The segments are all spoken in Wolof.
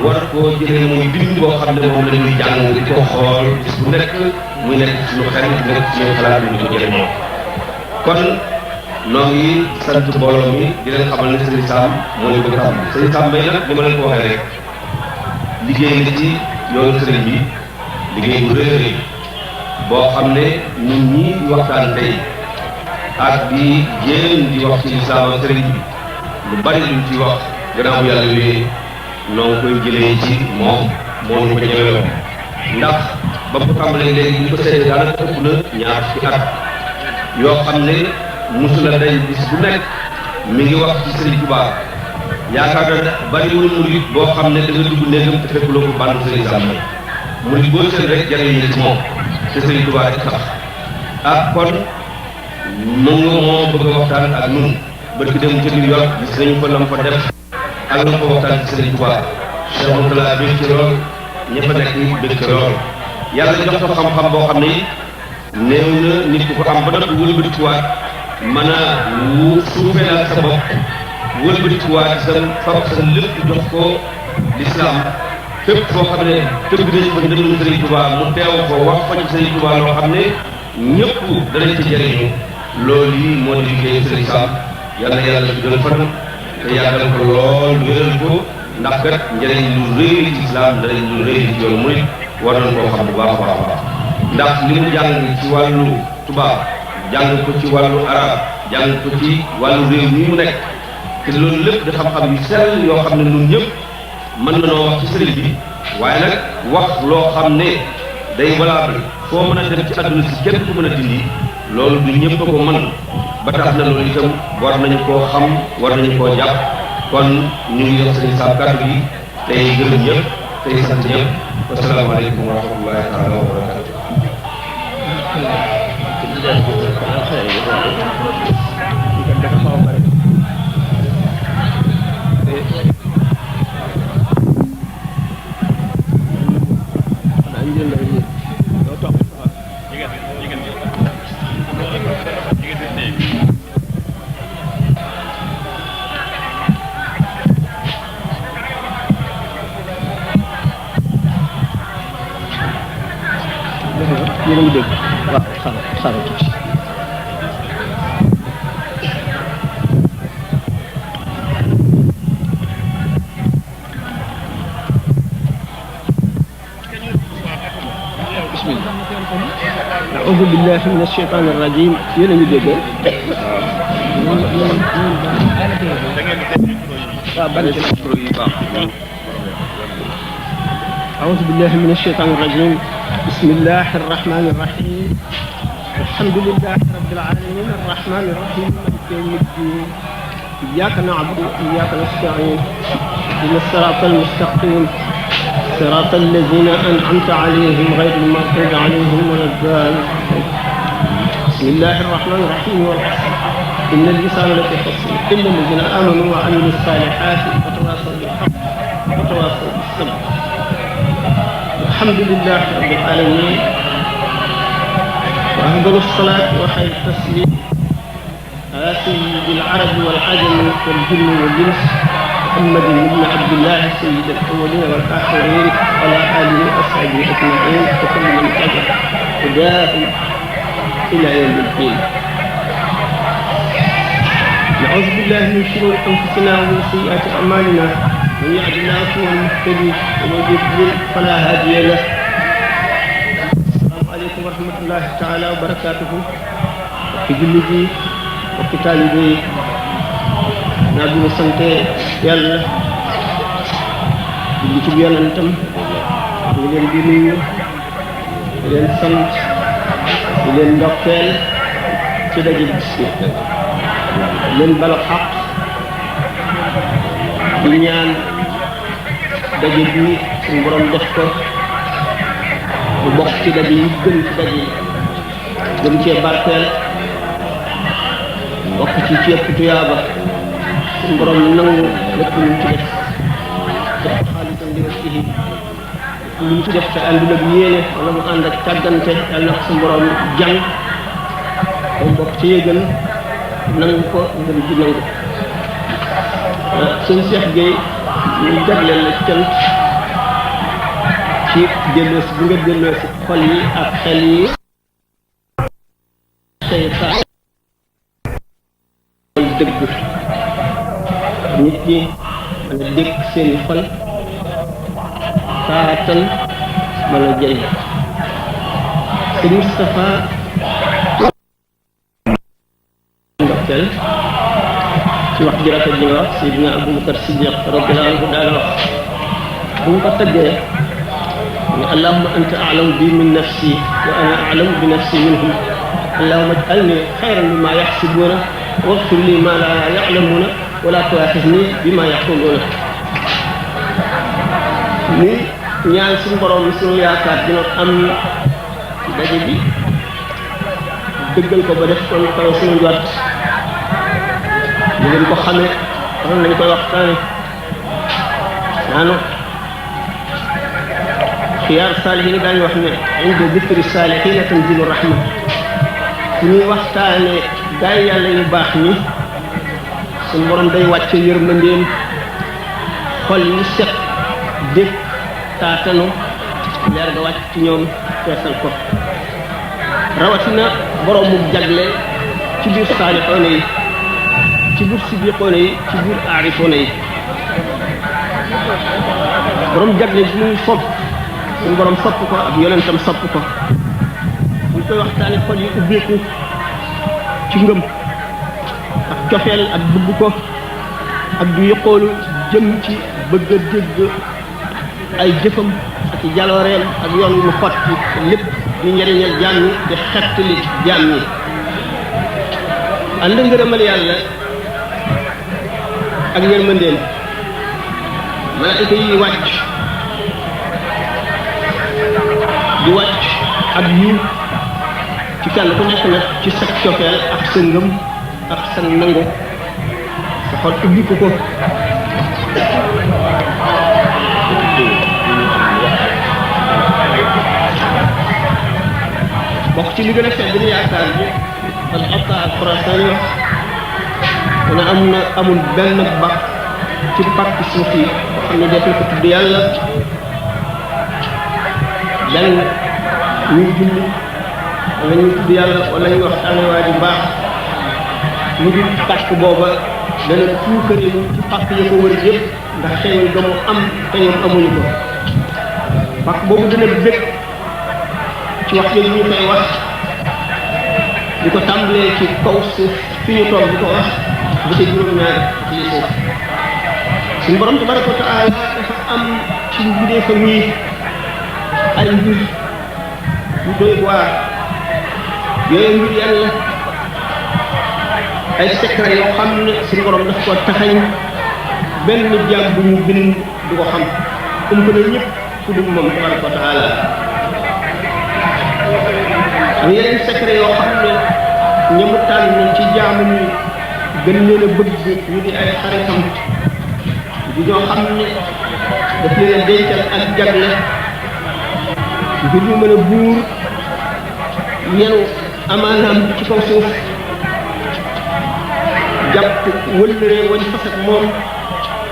war koo jëlee muy bind boo xam ne moom la ñuy jàng di ko xool bis bu nekk muy nekk suñu xel di nekk suñu xalaat ñu ko jëriñoo kon noo ngi sant mbooloo mi di leen xamal ne Serigne Sam moo leen ko tàmbali Serigne Sam may nag ni ma leen ko waxee rek liggéey na ci yoonu Serigne bi liggéey bu rëy rëy boo xam ne ñun ñii di waxtaan tey ak di jéem di wax ci lislaam ak Serigne bi lu bari luñ ci wax gannaaw bu yàlla wéyee noo ngi koy jëlee ci moom moo ñu ko ñëwee ndax ba mu tàmbalee léegi ñu ko seetee daanaka ëpp na ñaar ci at yoo xam ne musula day bis bu nekk mi ngi wax ci Serigne Touba yaakaar na bariwul murid boo xam ne da nga dugg néegam te fekkuloo ko bandu Serigne Sam murid boo seen rek jariñu ne ci moom te Serigne Touba rek tax ah kon mu nga moo bëgg a waxtaan ak nun bërki dem ca New York gis nañu fa lam fa def ak lam fa waxtaan ci Serigne Touba Cheikh Moutala bég ci lool ña fa nekk bég ci lool yàlla jox ko xam-xam boo xam ne néew na nit ku ko am ba noppi wëlbatikuwaat mën a suufeelaat sa bopp wëlbatikuwaat sa fab sa lépp jox ko l'islam fépp foo xam ne tëgg nañ fa ndëndum Serigne Touba mu teew ko wax fa ci Serigne Touba loo xam ne ñëpp danañ ci jëriñu loolu yi moo di liggéey Serigne Sam yàlla yàlla fi gën fanam te yàggal ko lool wéral ko ndax kat njëriñ lu rëy ci islam njëriñ lu rëy ci yoonu murid war nañ koo xam bu baax a baax a baax ndax li mu jàng ci wàllu tubaab jàng ko ci wàllu arab jàng ko ci wàllu réew mi mu nekk te loolu lépp da xam-xam yu sell yoo xam ne ñun ñëpp mën na noo wax ci sëriñ bi waaye nag wax loo xam ne day valable foo mën a dem ci àdduna si kenn ku mën a dindi loolu du ñëpp ko mën ba tax na loolu itam war nañu koo xam war nañu koo jàpp kon ñu ngi jox Serigne Sam kàddu gi tey gërëm ñëpp tey sant ñëpp wasalaamaaleykum wa rahmatullahi taala wa barakatu yéen a ngi dégg waaw xaaral tuuti bismillah a'uuzu billahi mina shaytaani rajiim yéen a ngi dégg waaw bari ci أعوذ بالله من الشيطان الرجيم بسم الله الرحمن الرحيم الحمد لله رب العالمين الرحمن الرحيم مالك يوم الدين إياك نعبد وإياك نستعين اهدنا الصراط المستقيم صراط الذين أنعمت عليهم غير المغضوب عليهم ولا الضالين بسم الله الرحمن الرحيم والعصر إن الإنسان لفي خسر إلا الذين آمنوا وعملوا الصالحات وتواصوا بالحق وتواصوا بالصبر الحمد لله رب العالمين وأفضل الصلاة وخير التسليم على سيد العرب والعجم والجن والإنس محمد بن عبد الله سيد الأولين والآخرين وعلى آله وصحبه أجمعين وكل من تبع هداهم إلى يوم الدين. نعوذ بالله من شرور أنفسنا ومن سيئات أعمالنا من يهد الله فهو المهتدي ومن يضلل فلا هادي له. السلام عليكم ورحمة الله تعالى وبركاته. في جلدي وفي طالبي نبي سنتي يلا julli ci yonentam ñu leen di nuyu di leen sant di leen ndokkeel ci daje bis bi leen balu xaq di ñaan daje bi suñu borom def ko bu bokk ci daje yi gën ci daje yi gën cee barkeel bokk ci ëpp tuyaaba suñu borom nangu lépp lu ci def def xaalisam li waccihi lu ñu ci def te àndul ak yéene wala mu ànd ak tàggante yàlla na ko suñu borom jàng ba bokk ci yéegal nangu ko ngëm ji nangu sëñ Cheikh Gueye ñu jagleel la cant ci delloosi bi nga delloosi xol yi ak xel yi tey saa xol dëgg nit ñi mën a dégg seeni xol saatan mën a jëriñ sëñ Moustapha ndokkeel ci wax ji rafet ji nga wax Seydina Abubakar Siddiq radiyallahu anhu daal wax bu mu ko tëggee ne allahumma anta a'lamu bi min nafsi wa ana a'lamu bi nafsi minhum allahumma ij'alni khayran mimma yahsibuna waghfir li ma la ya'lamuna wa la tu'akhidhni bima yaquluna ni ñaan suñu borom suñu yaakaar dina am ci daje bi dëggal ko ba def ko lu kaw suñu jot ñu leen ko xamee xam nañ koy waxtaane naanu xiyaar saalihiin daañu wax ne inda dikri saalihiina tanzilu rahma su ñuy waxtaane gaay yàlla yu baax ñi suñu borom day wàcce yërmandeem xol yi set dégg taatanu leer ga wàcc ci ñoom feesal ko rawatina borom mu jagle ci biir saalihoona yi ci biir siddiqoona yi ci biir aarifoona yi borom jagle bi muy fopp suñu borom sopp ko ak yonentam sopp ko ñu koy waxtaane xol yi ubbeeku ci ngëm ak cofeel ak bëgg ko ak du yëqoolu jëm ci bëgg a dégg ay jëfam ak jalooreem ak yoon wu mu xotti lépp di njëriñal jaam ñi di xettali jaam ñi ànd ngërëmal yàlla ak yërmandeem malaayika yi wàcc di wàcc ak yiw ci kenn ku nekk nag ci sa cofeel ak sa ngëm ak sa nangu sa xol ubbi ko bokk ci li gën a fedd ni yaakaar bi al ata ak Xurasaan yo dana amul benn bax ci pàkk suuf yi boo xam ne def na ko tudd yàlla benn ñuy julli wala ñuy tudd yàlla wala ñuy waxtaane waa ji baax ñu ngi pàkk booba dana tuukare ci pàkk ya ko wër yëpp ndax xëy ga mu am te ñoom amuñu ko pàkk boobu dana bëgg ci wax jooju ñu koy wax di ko tàmbalee ci kaw suuf fi ñu toog di ko wax ba ca juróom-ñaari ci suuf suñu borom tabaraka wa taala dafa am ci mbindee fa ñii ay mbir yu doy waar yooyu mbir yàlla ay secret yoo xam ne suñu borom daf ko taxañ benn jaam bu ñu bind du ko xam um ko na ñëpp ku dul moom tabaraka wa taala am yeneen secret yoo xam ne ñamu tànn ci jaamu ñi gën leen a bëgg ñu di ay xaritam di ñoo xam ne daf leen a dencal ak jagle ngir ñu mën a buur yenu amaanaam ci kaw suuf jàpp wëllëree wañ fas ak moom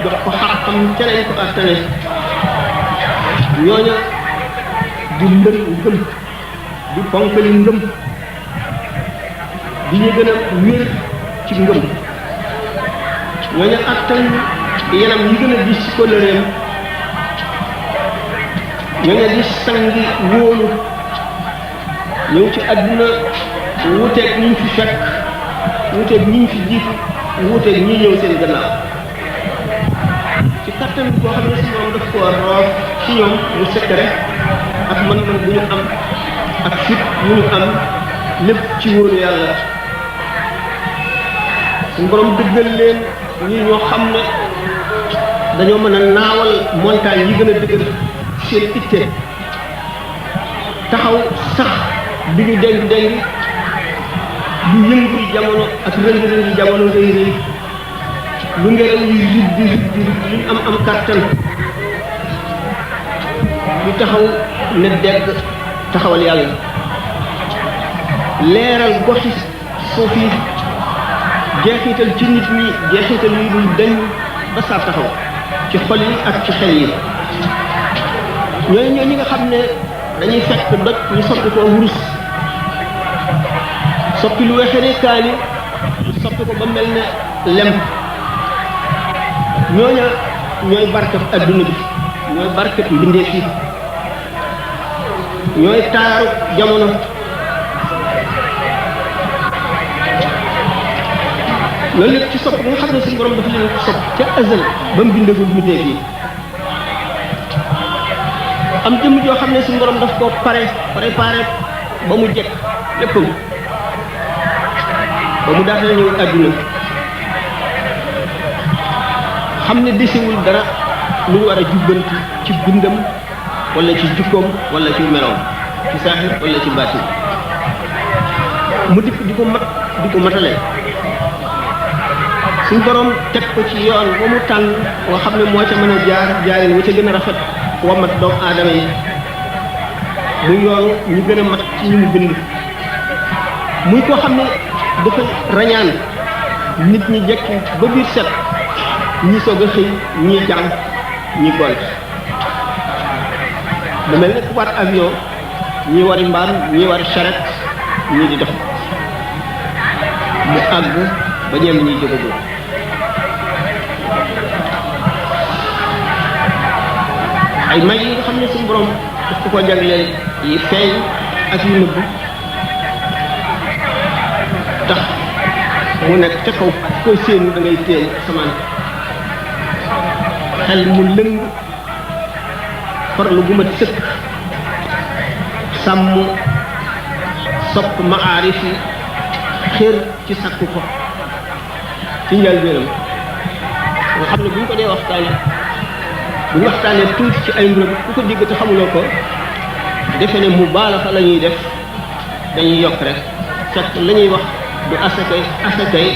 jox ko xaqam ca lañ ko attane ñooña di mbër ngëm di ponkali ngëm di ñu gën a wér ci ngëm ñooñu attan yenam yi gën a dis ci kóllëreem ñooñu di sangi wóolu ñëw ci àdduna wuuteeg ñi fi fekk wuuteeg ñi fi jiitu wuuteeg ñi ñëw seen gannaaw ci kattan boo xam ne si moom daf ko roof ci ñoom mu secret ak mën-mën bu ñu am ak fit yu ñu am lépp ci wóolu yàlla suñu borom dëggal leen ñii ñoo xam ne dañoo mën a naawal montagne yi gën a dëgër seen itte taxaw sax du ñu déng du yëngu jamono ak rëng-rëng jamono rëy rëy lu ngelaw yi riddi luñ am kàttan du taxaw ne degg taxawal yàlla leeral goxi suuf yi jeexital ci nit ñi jeexital yi dul dañ ba saa taxaw ci xol yi ak ci xel yi ñooy ñi nga xam ne dañuy fekk doj ñu soppi ko wurus soppi lu wexe ne kaani ñu soppi ko ba mel ne lem ñooña ñooy barkat adduna bi ñooy barkat mbindeef yi ñooy taaru jamono loolu lépp ci sopp bi nga xam ne suñu borom dafa leen ko sopp ca azal ba mu bindagul mbindeef yi am jëmm joo xam ne suñu borom daf ko préparé ba mu jekk léppam ba mu daata ñëw àdduna xam ne desewul dara lu ñu war a jubbanti ci bindam wala ci jukkoom wala ci meloom ci saaxir wala ci baatin mu dikk di ko matale suñ borom teg ko ci yoon ba mu tànn nga xam ne moo ca mën a jaarin wa ca gën a rafet wamat doomu aadama yi muy yoonu ñu gën a mat ci ñu mu bind muy koo xam ne dafa rañaan nit ñi jekki ba biir set ñi soog a xëy ñi jàng ñi gont da mel ne ku war avion ñi wari mbaam ñi wari charrette ñii di dox mu àgg ba ñenn ñuy jógagul ay may yi nga xam ne suñu borom daf ko jagleel yi feeñ ak yu nëbb tax mu nekk ca kaw koy séenu da ngay téen samaan xel mu lëng farlu gu mat sëkk sàmm sopp maarif yi xër ci sakku ko ci njëlbéenam nga xam ne bu ñu ko dee waxtaanee tuuti ci ay mbiram ku ko dégg te xamuloo ko defe ne mu baalaxa la ñuy def dañuy yokk rek fekk la ñuy wax du asakay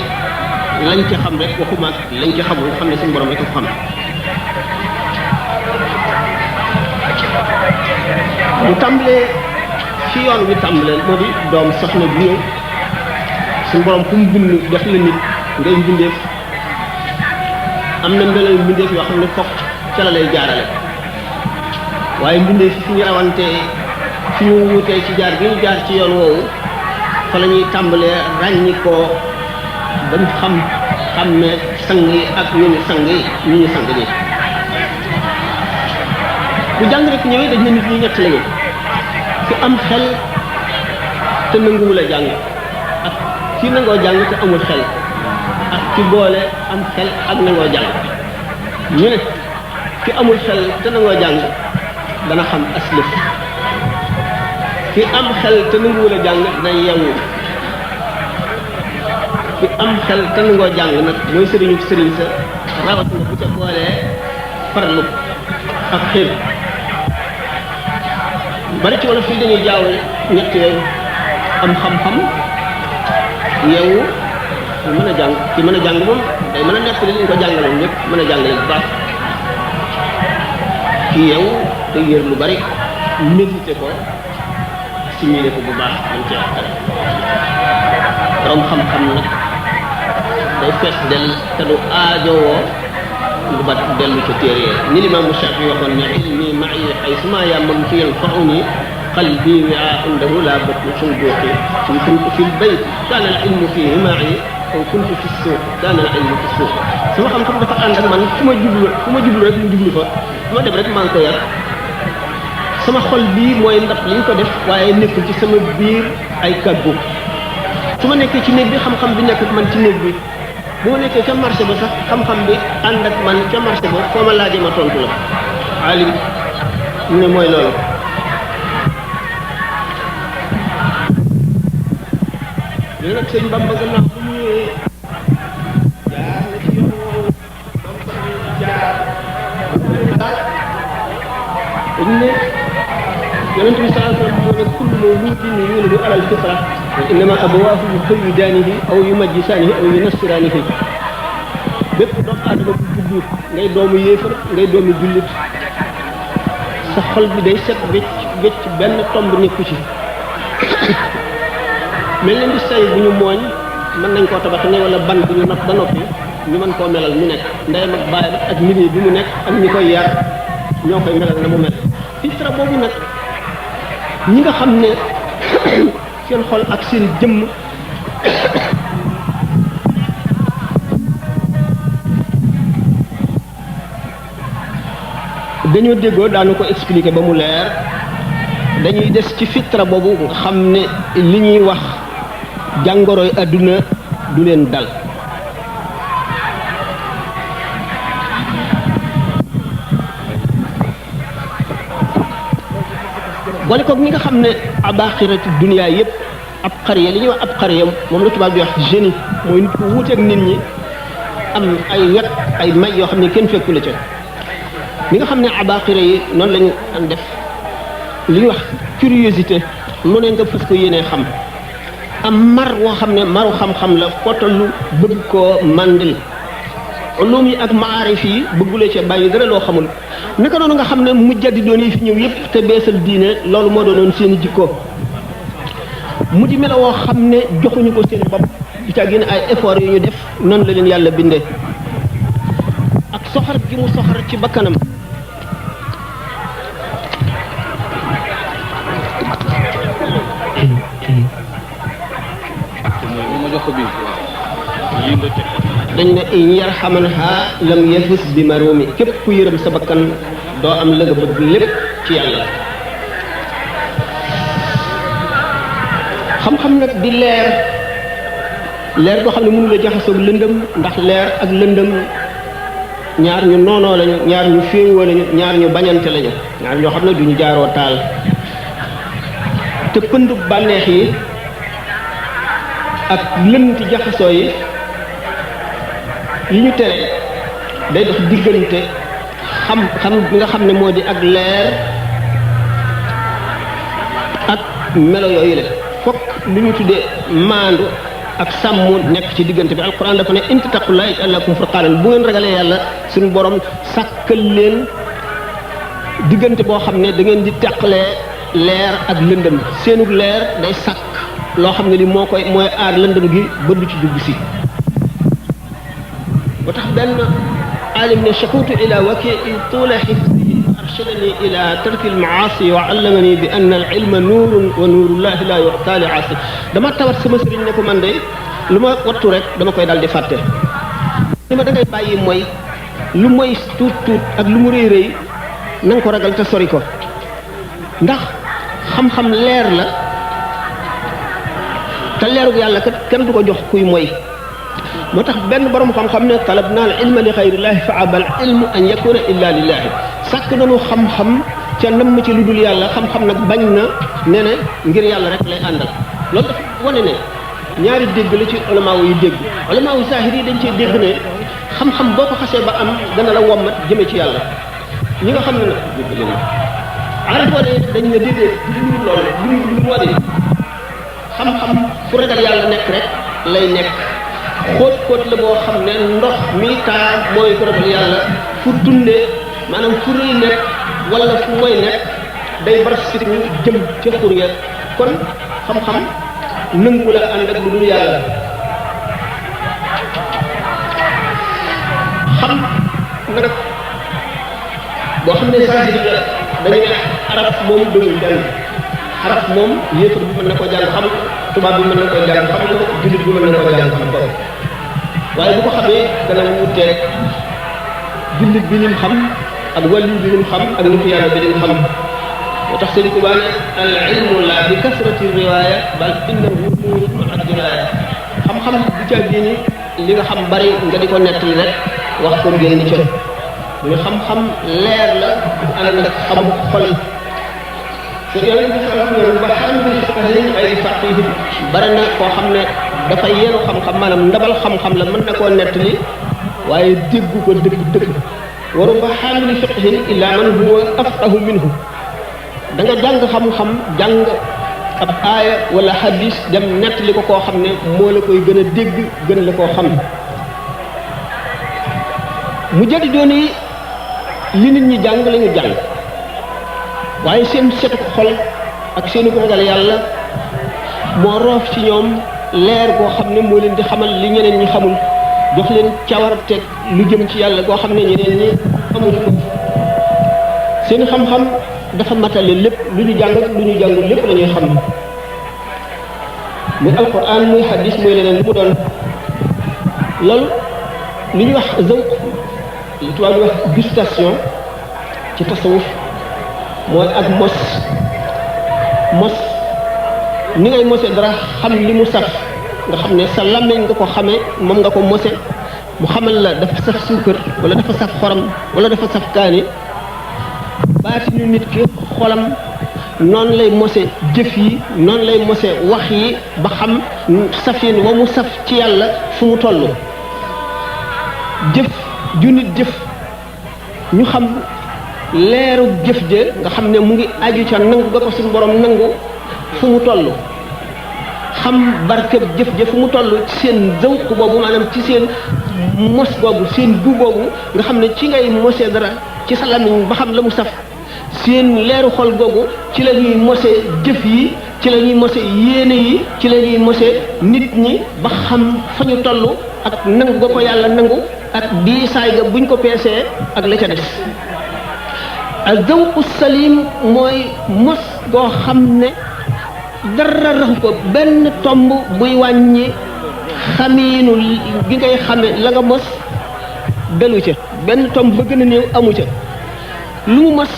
lañ ci xam rek waxuma ak lañ ci xamul xam ne suñu borom rek ko xam mu tàmbalee ci yoon wi tàmbalee moo di doom soxna bi ñëw suñu borom ku mu bind def la nit ngay mbindeef am na mbelal mbindeef yoo xam ne fokk ca la lay jaarale waaye mbindeef fi ñu rawantee fi ñu wutee ci jaar bi ñu jaar ci yoon woowu fa la ñuy tàmbalee ràññi koo bañ xam ne sang yi ak ñu ñu sang ñi bu jàng rek ñëwee dañ ne nit ñi ñett lañu ki am xel te nanguwul a jàng ak ki nangoo jàng te amul xel ak ki boole am xel ak nangoo jàng ñu ne ki amul xel te nangoo jàng dana xam aslëf ki am xel te nanguwul a jàng day yewu ki am xel te nangoo jàng nag mooy sëriñ sa rawatina bu ca boolee farlu ak xel bari ci wala fii dañuy jaawale ñett yooyu am xam-xam yeewu ñu mën a jàng ci mën a jàng moom day mën a nekk li ñu ko jàngaloon ñëpp mën a jàngale bu baax ki yeewu te yër lu bari médité ko similé ko bu baax dañ ci waxtaan borom xam-xam nag day fees del te du aajowoo lu ba dellu ca téere ni Limaamu Shaafi waxoon ne ilmi ma'i haysuma ya'malu fi yanfa'uni qalbi wi'a'un lahu la batnu sunduqi in kuntu fi l-bayt kaana al-ilmu fihi ma'i aw kuntu fi s-suuq kaana al-ilmu fi s-suuq sama xam-xam dafa ànd ak man fu ma jublu rek mu jublu fa fu ma dem rek maa ngi ko yar sama xol bii mooy ndab li ñu ko def waaye nekkul ci sama biir ay kàggu su ma nekkee ci néeg bi xam-xam bi nekk ak man ci néeg bi bu ma nekkee ca marché ba sax xam-xam bi ànd ak man ca marché ba foo ma laajee ma tontu la alim mu ne mooy loolu léegi nag sëñ Bamba gannaaw bu ñëwee jaar na ci yoon woowu jaar dañ ne yonent bi sallallahu alayhi wa sallam moo ne kullu mawludin yuladu ala al-fitra wa innama abawaahu yuhayyidaanihi aw yumajjisaanihi aw yunassiraanihi bépp doomu aadama bu juddu ngay doomu yéefar ngay doomu jullit sa xol bi day set wecc benn tomb nekku ci mel leen di say bu ñu mooñ mën nañ koo tabax ne wala ban bu ñu not ba noppi ñu mën koo melal mu nekk ndeyam ak baayam ak milieu bi mu nekk ak ñi koy yar ñoo koy melal na mu mel fitra boobu nag ñi nga xam ne seen xol ak seen jëmm dañoo déggoo daanu ko expliquer ba mu leer dañuy des ci fitra boobu nga xam ne li ñuy wax jàngoroy àdduna du leen dal boole koog ñi nga xam ne abaaxirati dunya yëpp ab xariya li ñuy wax ab xariya moom la tubaab di wax génie mooy nit ku wuuteeg nit ñi am ay wet ay may yoo xam ne kenn fekku la ca li nga xam ne abaaxira yi noonu lañu am def li ñuy wax curiosité lu ne nga fas ko yéenee xam am mar woo xam ne maru xam-xam la fotalu bëgg koo màndil ulum yi ak maarif yi bëggule ca bàyyi dara loo xamul naka noonu nga xam ne mujjaddidoon yi fi ñëw yëpp te beesal diine loolu moo doonoon seen i jikko mu di melo woo xam ne joxuñu ko seen bopp di ca génn ay effort yu ñu def noonu la leen yàlla bindee ak soxar gi mu soxar ci bakkanam dañ ne in yarhamanha lam yafus bi marumi képp ku yërëm sa bakkan doo am la nga bëgg lépp ci yàlla xam-xam nag di leer boo xam ne mënu la jaxasoog lëndëm ndax leer ak lëndëm ñaar ñu noonoo lañu ñaar ñu féewoo lañu ñaar ñu bañante lañu ñaar ñoo xam ne duñu jaaroo taal te pëndu bànneex yi ak lënti jaxasoo yi ñu tere day dox diggante xam bi nga xam ne moo di ak leer ak melo yooyu la fokk lu ñu tuddee maandu ak sàmm nekk ci diggante bi alquran dafa ne in tattaqullaaha yaj'al lakum furqaanan bu ngeen ragalee yàlla suñu borom sàkkal leen diggante boo xam ne da ngeen di teqalee leer ak lëndëm seenug leer day sàkk loo xam ne li mooy aar lëndëm gi ba du ci dugg si ba tax benn alim ne shakutu ila wakii tuula xifdi arshadani ila tarki almaasi wa allamani bi anna al ilma nuurun wa nuurullahi la yu'ta li aasi dama tawat sama sëriñ ne ko man de lu ma wattu rek dama koy dal di fàtte li ma da ngay bàyyi mooy lu mooy tuut ak lu mu rëy rëy na nga ko ragal te sori ko ndax xam-xam leer la te leerug yàlla kat kenn du ko jox kuy mooy moo tax benn borom xam-xam ne talab naa al ilma li xayrillahi fa abal ilmu an yakuna illa lillahi sàkk nañu xam-xam ca namm ci lu dul yàlla xam-xam nag bañ na ne ne ngir yàlla rek lay àndal loolu dafa wane ne ñaari dégg la ci ulama yi dégg ulama yu zahir yi dañ cee dégg ne xam-xam boo ko xasee ba am dana la wommat jëme ci yàlla ñi nga xam ne nag dégg leen arafoo ne dañ ne déedéet du loolu lu wane xam-xam fu ragal yàlla nekk rek lay nekk xóot la boo xam ne ndox mi taa mooy ko ragal yàlla fu tundee maanaam fu rëy nekk wala fu mooy nekk day bar siku jëm ca xur ya kon xam-xam nangu la ànd ak lu dul yàlla xam nag boo xam ne saahir la dañu ne arab moom dëgul jàng arab moom yéefar bi mën na ko jàng xam tubaab bi mën na ko jàng xam ko jullit bi mën na ko jàng xam ko waaye bu ko xamee dana wuteeg jullit bi lim xam ak wàllu bi lim xam ak nitu yàlla bi lim xam moo tax Sëriñ Tuubaa ne al ilmu la bi kasrati riwaaya bal innahu nuurun ma'a diraaya xam-xam bu ca génni li nga xam bari nga di ko nettali rek wax ko génn ca ñu xam-xam leer la ànd ak xam xol te yooyu bi ba xam ne ay faqih bari na koo xam ne dafa yeenu xam-xam maanaam ndabal xam-xam la mën na koo nettali waaye déggu ko dëgg waru ba xaamili fiqhin illa man huwa afqahu minhu da nga jàng xam-xam jàng ab aaya wala hadis dem nettali ko koo xam ne moo la koy gën a dégg gën la koo xam mu jadi doon yi li nit ñi jàng la ñu jàng waaye seen setu xol ak seeni ko ragal yàlla moo roof ci ñoom leer goo xam ne moo leen di xamal li ñeneen ñi xamul jox leen cawarte lu jëm ci yàlla goo xam ne ñeneen ñi amuñu ko seen xam-xam dafa matale lépp lu ñu jàng lu ñu jàngul lépp la ñuy xam muy alquran muy hadis muy leneen lu mu doon loolu li ñuy wax zawq li tubaab di wax gustation ci tasawuf mooy ak mos ni ngay mose dara xam li mu saf nga xam ne sa làmmiñ nga ko xamee moom nga ko mose mu xamal la dafa saf suukar wala dafa saf xorom wala dafa saf kaani baatinu nit ki xolam noonu lay mose jëf yi noonu lay mose wax yi ba xam safin wa mu saf ci yàlla fu mu toll jëf ju nit jëf ñu xam leeru jëf ja nga xam ne mu ngi aju ca nangu ga ko suñu borom nangu fu mu toll xam barkeb jëf ja fu mu toll ci seen zawq boobu maanaam ci seen mos boobu seen gu boobu nga xam ne ci ngay mose dara ci sa lamiñ ba xam la mu saf seen leeru xol googu ci la ñuy mose jëf yi ci la ñuy mose yéene yi ci la ñuy mose nit ñi ba xam fa ñu toll ak nangu ga ko yàlla nangu ak diisaay ga buñ ko peesee ak la ca des az-zawqu salim mooy mos goo xam ne dara raxu ko benn tomb buy wàññi xamiinu gi ngay xame la nga mos delu ca benn tomb ba gën a néew amu ca lu mu mos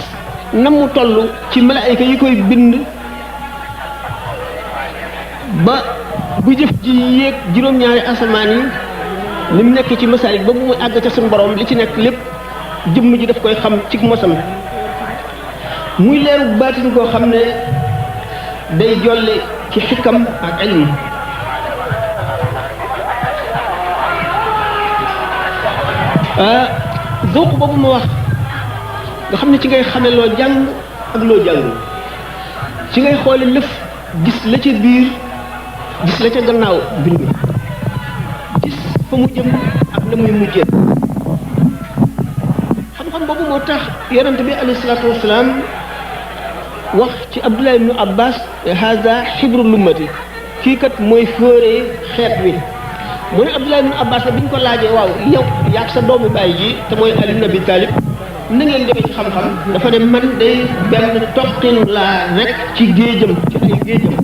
na mu toll ci malaayka yi koy bind ba bu jëf ji yéeg juróom-ñaari asamaan yi li mu nekk ci masaalik ba bu muy àgg ca suñu borom li ci nekk lépp jëmm ji daf koy xam ci mosam muy leeru baatin koo xam ne day jolle ci xikam ak ilm zawq boobu ma wax nga xam ne ci ngay xame loo jàng ak loo jàngul ci ngay xoole lëf gis la ca biir gis la ca gannaaw bind gis fa mu jëm ak la muy mujjee xam-xam boobu moo tax yonent bi alayhi salaatu wasalaam wax ci Abdullah ibnu Abbas haza xibru lummati kii kat mooy fóoree xeet wi mu ne Abdullah ibnu Abbas bi ñu ko laajee waaw yow yaag sa doomu baay ji te mooy Ali ibn Abi Talib na ngeen demee ci xam-xam dafa ne man day benn toqin laa rek ci géejam ci ay géejam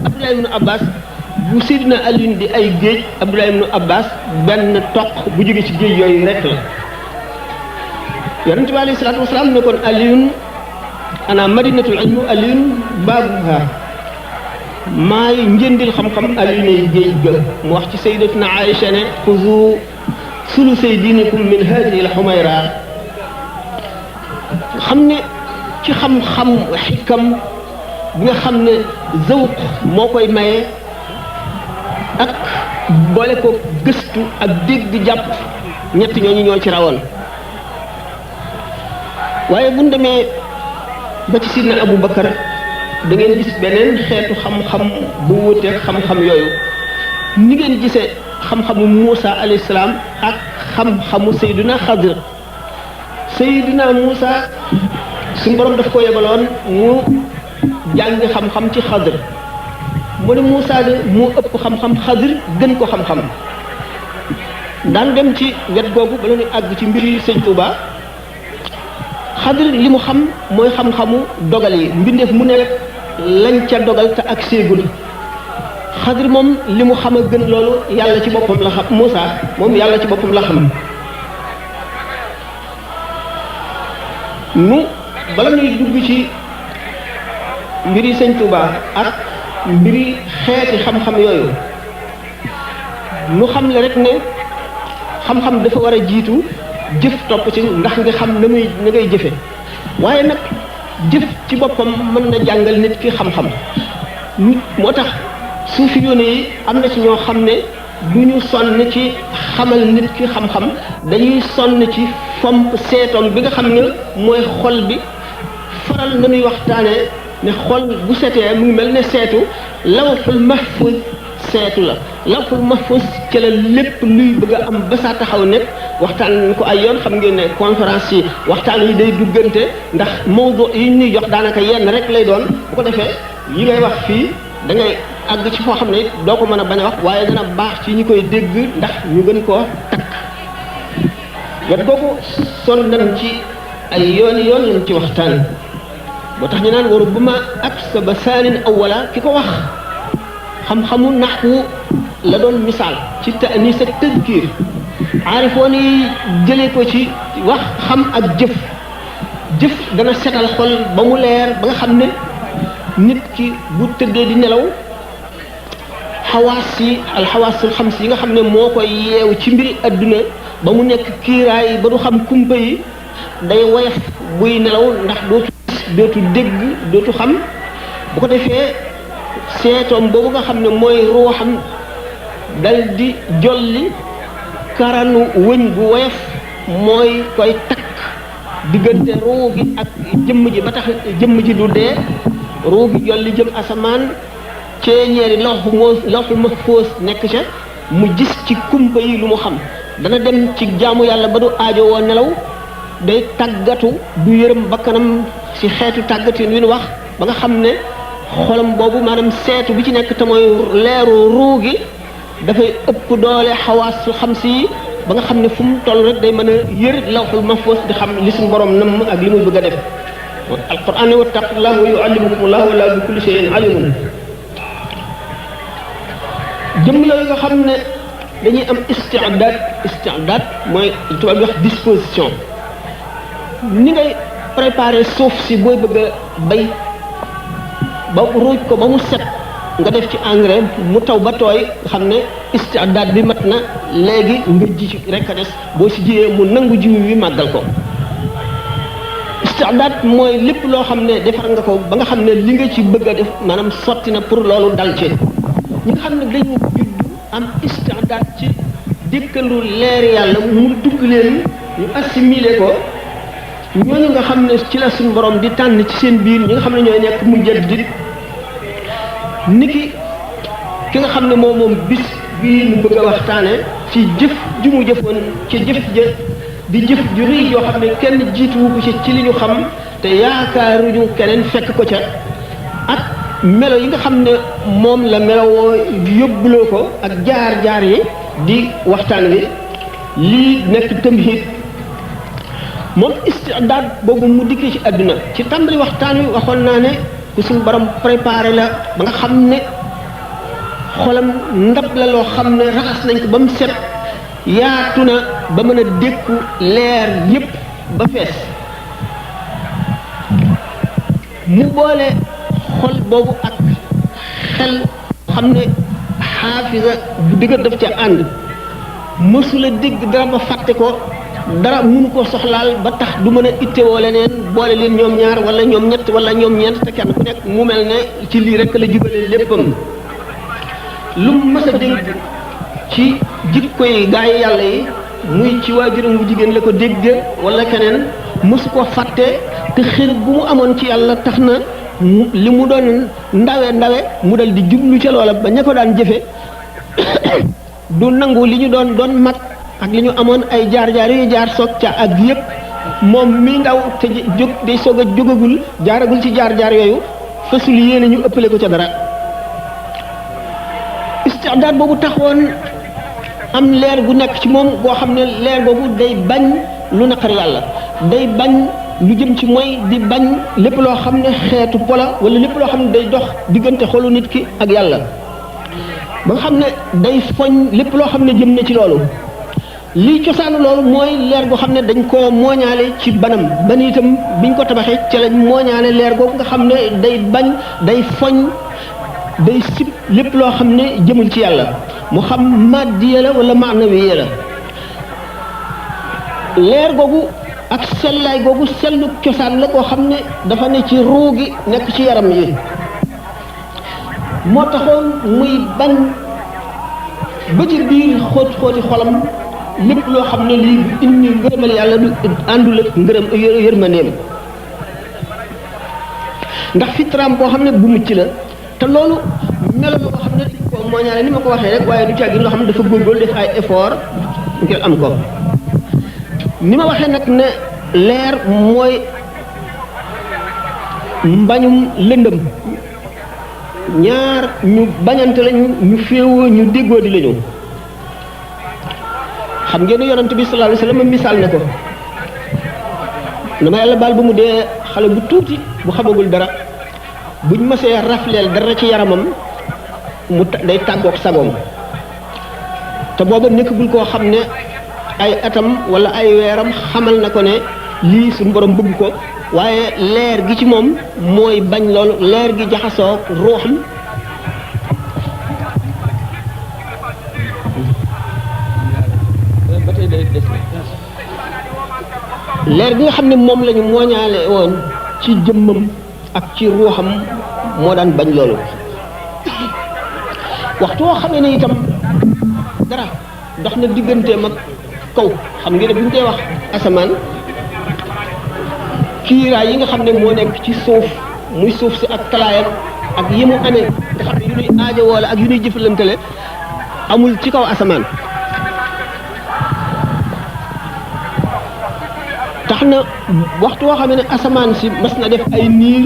Abdullah ibnu Abbas bu Sidina Ali di ay géej Abdullah ibnu Abbas benn toq bu jóge ci géej yooyu rek la yonent bi alayhi salaatu wasalaam ne kon Aliyun ana madinatul ilmi Aliyun baabuha maay njëndil xam-xam Aliyun géej ga mu wax ci sayyidatuna Aïcha ne xuzu sulusay diinikum min hadihi al-humayra xam ne ci xam-xam xikam bi nga xam ne zawq moo koy maye ak boole ko gëstu ak dégg jàpp ñett ñooñu ñoo ci rawoon waaye bu ñu demee ba ci sidna Abu Bakar da ngeen gis beneen xeetu xam-xam bu wuteeg xam-xam yooyu ni ngeen gisee xam-xamu Muusa alayhi salaam ak xam-xamu Seydina Xadir Seydina Muusa suñu borom daf ko yebaloon mu jàng xam-xam ci Xadir mu ne Muusa de moo ëpp xam-xam Xadir gën ko xam-xam daan dem ci wet googu bala ñuy àgg ci mbiri Sëñ Tuuba Xadir li mu xam mooy xam-xamu dogal yi mbindeef mu nekk lañ ca dogal te ak séegul Xadir moom li mu xam a gën loolu yàlla ci boppam la xam Muusa moom yàlla ci boppam la xam nu bala ñuy dugg ci mbiri Sëñ Tuuba ak mbiri xeeti xam-xam yooyu nu xam le rek ne xam-xam dafa war a jiitu jëf topp ci ndax nga xam na ngay jëfe waaye nag jëf ci boppam mën na jàngal nit ki xam-xam nit moo tax suufi yoone yi am na ci ñoo xam ne du ñu sonn ci xamal nit ki xam-xam dañuy sonn ci fomp seetoom bi nga xam ne mooy xol bi faral faral nañuy waxtaanee ne xol bu setee mu ngi mel ne seetu lawxul mahfuz seetu la lawxul mahfuz ci la lépp luy bëgg a am ba saa taxaw nekk waxtaan nañ ko ay yoon xam ngeen ne conférence yi waxtaan yi day duggante ndax mawdu yi ñuy jox daanaka yenn rek lay doon bu ko defee yi ngay wax fii da ngay àgg ci foo xam ne doo ko mën a bañ a wax waaye dana baax ci ñi koy dégg ndax ñu gën koo takk wet googu sol nañ ci ay yoon lañ ci waxtaan boo tax ñu naan waru bu ma ak sa ba saanin awwala ki ko wax xam-xamu naxwu la doon misaal ci ta'nis ak tadkiir aarifoon yi jëlee ko ci wax xam ak jëf dana setal xol ba mu leer ba nga xam ne nit ki bu tëddee di nelaw xawaas yi alxawaasul xams yi nga xam ne moo koy yeew ci mbiri adduna ba mu nekk kiiraay ba du xam kumpa yi day woyof buy nelaw ndax dootu dégg dootu xam bu ko defee seetoom boobu nga xam ne mooy ruuxam dal di jolli karanu wëñ gu woyof mooy koy takk diggante ruu gi ak jëmm ji ba tax jëmm ji du dee ruu gi jolli jëm asamaan ceeñeeri lawhul mahfuus nekk ca mu gis ci kumpa yi lu mu xam dana dem ci jaamu yàlla ba du aajo woo nelaw day tàggatu du yërëm bakkanam ci xeetu tàggatin wi nu wax ba nga xam ne xolam boobu maanaam seetu bi ci nekk te mooy leeru ruu gi dafay ëpp doole xawaasu xam si ba nga xam ne fu mu toll rek day mën a yër lawhul mahfuus di xam li suñu borom namm ak li muy bëgg a def alquran ne wattaqullaha wa yuallimukumullahu wallahu bi kulli shay'in alimun jëm yooyu nga xam ne dañuy am isti'dad mooy li tubaab di wax disposition ni ngay préparer suuf si booy bëgg a bay ba ruuj ko ba mu set nga def ci engrais mu taw ba tooy nga xam ne isti'dad bi mat na léegi nga ji rek a des boo si jiyee mu nangu jiw wi màggal ko isti'dad mooy lépp loo xam ne defar nga ko ba nga xam ne li nga ci bëgg a def maanaam sotti na pour loolu dal ci ñi nga xam ne dañu judd am isti'dad ci dikkalu leeri yàlla mu dugg leen ñu assimiler ko ñooñu nga xam ne ci la suñu borom di tànn ci seen biir ñi nga xam ne ñooy nekk mu jaddid niki ki nga xam ne moom bis bii mu bëgg a waxtaane ci jëf ju mu jëfoon ci jëf ja di jëf ju rëy yoo xam ne kenn jiituwu ko ci li ñu xam te yaakaaruñu keneen fekk ko ca ak melo yi nga xam ne moom la melowoo yóbbuloo ko ak jaar-jaar yi di waxtaan wi lii nekk tamhid moom isti'dad boobu mu dikkee ci àdduna ci tàmbali waxtaan wi waxoon naa ne ku suñu borom préparé la ba nga xam ne xolam ndab la loo xam ne raxas nañ ko ba mu set yaatu na ba mën a dékku leer yépp ba fees mu boole xol boobu ak xel xam ne xaafisa bu dëgër daf ca ànd mësula dégg dara ba fàtte ko dara mënu ko soxlaal ba tax du mën a ittewoo leneen boole leen ñoom ñaar wala ñoom ñett wala ñoom ñeent te kenn ku nekk mu mel ne ci lii rek la jubale léppam lu mës a dégg ci jikko yi gaa yi yàlla yi muy ci waajuram bu jigéen la ko dégg wala keneen mësu ko fàtte te xër bu mu amoon ci yàlla tax na li mu doon ndawe mu dal di jublu ca loola ba ña ko daan jëfe du nangu li ñu doon mag ak li ñu amoon ay jaar-jaar yu jaar soog ca ak yëpp moom mi ndaw te jóg day soog a jógagul jaaragul ci jaar-jaar yooyu fasul yéene ñu ëppale ko ca dara isti'dad boobu taxoon am leer gu nekk ci moom boo xam ne leer boobu day bañ lu naqar yàlla day bañ lu jëm ci mooy di bañ lépp loo xam ne xeetu pola wala lépp loo xam ne day dox diggante xolu nit ki ak yàlla ba nga xam ne day foñ lépp loo xam ne jëm na ci loolu lii cosaanu loolu mooy leer goo xam ne dañ koo mooñaale ci banam ban itam biñ ko tabaxee ci lañ mooñaale leer googu nga xam ne day bañ day foñ day sib lépp loo xam ne jëmul ci yàlla mu xam maddiya la wala maanawiya la leer googu ak sellaay googu sellu cosaan la koo xam ne dafa ne ci ruu gi nekk ci yaram yi moo taxoon muy bañ ba ci biir xóoti xolam lépp loo xam ne lii indi ngërëmal yàlla du àndul ak ngërëm yërmandeem ndax fitraam boo xam ne bu mucc la te loolu melo boo xam ne dañ ko mooñaale ni ma ko waxee rek waaye du càggi loo xam ne dafa góorgóorlu def ay effort ngir am ko ni ma waxee nag ne leer mooy mbañum lëndëm ñaar ñu bañante lañu ñu féewoo ñu déggoo di lañu xam ngeen ne yonent bi sallallahu alayhi wasallam misaal ne ko dama yàlla baal ba mu dee xale bu tuuti bu xamagul dara buñ mësee rafleel dara ci yaramam mu day tàggoog sagoom te booba nekkagul koo xam ne ay atam wala ay weeram xamal na ko ne lii suñu borom bëgg ko waaye leer gi ci moom mooy bañ loolu leer gi jaxasoo ruuxam ba tey day des leer gi nga xam ne moom lañu mooñaale woon ci jëmmam ak ci ruuxam moo daan bañ loolu waxtu woo xamee ne itam dara dox na digganteem ak kaw xam ngeen ne bu ñu koy wax asamaan kiiraay yi nga xam ne moo nekk ci suuf muy suuf si ak talaayam ak yi mu amee nga xam ne yu nuy aajo wala ak yu nuy jëflantale amul ci kaw asamaan tax na waxtu woo xam ne asamaan si mas na def ay niir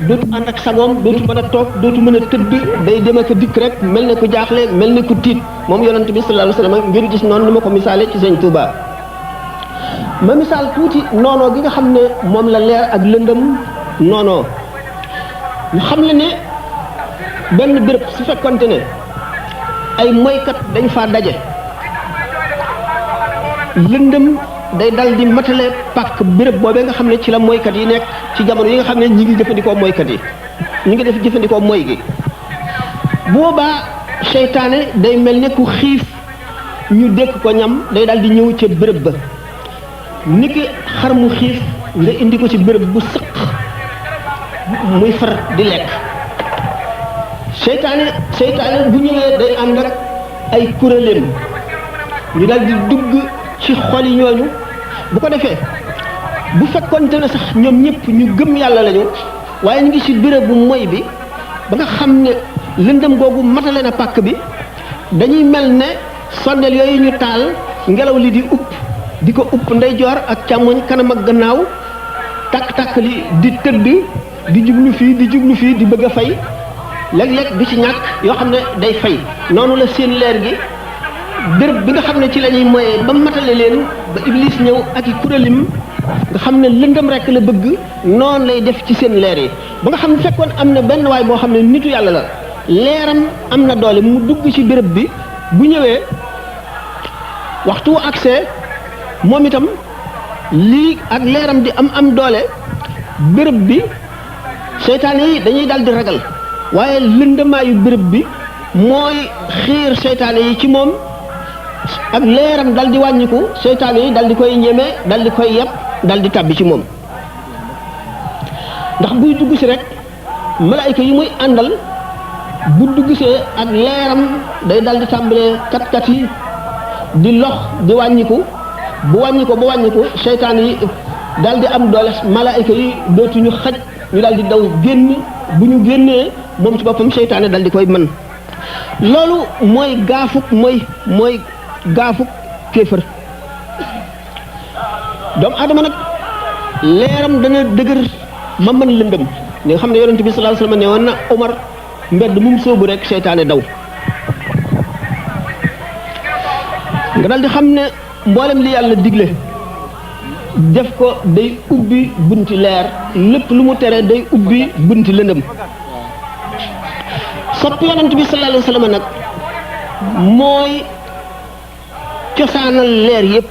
dootu ànd ak sagoom dootu mën a toog dootu mën a tëdd day dem ak dikk rek mel ne ku jaaxle mel ne ku tiit moom yonent bi sallallahu alayhi wasallam ngeen gis noonu ni ma ko misaale ci Sëñ Tuubaa ma misaal tuuti noonoo gi nga xam ne moom la leer ak lëndëm noonoo ñu xam le ne benn béréb su fekkonte ne ay moykat dañ faa daje lëndëm day dal di matale pàkk béréb boobee nga xam ne ci la moykat yi nekk ci jamono yi nga xam ne ñi ngi jëfandikoo moykat yi ñi ngi def jëfandikoo moy gi boobaa seytaane day mel ne ku xiif ñu dékk ko ñam day dal di ñëw ca béréb ba niki xar mu xiif nga indi ko ci béréb bu sëq muy far di lekk seytaane bu ñëwee day ànd ak ay kuréelam ñu dal di dugg ci xol yi ñooñu bu ko defee bu fekkonte ne sax ñoom ñëpp ñu gëm yàlla lañu waaye ñu ngi ci béréb bu moy bi ba nga xam ne lëndëm googu matale na pàkk bi dañuy mel ne sondeel yooyu ñu taal ngelaw li di upp di ko upp ndeyjoor ak càmmoñ kanam ak gannaaw tàkk-tàkk li di tëdd di jublu fii di bëgg a fay léeg-léeg du ci ñàkk yoo xam ne day fay noonu la seen leer gi béréb bi nga xam ne ci la ñuy moyee ba matale leen ba iblis ñëw ak i kuréelim nga xam ne lëndëm rek la bëgg noonu lay def ci seen leer yi ba nga xam ne fekkoon am na benn waay boo xam ne nitu yàlla la leeram am na doole mu dugg ci béréb bi bu ñëwee waxtu accès moom itam lii ak leeram di am doole béréb bi seytaane yi dañuy dal di ragal waaye lëndëmaayu béréb bi mooy xiir seytaane yi ci moom ak leeram dal di wàññiku seytaane yi dal di koy ñeme dal di koy yeb dal di tàbbi ci moom ndax buy dugg si rek malaayka yi muy àndal bu dugg see ak leeram day dal di tàmbalee kat yi di lox di wàññiku bu wàññiko ba wàññiku seytaan yi dal di am doole malaayka yi dootuñu xaj ñu dal di daw génn bu ñu génnee moom ci boppam seytaane dal di koy mën loolu mooy gaafuk kéefër doomu aadama nag leeram dana dëgër ma mën lëndëm li nga xam ne yonent bi sallallahu alayhi wasallam ne woon na Omar mbedd mum sóobu rek seytaane daw nga dal di xam ne mboolem li yàlla digle def ko day ubbi bunti leer lépp lu mu tere day ubbi bunti lëndëm sopp yonent bi sallallahu alayhi wasallam nag mooy cosaanal leer yépp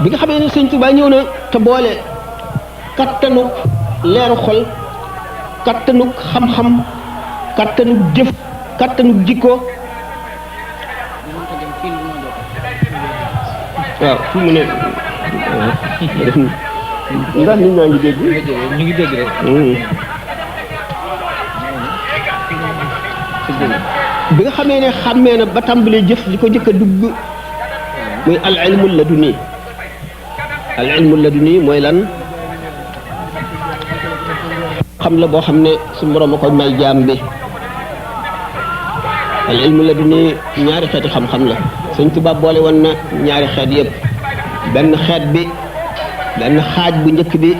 bi nga xamee ne Sëñ Tuubaa ñëw na te boole kattanuk leeru xol kattanuk xam-xam kattanuk jëf kattanuk jikko waaw fi mu ne ndax nit ñaa ngi dégg ñu ngi dégg rek bi nga xamee ne xàmmee na ba tàmbalee jëf li ko jëkk a dugg muy al ilmul laduni mooy lan xam la boo xam ne suñu borom a koy may jaam bi al ilmu la du ni ñaari xeeti xam-xam la Sëñ Tuubaa boole woon na ñaari xeet yëpp benn xeet bi benn xaaj bu njëkk bi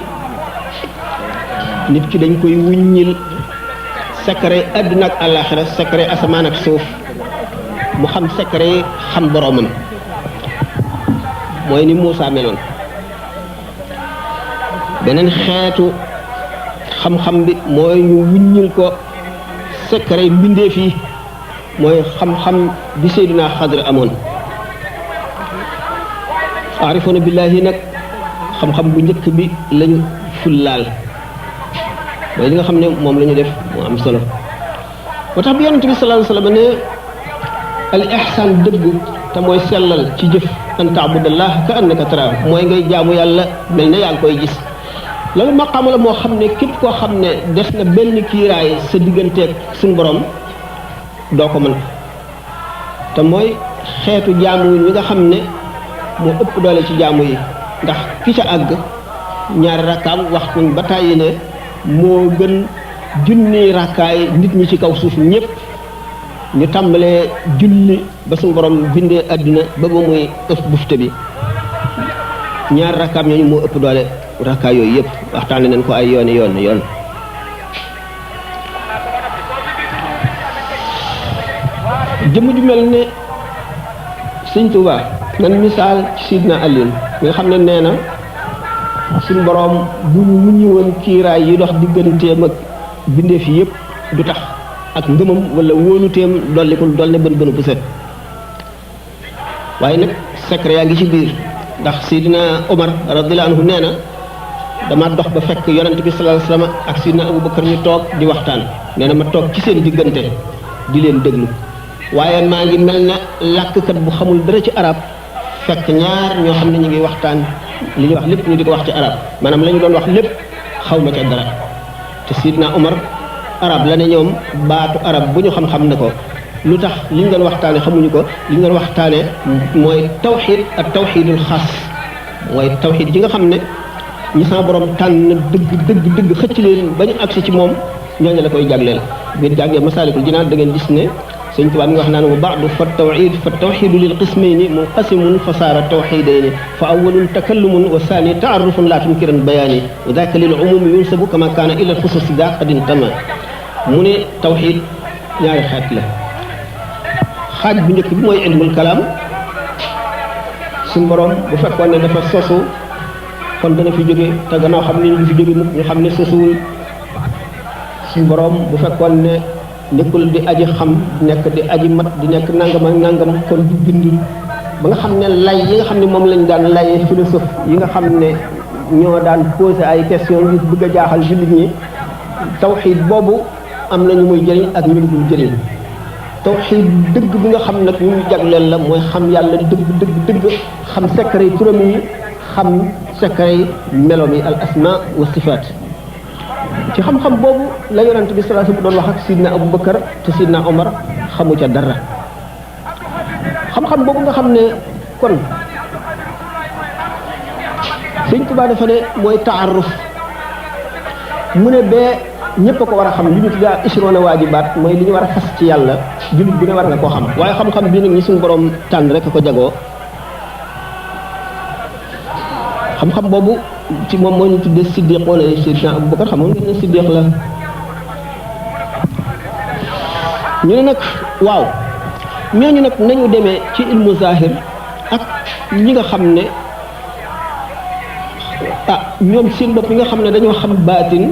nit ki dañ koy wuññil secret àdduna ak àllaaxira secret asamaan ak suuf mu xam secret yi xam boromam mooy ni Muusaa meloon beneen xeetu xam-xam bi mooy ñu wuññil ko secret mbindeef yi mooy xam-xam bi Seydina Xadir amoon aarifoona billaahi nag xam-xam bu njëkk bi lañu fullaal mooy li nga xam ne moom la ñu def moo am solo moo tax bi yonent bi sallallahu alayhi wa sallam ne al ihsaan dëggu te mooy sellal ci jëf an taabudallah ka annaka taraahu mooy ngay jaamu yàlla mel ne yaa ngi koy gis loolu maqaama la moo xam ne képp koo xam ne def na benn kiiraay sa digganteeg suñu borom doo ko mën te mooy xeetu jaamu yi nga xam ne moo ëpp doole ci jaamu yi ndax ki ca àgg ñaari rakkaam waxtuñ ba tàyyi ne moo gën junni rakkaay nit ñi ci kaw suuf ñëpp ñu tàmbalee julli ba suñu borom bindee àdduna ba ba muy ëpp bufte bi ñaari rakkaam ñooñu moo ëpp doole rakkaay yooyu yëpp waxtaane nañ ko ay yoon jëmm ju mel ne Sëñ Tuubaa nan misaal ci Sidna Aliin nga xam ne nee na suñ boroom bu mu ñëwoon kiiraay yi dox digganteem ak bindeef yi yëpp du tax ak ngëmam wala wóoluteem dollikul dool ne bën bënu bu set waaye nag secret yaa ngi ci biir ndax Sidna Omar radiyallahu anhu nee na dama dox ba fekk yonent bi sallallahu alayhi wasallam ak Sidna Abubakar ñu toog di waxtaan nee na ma toog ci seen diggante di leen déglu waaye maa ngi mel ne làkkkat bu xamul dara ci arab fekk ñaar ñoo xam ne ñu ngi waxtaan li ñuy wax lépp ñu di ko wax ci arab maanaam la ñu doon wax lépp xaw ma ca dara te Sidna Omar arab la ne ñoom baatu arab bu ñu xam-xam ne ko lu tax li ñu doon waxtaane xamuñu ko li ñu doon waxtaane mooy tawxid ak tawxidul xaas mooy tawxid yi nga xam ne ñi sama borom tànn dëgg xëcc leen ba ñu agsi ci moom ñooñu la koy jagleel biir jàngee Masaalikul Jinaan da ngeen gis ne Sëñ Tuubaa mi ngi wax naan wa baadu fa tawxidu lil qismayni munqasimun fa saara tawxidayni fa awwalun takallumun wa saani taarufun laa tunkiran bayaani wa daaka lil umumi yunsabu kama kaana ila xususi daa qadin tama mu ne tawxid ñaari xeet la xaaj bu njëkk bi mooy ilmul kalaam suñ borom bu fekkoon ne dafa sosu kon dana fi jóge te gannaaw xam ne ñu fi jóge mukk ñu xam ne sosuwul suñ borom bu fekkoon ne nekkul di aji xam nekk di aji mat di nekk nangam ak nangam kon du bind ba nga xam ne lay yi nga xam ne moom lañ daan layee philosophe yi nga xam ne ñoo daan posé ay question ngir bëgg a jaaxal jullit ñi tawxiid boobu am na ñu muy jëriñ ak ñu dul jëriñ tawxiid dëgg bi nga xam nag ñu jagleel la mooy xam yàlla dëgg xam secret turam yi xam secret meloom yi al asma wa sifaat ci xam-xam boobu la yonent bi sallallahu alayhi wasallam doon wax ak Sidna Abubakar te Sidna Omar xamu ca dara xam-xam boobu nga xam ne kon Sëñ Tuubaa dafa ne mooy taaruf mu ne bee ñëpp a ko war a xam li ñu tuddee ishrona waajibaat mooy li ñu war a fas ci yàlla jullit bi ne war nga koo xam waaye xam-xam bii nag ñi suñu borom tànn rek ko jagoo xam-xam boobu ci moom moo ñu tuddee siddiq wala Seydina Abubakar xamoon ngeen ne siddiq la ñu ne nag waaw ñooñu nag nañu demee ci ilmu zahir ak ñi nga xam ne ñoom seen bopp ñi nga xam ne dañoo xam baatin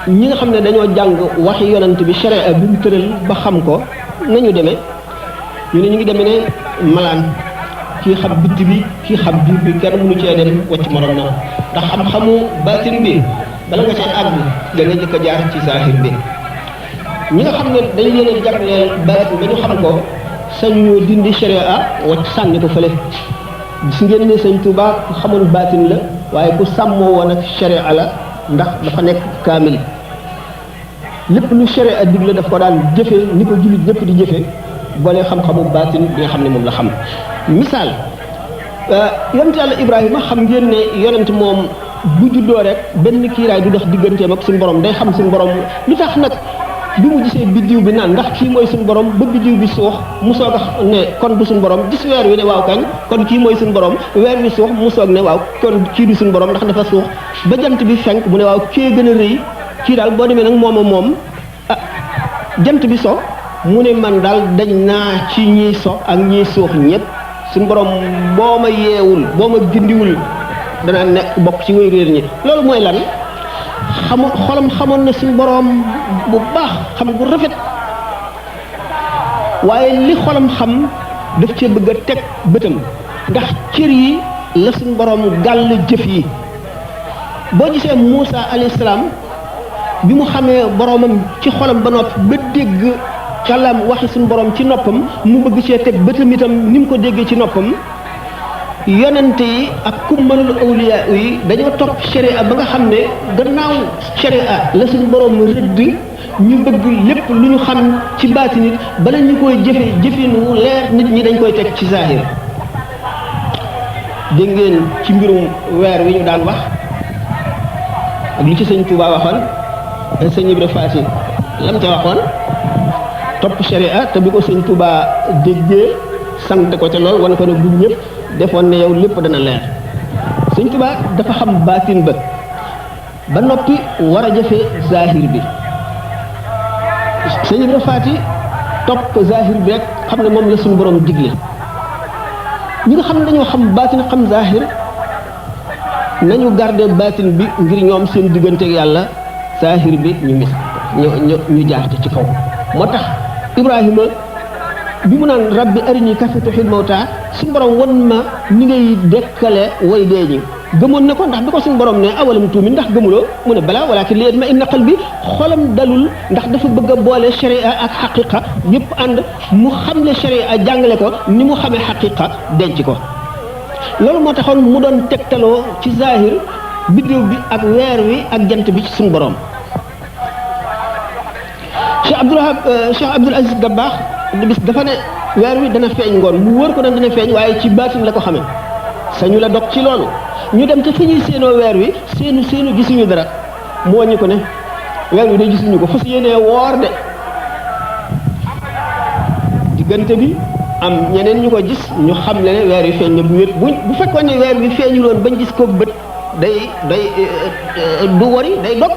ñi nga xam ne dañoo jàng waxi yonent bi sharia bi mu tëral ba xam ko nañu demee ñu ne ñu ngi demee ne malaan kii xam bitti bi kii xam biir bi kenn mënu cee dem wacc morom na ndax xam-xamu baatin bi bala nga cee àgg da nga njëkk a jaar ci zahir bi ñi nga xam ne dañ leen a jagleel baatin ba ñu xam ko sañu dindi sharia wacc sànni ko fële gis ngeen ne Sëñ Tuubaa ku xamoon baatin la waaye ku sàmmoo woon ak sharia la ndax dafa nekk kaamil lépp lu sharia digle daf ko daan jëfe ni ko jullit ñëpp di jëfe boole xam-xamu baatin bi nga xam ne moom la xam misaal yonent yàlla Ibrahima xam ngeen ne yonent moom bu juddoo rek benn kiiraay du dox digganteem ak suñu borom day xam suñu borom lu tax nag bi mu gisee biddiw bi naan ndax kii mooy suñu borom ba biddiw bi suux mu soog a ne kon du suñu borom gis weer wi ne waaw kañ kon kii mooy suñu borom weer wi suux mu soog ne waaw kon kii du suñu borom ndax dafa suux ba jant bi fenk mu ne waaw kii gën a rëy kii daal boo demee nag moom jant bi so mu ne man daal dañ naa ci ñiy so ak ñiy suux ñëpp suñu borom boo ma yeewul boo ma gindiwul danaa nekk bokk ci way réer ñi loolu mooy lan xolam xamoon na suñu borom bu baax xam gu rafet waaye li xolam xam daf cee bëgg a teg bëtam ndax cër yi la suñu borom gàll jëf yi boo gisee Muusa alayhi salaam bi mu xamee boromam ci xolam ba noppi ba dégg kàllaam waxi suñu borom ci noppam mu bëgg cee teg bëtam itam ni mu ko déggee ci noppam yonente yi ak kummalul awliya yi dañoo topp sharia ba nga xam ne gannaaw sharia la suñu borom rëdd ñu bëgg lépp lu ñu xam ci baati nit bala ñu koy jëfinu leer nit ñi dañ koy teg ci zahir dégg ngeen ci mbirum weer wi ñu daan wax ak li ci sëñ Touba waxoon sëñ Ibra Faati lam ca waxoon topp sharia te bi ko sëñ Touba déggee sant ko ca lool wan ko ne bu ñëpp defoon ne yow lépp dana leer sëñ Touba dafa xam baatin ba noppi war a jëfe zahir bi sëñ Ibra Faati topp zahir bi rek xam ne moom la suñu borom digle ñi nga xam ne dañoo xam baatin xam zahir nañu garder baatin bi ngir ñoom seen digganteeg yàlla zahir bi ñu jaar ci kaw moo tax Ibrahima bi mu naan rabbi arini kayfa tuhyil mawta suñu borom won ma ni ngay dekkale way dee ñi gëmoon na ko ndax bi ko suñu borom ne awalam tuumin ndax gëmuloo mu ne balaa walakin liyatma'inna qalbi xolam dalul ndax dafa bëgg a boole sharia ak xaqiqa yëpp ànd mu xamle sharia jàngale ko ni mu xamee xaqiqa denc ko loolu moo taxoon mu doon tegtaloo ci zahir biddiw bi ak weer wi ak jant bi ci suñu borom Cheikh Abdoul Aziz Dabakh bis dafa ne weer wi dana feeñ ngoon mu wóor ko ne dana feeñ waaye ci baatin la ko xamee sañu la dog ci loolu ñu dem te fi ñuy séenoo weer wi seenu gisuñu dara mu wàññi ko ne weer wi de gisuñu ko fas yéenee woor de diggante bi am ñeneen ñu ko gis ñu xam le ne weer wi feeñ na bu wér bu fekkoon ne weer wi feeñuloon bañ gis ko bët day du wari day dog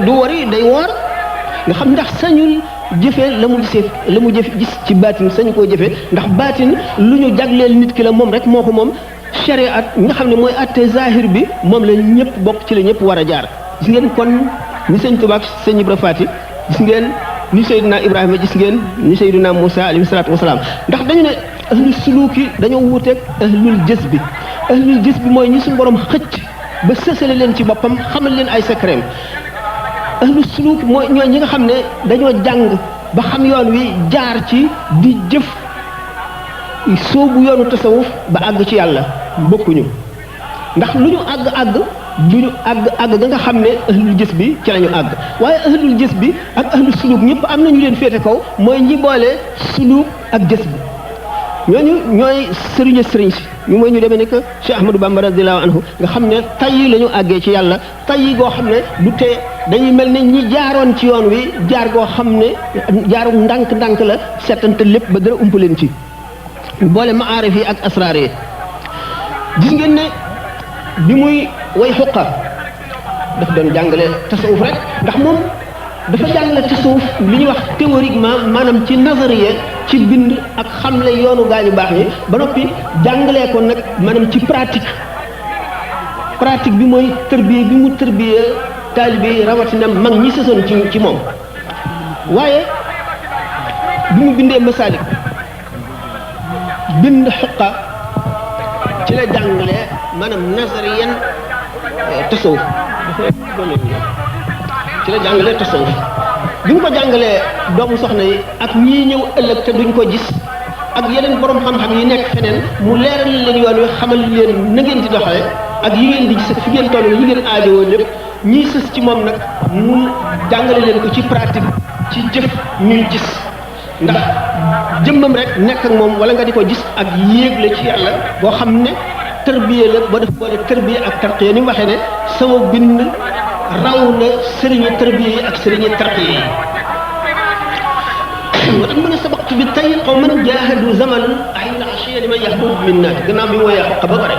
du wari day woor nga xam ndax sañul jëfee la mu gis ci baatin sañu koo jëfee ndax baatin lu ñu jagleel nit ki la moom rek moo ko moom shariat nga xam ne mooy atte zahir bi moom la ñëpp bokk ci la ñëpp war a jaar gis ngeen kon ni sëñ Tuubaa ak sëñ Ibra Faati gis ngeen ni Seydina Ibrahima gis ngeen ni Seydina Moussa alayhi salaatu wasalaam ndax dañu ne ahlul suluki dañoo wuuteeg ahlul jës bi mooy ñi suñu borom xëcc ba sësale leen ci boppam xamal leen ay secret ahlul suluk mooy ñooy ñi nga xam ne dañoo jàng ba xam yoon wi jaar ci di jëf soobu yoonu tasawuf ba àgg ci yàlla bokkuñu ndax lu ñu àgg du ñu àgg ga nga xam ne ahlul jës bi ci lañu àgg waaye ahlul jës bi ak ahlul suluk ñëpp am nañu leen féete kaw mooy ñi boole suluk ak jës bi ñooñu ñooy sëriñ si ñu mooy ñu demee ne que Cheikh Ahmadou Bamba radiyallahu anhu nga xam ne tayyi la ñu àggee ci yàlla tayyi goo xam ne du tee dañuy mel ne ñi jaaroon ci yoon wi jaar goo xam ne jaaru ndànk la settante lépp ba dara ump leen ci boole maarif yi ak asraar yi gis ngeen ne bi muy way xuqa daf doon jàngale tasawuf rek ndax moom dafa jàngale tasawuf li ñuy wax théoriquement maanaam ci nazariya ci bind ak xamle yoonu gaañu baax ñi ba noppi jàngalee ko nag maanaam ci pratique bi mooy tërbiye bi mu tërbiye taalibe yi rawatina mag ñi sësoon ci moom waaye bi mu bindee masaalik bind xuqa ci la jàngalee maanaam nazariyan tasawuf ci la jàngalee tasawuf bi mu ko jàngalee doomu soxna yi ak ñii ñëw ëllëg te duñ ko gis ak yeneen borom xam-xam yi nekk feneen mu leeral leen yoon wi xamal leen na ngeen di doxale ak yi ngeen di gis fi ngeen toll yi ngeen aajowoo lépp ñii sës ci moom nag mu jàngale leen ko ci pratique ci jëf ñuy gis ndax jëmmam rek nekk ak moom wala nga di ko gis ak yéeg la ci yàlla boo xam ne tërbiye la boo def boole tërbiye ak tarqiya ni mu waxee ne sama bind raw na sëriñi tërbiye yi ak sëriñi tarqiya yi moo tax mu ne sabaqtu bi tey qawman jaahadu zaman ahina ashiya liman yahbub min naat gannaaw bi mu woyee xoqa ba pare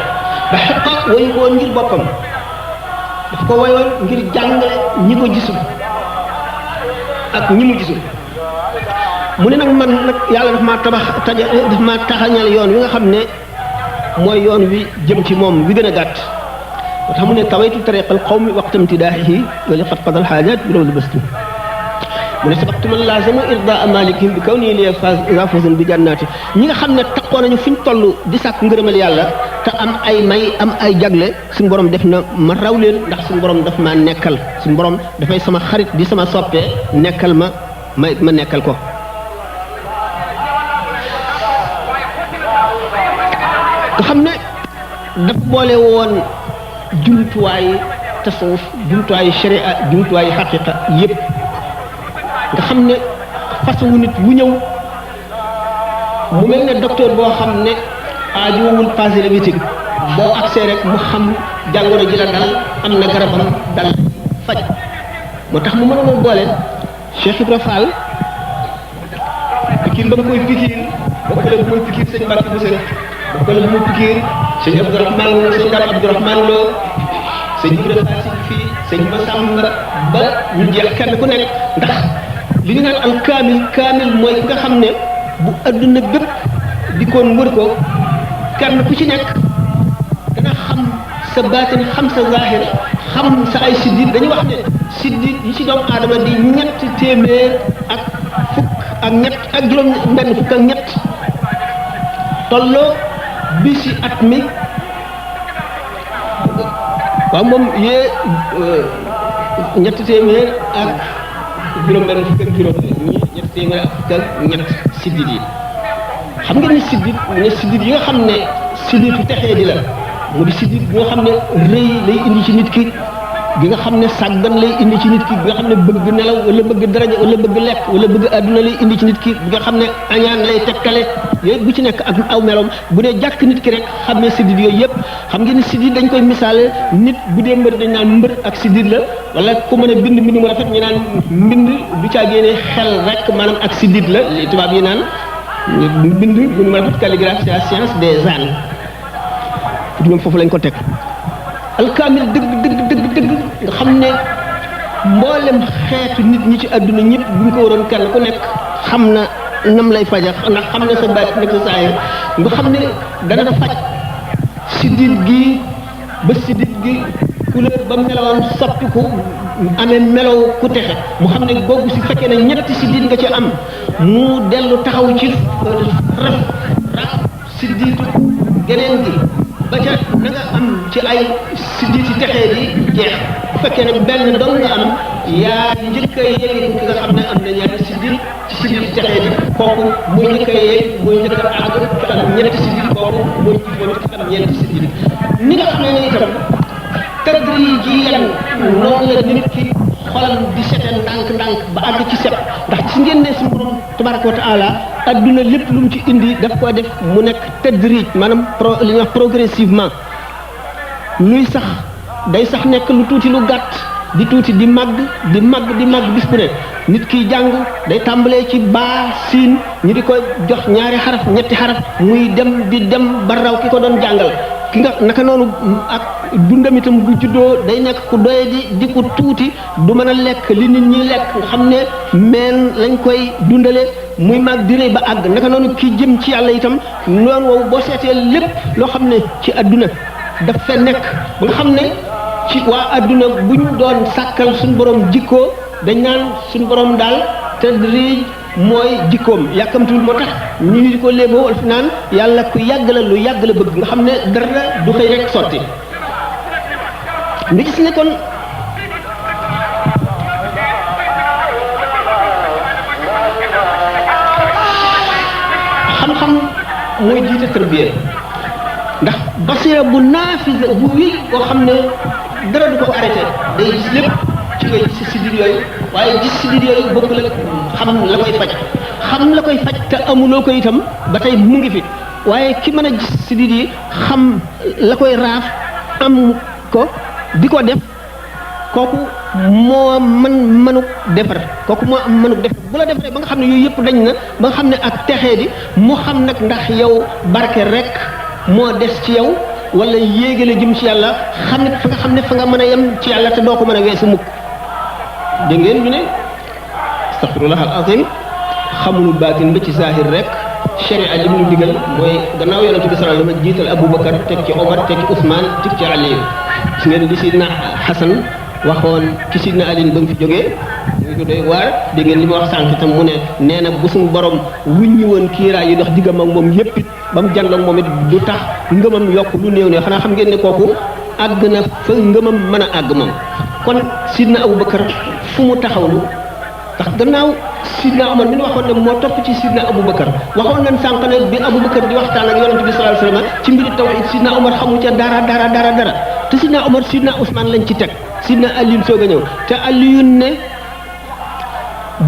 ba xoqa woyu ko woon ngir boppam daf ko woyoon ngir jàngale ñi ko gisul ak ñi mu gisul mu ne nag man nag yàlla daf maa daf maa taxañal yoon wi nga xam ne mooy yoon wi jëm ci moom wi gën a gàtt moo tax mu ne tawaytu tariqal qawmi waqta imtidaahihi wa li qad qada al xaajaat bi loolu bëstu mu ne sabaqtu man laazama irdaa malikihim bi kaw nii li fawzan bi jannaati ñi nga xam ne taxoo nañu fi ñu toll di sàkk ngërëmal yàlla te am ay may am ay jagle suñu borom def na ma raw leen ndax suñu borom daf maa nekkal suñu borom dafay sama xarit di sama soppee nekkal ma nekkal ko. nga xam ne dafa boole woon jumtuwaayu tasawuf jumtuwaayu sharia jumtuwaayu xaqiqa yépp nga xam ne façon nit wu ñëw mu mel ne docteur boo xam ne aajowul passé le meeting boo accès rek mu xam jàngoro ji la dal am na garabam dal faj moo tax mu mënoon a boole Cheikh Ibra Fall pikiir ba mu koy pikiir bokk la bu muy pikiir sëñ Mbacke Bousso bokk la bu muy pikiir sëñ Abdourahmane Lo sëñ Dame Abdourahmane Lo sëñ Ibra Fall si fii sëñ Massamba ba ñu jeex kenn ku nekk ndax li ñu naan al kaamil mooy ki nga xam ne bu adduna bépp di koon wër ko kenn ku ci nekk dana xam sa baatin xam sa zahir xam sa ay siddit dañu wax ne siddit yi ci doomu aadama di ñetti téeméer ak fukk ak ñett ak juróom benn fukk ak ñett tolloo bi si at mi waaw moom yee ñetti téeméer ak juróom benn fukk ak juróom ñi ñetti téeméer ak fukk ak ñett siddit yi xam nga ni siddit yi nga xam ne sidditu texee di la mu di siddit bi nga xam ne rëy lay indi ci nit ki gi nga xam ne sàggan lay indi ci nit ki bi nga xam ne bëgg nelaw wala bëgg daraja wala bëgg lekk wala bëgg àdduna lay indi ci nit ki bi nga xam ne añaan lay tekkale yooyu bu ci nekk ak aw meloom bu dee jàkk nit ki rek xam ne siddit yooyu yëpp xam ngeen ni siddit dañ koy misaale nit bu dee mbër dañ naan mbër ak siddit la wala ku mën a bind mbind mu rafet ñu naan mbind du caa génne xel rek maanaam ak siddit la li tubaab yi naan bind bu ñu mën a rafet calligraphie c'est la science des ânes pour ñoom foofu lañ ko teg alkaamil dëgg nga xam ne mboolem xeetu nit ñi ci àdduna ñëpp bu ñu ko waroon kenn ku nekk xam na nam lay faja ndax xam na sa baat nekk sa saayir nga xam ne dana faj siddit gi ba siddit gi couleur ba meloon soppiku amee melow ku texe mu xam ne boobu si fekkee ne ñetti siddit nga ci am mu dellu taxaw ci raf sidditu geneen gi ba ca na nga am ci ay siddit yi texee di jeex bu fekkee ne benn dong nga am yaa njëkk a yéeg ki nga xam ne am na ñaari siddit ci siddit yi texee di kooku muy njëkk a yéeg muy njëkk a àgg ki am ñetti siddit kooku muy moom it ki am ñeenti siddit ni nga xam ne itam tadrijiyan noonu la nit ki xolam di sete ndànk-ndànk ba àgg ci set ndax ci ngeen ne suñu borom tabaraka wa taala adduna lépp lu mu ci indi daf ko def mu nekk tadrij maanaam li ñuy wax progressivement luy sax day sax nekk lu tuuti lu gàtt di tuuti di màgg di màgg di màgg bis bu ne nit kiy jàng day tàmbalee ci baa siin ñu di ko jox ñaari xaraf ñetti xaraf muy dem di dem ba raw ki ko doon jàngal ki nga naka noonu ak dundam itam bu juddoo day nekk ku doye di ku tuuti du mën a lekk li nit ñi lekk nga xam ne meen lañ koy dundale muy mag di rëy ba àgg naka noonu ki jëm ci yàlla itam noonu woowu boo seetee lépp loo xam ne ci adduna daf fe nekk ba nga xam ne ci waa adduna buñ doon sàkkal suñu borom jikkoo dañ naan suñu borom daal tadrij mooy jikkoom yàkkamtuwul moo tax ñu di ko léeboo wala fi naan yàlla ku yàgg la lu yàgg la bëgg nga xam ne dara du xëy rek sotti nga gis ne kon xam-xam mooy jiite tarbiya ndax basira bu naafisa bu wéy koo xam ne dara du ko arrêté day gis lépp ci ngay gis siddir yooyu waaye gis siddir yooyu bokk la xam la koy faj te amuloo ko itam ba tey mu ngi fi waaye ki mën a gis sidit yi xam la koy raaf am ko di ko def kooku moo mënuk defar kooku moo am mënuk defar bu la defaree ba nga xam ne yooyu yëpp dañ na ba nga xam ne ak texee di mu xam nag ndax yow barke rek moo des ci yow wala yéegale jëm ci yàlla xam ne fa nga xam ne fa nga mën a yem ci yàlla te doo ko mën a weesu mukk dégg ngeen ñu ne astaghfirullah al azim xamulu baatin ba ci zahir rek sharia li mu digal mooy gannaaw yonente bi sallallahu alayhi wasallam jiital Aboubacar teg ci Omar teg ci Ousmane teg ci Ali gis ngeen li Sidna Hasan waxoon ci Sidna Ali ba mu fi jógee ñu ko doy waar dégg ngeen li ma wax sànq itam mu ne nee na bu suñu borom wuññi woon kiiraay yi dox diggam ak moom yépp it ba mu jàll ak moom it du tax ngëmam yokk lu néew ne xanaa xam ngeen ne kooku àgg na fa ngëmam mën a àgg moom kon Sidna Aboubacar fu mu taxawlu ndax gannaaw Sidna Omar mi ñu waxoon ne moo topp ci Sidna Aboubacar waxoon nañ sànq ne bi Aboubacar di waxtaan ak yonente bi sallallahu alayhi wasallam ci mbiri tawhid Sidna Omar xamu ca dara te Sidna Omar Sidna Ousmane lañ ci teg Sidna Alioune soog a ñëw te Alioune ne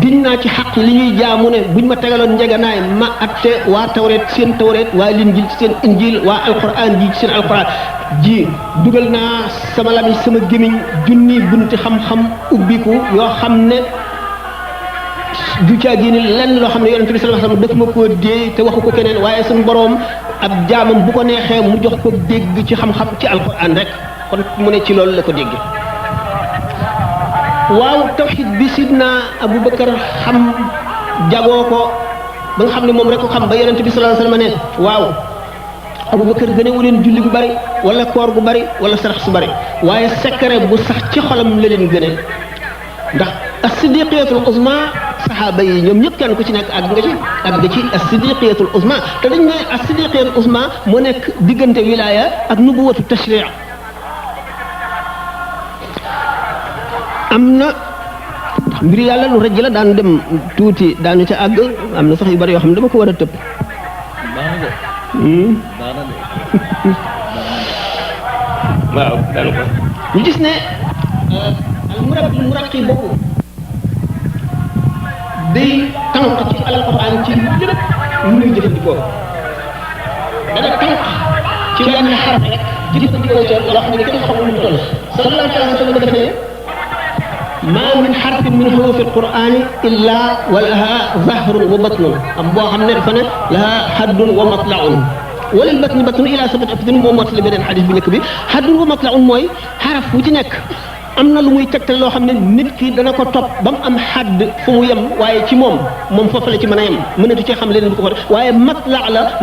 giñ naa ci xaq li ñuy jaamu ne buñ ma tegaloon njeganaay ma atte waa tawreet seen tawreet waa linjil ci seen injil waa alquran ji ci seen alquran ji dugal naa sama lami sama gémiñ junni bunti xam-xam ubbiku yoo xam ne du caa génne lenn loo xam ne yonente bi sallallahu alayhi wasallam daf ma koo dee te waxu ko keneen waaye suñu boroom ab jaamam bu ko neexee mu jox ko dégg ci xam-xam ci alquran rek kon mu ne ci loolu la ko dégg waaw tawxid bi sidna Aboubacar xam jagoo ko ba nga xam ne moom rek ko xam ba yonente bi sallallahu alayhi wasallam ne waaw Aboubacar gënewu leen julli gu bari wala koor gu bari wala sarax su bari waaye secret bu sax ci xolam la leen gëne ndax as-siddiqiyatul uzma saxaaba yi ñoom ñëpp kenn ku ci nekk àgg nga ci as-siddiqiyatul uzma te dañ ne as-siddiqiyatul uzma moo nekk diggante wilaya ak nubuwatu tashri' am na mbir yàlla lu rëj la daan dem tuuti daanu ca àgg am na sax yu bari yoo xam ne dama ko war a tëb waaw daanu ko ñu gis ne al muraqi boobu day tànk ci alquran ci lépp lu muy jëfandikoo dana tànk ci wenn xaraf rek jëfandikoo ca loo xam ne kenn xamul lu mu toll sallallahu alayhi wa sallam dafa ne ma min xarfin min xurufi alqurani illa wa laha zahrun wa batnun am boo xam ne dafa ne laha haddun wa matlaun walil batni batnun ila sabati abdin moo mottali beneen xadis bi nekk bi haddun wa matlaun mooy xaraf wu ci nekk am na lu muy tegtal loo xam ne nit ki dana ko topp ba mu am xadd fu mu yem waaye ci moom foofu la ci mën a yem mënatu cee xam leneen bu ko waaye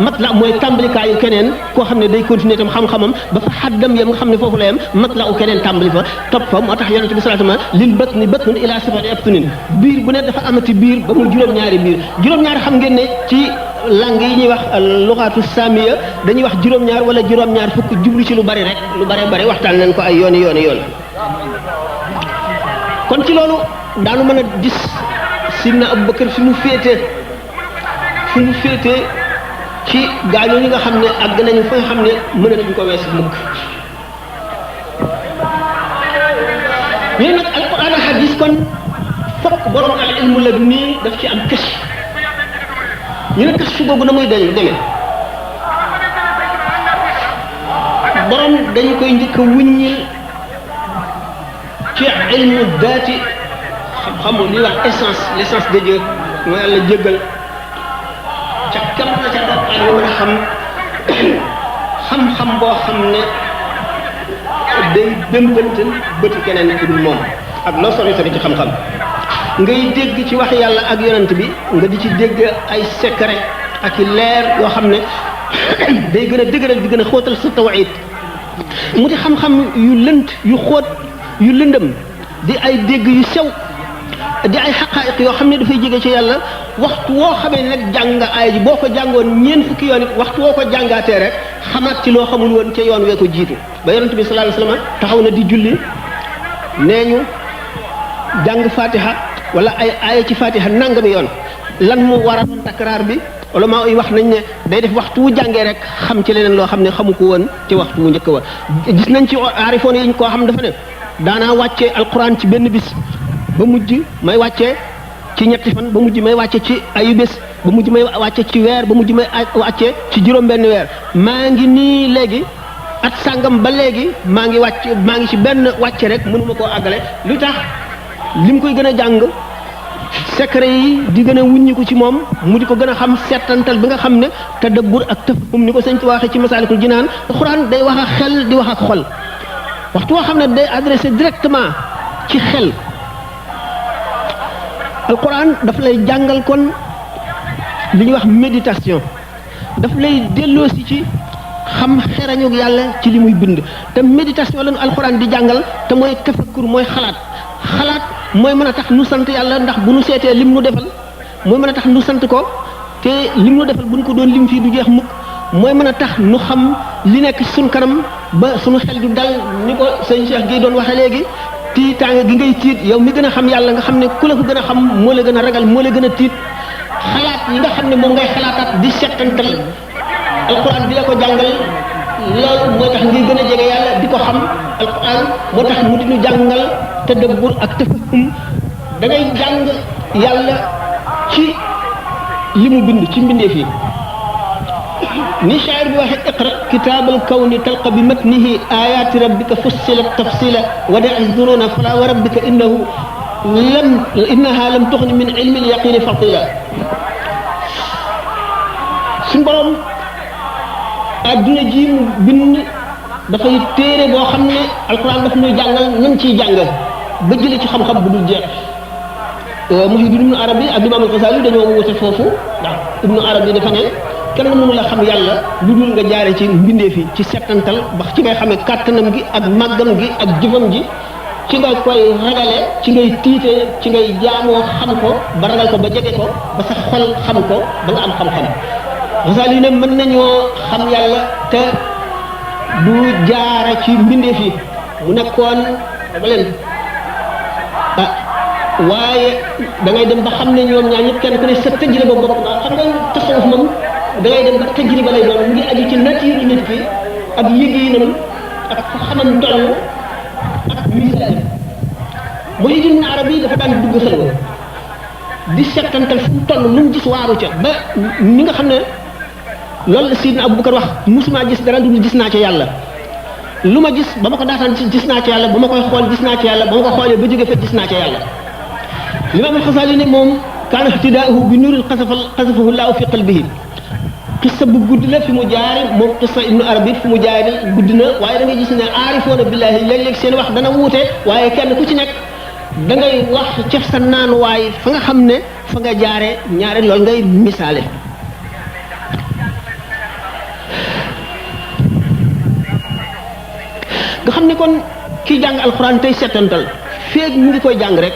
matla mooy tàmbalikaayu keneen koo xam ne day continuer itam xam-xamam ba fa xaddam yem nga xam ne foofu la yem matla u keneen tàmbali fa topp fa moo tax yonente bi sallallahu alayhi wasallam lil batni batnun ila sifati abtunin biir bu ne dafa amati biir ba mu juróom-ñaari biir juróom-ñaari xam ngeen ne ci langue yi ñuy wax lughatu samiya dañuy wax juróom-ñaar wala juróom-ñaar fukk jublu ci lu bari rek lu bari waxtaan nañ ko ay yoon kon ci loolu daanu mën a gis Sidna Aboubacar fi mu féete ci gaañoo ñi nga xam ne àgg nañu fa nga xam ne mënatuñ ko weesu mukk ñu nag alquran ak hadis kon fokk borom al ilmu la du nii daf ci am kës ñu ne kës su boobu na muy demee borom dañu koy njëkk a wuññil ci ilmu daati xam-xamu li wax l'essence de Dieu mooy yàlla jéggal ca kam na ca daqaan nga mën a xam-xam boo xam ne day dëmbantal bëti keneen ku dul moom ak loo sori ci xam-xam ngay dégg ci wax yàlla ak yonent bi nga di ci dégg ay secret ak i leer yoo xam ne day gën a dëgëral di gën a xóotal sa tawhid mu di xam-xam yu lënt yu xóot yu lëndëm di ay dégg yu sew di ay xaqaayiq yoo xam ne dafay jege ci yàlla waxtu woo xamee ne nag jàng aay ji boo ko jàngoon ñeent fukki yoon it waxtu woo ko jàngaatee rek xamaat ci loo xamul woon ca yoon wee ko jiitu ba yonent bi sallallahu alayhi wasallam taxaw na di julli nee ñu jàng fatiha wala ay aaya ci fatiha nangami yoon lan mu war a doon takraar bi ulama yi wax nañ ne day def waxtu wu jàngee rek xam ci leneen loo xam ne xamu ko woon ci waxtu wu njëkk wa gis nañ ci aarifoon yi ñu koo xam dafa ne daanaa wàccee alquran ci benn bis ba mujj may wàccee ci ñetti fan ba mujj may wàcce ci ayu bés ba mujj may wàcce ci weer ba mujj may wàcce ci juróom-benn weer maa ngi nii léegi at sàngam ba léegi maa ngi ci benn wàcce rek mënuma koo àggale lu tax lim koy gën a jàng secret yi di gën a wuññiku ci moom mu di ko gën a xam settantal bi nga xam ne tadabbur ak tafahum ni ko sëñ ci waxee ci Masaalikul Jinaan alxuraan day wax ak xel di wax ak xol waxtu woo xam ne day adressé directement ci xel alxuraan daf lay jàngal kon li ñuy wax méditation daf lay delloosi ci xam xerañu yàlla ci li muy bind te méditation lañu alxuraan di jàngal te mooy tafakkur mooy xalaat mooy mën a tax nu sant yàlla ndax bu nu seetee lim nu defal mooy mën a tax nu sant ko te lim nu defal bu nu ko doon lim fii du jeex mukk mooy mën a tax nu xam li nekk suñ kanam ba suñu xel du dal ni ko sëñ Cheikh gi doon waxee léegi tiitaange gi ngay tiit yow mi gën a xam yàlla nga xam ne ku la ko gën a xam moo la gën a ragal moo la gën a tiit xalaat yi nga xam ne moom ngay xalaataat di settantal alquran di la ko jàngal loolu moo tax ngay gën a jege yàlla di ko xam alquran moo tax mu di ñu jàngal tadabbur ak tafahum da ngay jàng yàlla ci li mu bind ci mbindeef yi ni shaa'ir bi waxe iqra kitaabal kawni talqa bi matnihi ayaati rabbika fussilat tafsila wa da'izuruna fala wa rabbika innaha lam tuxni min ilmi al-yaqini fatila suñ borom adduna ji mu bind dafay téere boo xam ne alquran daf ñuy jàngal nan ciy jàng ba jëlee ci xam-xam bu dul jeex Muhyiddin Ibnu Arabi ak Imaam al-Ghazali dañoo wute foofu ndax Ibnu Arabi dafa ne kenn mënu la xam yàlla lu dul nga jaare ci mbindeef yi ci settantal ba ci ngay xamee kàttanam gi ak màggam gi ak jëfam ji ci nga koy ragale ci ngay tiitee ci ngay jaamoo xam ko ba ragal ko ba jege ko ba sa xol xam ko ba nga am xam-xam Ghazali ne mën nañoo xam yàlla te du jaara ci mbindeef yi mu nekkoon dama leen waaye da ngay dem ba xam ne ñoom ñaar ñëpp kenn ku ne sa tajriba bopp xam nga tasawuf moom da ngay dem ba tajriba lay doon mu ngi aju ci nature nit ki ak yëg-yëginam ak fa xamam toll ak misaal Muhyiddin Ibn Arabi dafa daan dugg xelwa di settantal fu mu toll lu mu gis waaru ca ba ni nga xam ne loolu la Sidna Abubakar wax musuma gis dara dul gis naa ca yàlla lu ma gis ba ma ko daataan gis naa ca yàlla ba ma koy xool gis naa ca yàlla ba ma ko xoolee ba jóge fa gis naa ca yàlla Imaam al-Xasaali ne moom kaana ihtidaahu bi nuuril qasafahu llaahu fi qalbihi qissa bu gudd la fi mu jaare moom qissa Ibnu Arabi fi mu jaare gudd na waaye da ngay gis ne aarifoona billaahi léeg-léeg seen wax dana wuute waaye kenn ku ci nekk da ngay wax ca sa naan waaye fa nga xam ne fa nga jaare ñaare loolu ngay misaale nga xam ne kon kii jàng alxuraan tey settantal feeg mu ngi koy jàng rek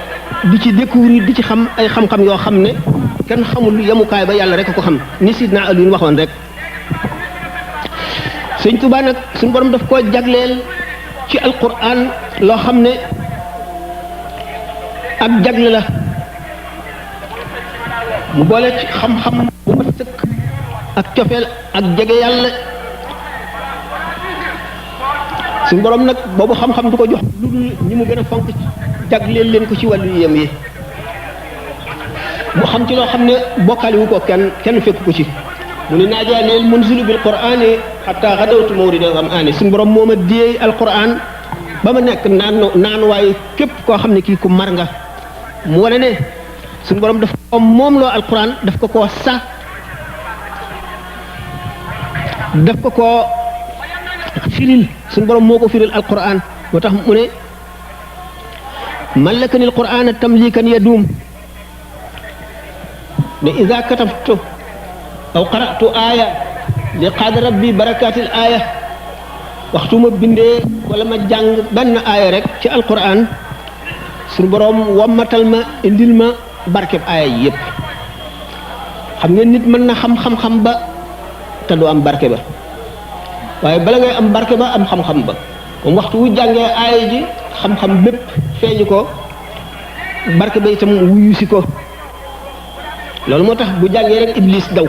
di ci découvrir di ci xam ay xam-xam yoo xam ne kenn xamul yemukaay ba yàlla rek a ko xam ni Sidna Aliou waxoon rek Sëñ Tuubaa nag suñu borom daf koo jagleel ci alxuraan loo xam ne ak jagle la mu boole ci xam-xam bu mat sëkk ak cofeel ak jege yàlla suñu borom nag boobu xam-xam du ko jox lu dul ñi mu gën a fonk jagleel leen ko ci wàllu yem yi mu xam ci loo xam ne bokkaale wu ko kenn fekk ko ci mu ne naajaaneel munzilu bil qur'ani hatta xadawtu mawrida zam'ani suñu borom moo ma déey alquran ba ma nekk naan waaye képp koo xam ne kii ku mar nga mu wane ne suñu borom daf ko moom loo alquran daf ko koo daf ko koo firil suñu borom moo ko firil alquran moo tax mu ne mallakani alquran tamlikan yadum ne ida katabtu aw qara'tu aya li qaada rabbi barakatil aya waxtu ma bindee wala ma jàng benn aaya rek ci alquran suñu borom wammatal ma indil ma barkeb aaya yi yëpp xam ngeen nit mën na xam-xam ba te du am barke ba waaye bala ngay am barke ba am xam-xam ba moom waxtu wu jàngee aaya ji xam-xam bépp feeñu ko barke ba itam wuyu si ko loolu moo tax bu jàngee rek iblis daw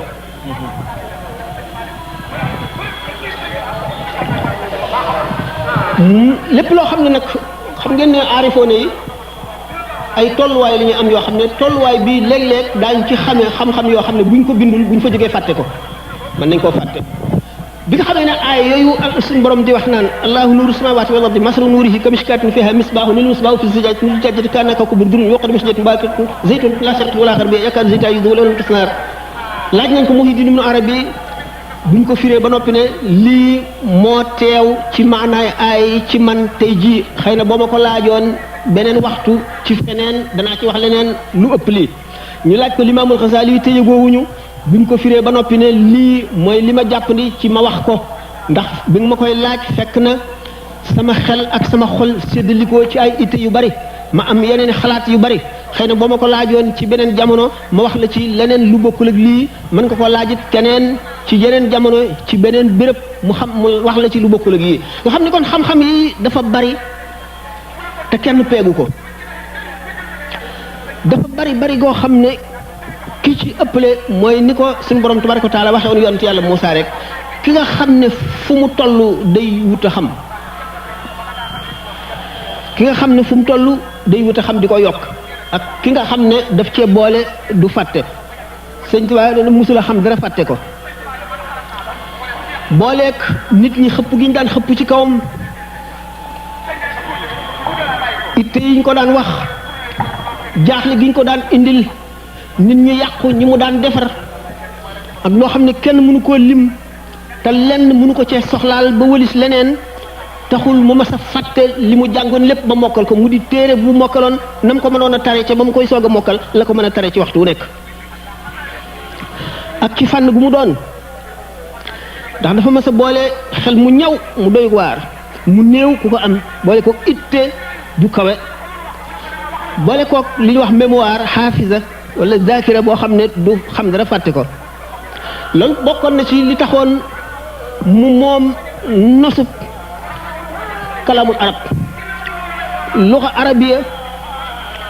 lépp loo xam ne nag xam ngeen ne aarifoone yi ay tolluwaay la ñuy am yoo xam ne tolluwaay bii léeg-léeg daañu ci xamee xam-xam yoo xam ne buñ ko bindul buñ fa jógee fàtte ko mën nañ koo fàtte bi nga xamee ne aay yooyu suñu borom di wax naan allahu nuuru samawati wal ardi masalu nuurihi kamishkatin fiha misbaahu lil misbaahu fi zujaajatin kaannahaa kawkabun durrun yuuqadu min shajaratin mubaarakatin zaytuunatin laa sharqiyyattin wa laa gharbiyyatin yakaadu zaytuhaa yudhi'u walau lam yamsashu naar laaj nañ ko Muhyiddin Ibn Arabi buñ ko firee ba noppi ne lii moo teew ci maanaay aay ci man tey jii xëy na boo ma ko laajoon beneen waxtu ci feneen danaa ci wax leneen lu ëpp lii ñu laaj ko Limaamul Xasaali yi téyegoowuñu buñ ko firee ba noppi ne lii mooy li ma jàppandi ci ma wax ko ndax bi nga ma koy laaj fekk na sama xel ak sama xol séddalikoo ci ay itte yu bari ma am yeneen xalaat yu bari xëy na boo ma ko laajoon ci beneen jamono ma wax la ci leneen lu bokkul ak lii mën nga ko laajit keneen ci yeneen jamono ci beneen béréb mu wax la ci lu bokkul ak yii nga xam ni kon xam-xam yi dafa bari te kenn peegu ko dafa bari goo xam ne ki ci ëppale mooy ni ko suñu borom tabaraka wa taala waxe woon yonent yàlla Muusaa rek ki nga xam ne fu mu toll day wut a xam ki nga xam ne fu mu toll day wut a xam di ko yokk ak ki nga xam ne daf cee boole du fàtte sëñ Tuubaa dana musul a xam dara fàtte ko booleek nit ñi xëpp gi ñu daan xëpp ci kawam itte yi ñu ko daan wax jaaxle gi ñu ko daan indil nit ñi yàqu ñi mu daan defar ak loo xam ne kenn mënu koo lim te lenn mënu ko cee soxlaal ba wëlis leneen taxul mu mas a fàtte li mu jàngoon lépp ba mokkal ko mu di téere bu mokkaloon na mu ko mënoon a tare ca ba mu koy soog a mokkal la ko mën a tare ci waxtu wu nekk ak ci fànn gu mu doon ndax dafa mas a boole xel mu ñaw mu doy waar mu néew ku ko am boole ko itte ju kawe boole kook li ñuy wax mémoire xaafisa wala zakira boo xam ne du xam dara fàtte ko loolu bokkoon na ci li taxoon mu moom nosub kalamul arab luxa arabiya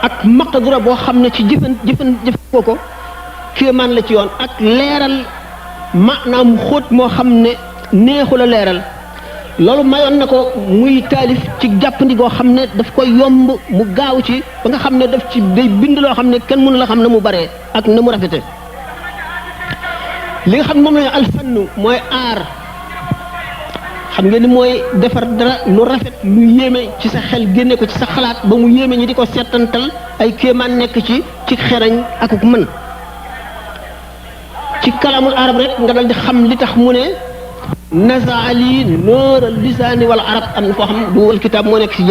ak maqdura boo xam ne ci jëfandikoo ko kéemaan la ci yoon ak leeral maanaam xóot moo xam ne neexul a leeral loolu mayoon na ko muy taalif ci jàppandi goo xam ne daf koy yomb mu gaaw ci ba nga xam ne daf ci day bind loo xam ne kenn mënu la xam na mu baree ak na mu rafete li nga xam ne moom la alfannu mooy aar xam ngeen ni mooy defar dara lu rafet lu yéeme ci sa xel génne ko ci sa xalaat ba mu yéeme ñi di ko seetantal ay kéemaan nekk ci xerañ akuk mën ci kalamul arab rek nga dal di xam li tax mu ne nasaali noor al lisaani wal arab am na foo xam du wal kitaab moo nekk ci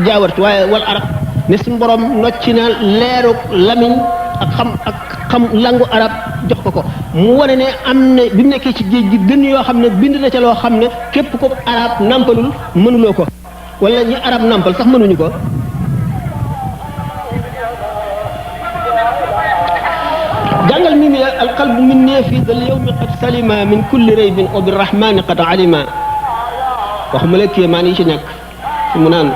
jaawart waaye wal arab ne suñu borom nocci na leeruk lamiñ ak xam langu arab jox ko mu wane ne am na bi mu nekkee ci géej gi gën yoo xam ne bind na ca loo xam ne képp ko arab nampalul mënuloo ko wala ñi arab nampal sax mënuñu ko jàngal mi alqalbu min ne fi dal yawmi qad salima min kulli raybin wa birrahmani qad alima waxuma la kéemaan yi ci nekk mu naan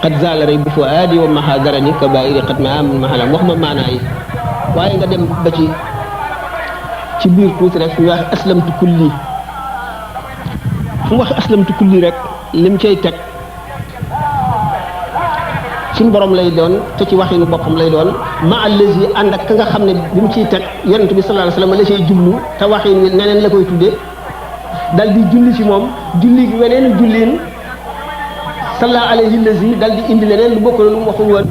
qad zaala raybu fuaadi wa mahadarani kabairi qad ma min mahalam waxuma maanaa yi waaye nga dem ba ci biir tuuti rek ñu wax aslamtu kulli fu mu wax aslamtu kulli rek lim cay teg suñu borom lay doon te ci waxinu boppam lay doon ma allazi ànd ak ka nga xam ne bi mu ciy teg yonent bi sallallahu alayhi wasallam la cay jublu te waxin wi neneen la koy tuddee dal di julli ci moom julli weneen julliin salla alayhi allazi dal di indi leneen lu bokkul lu mu waxuñu woon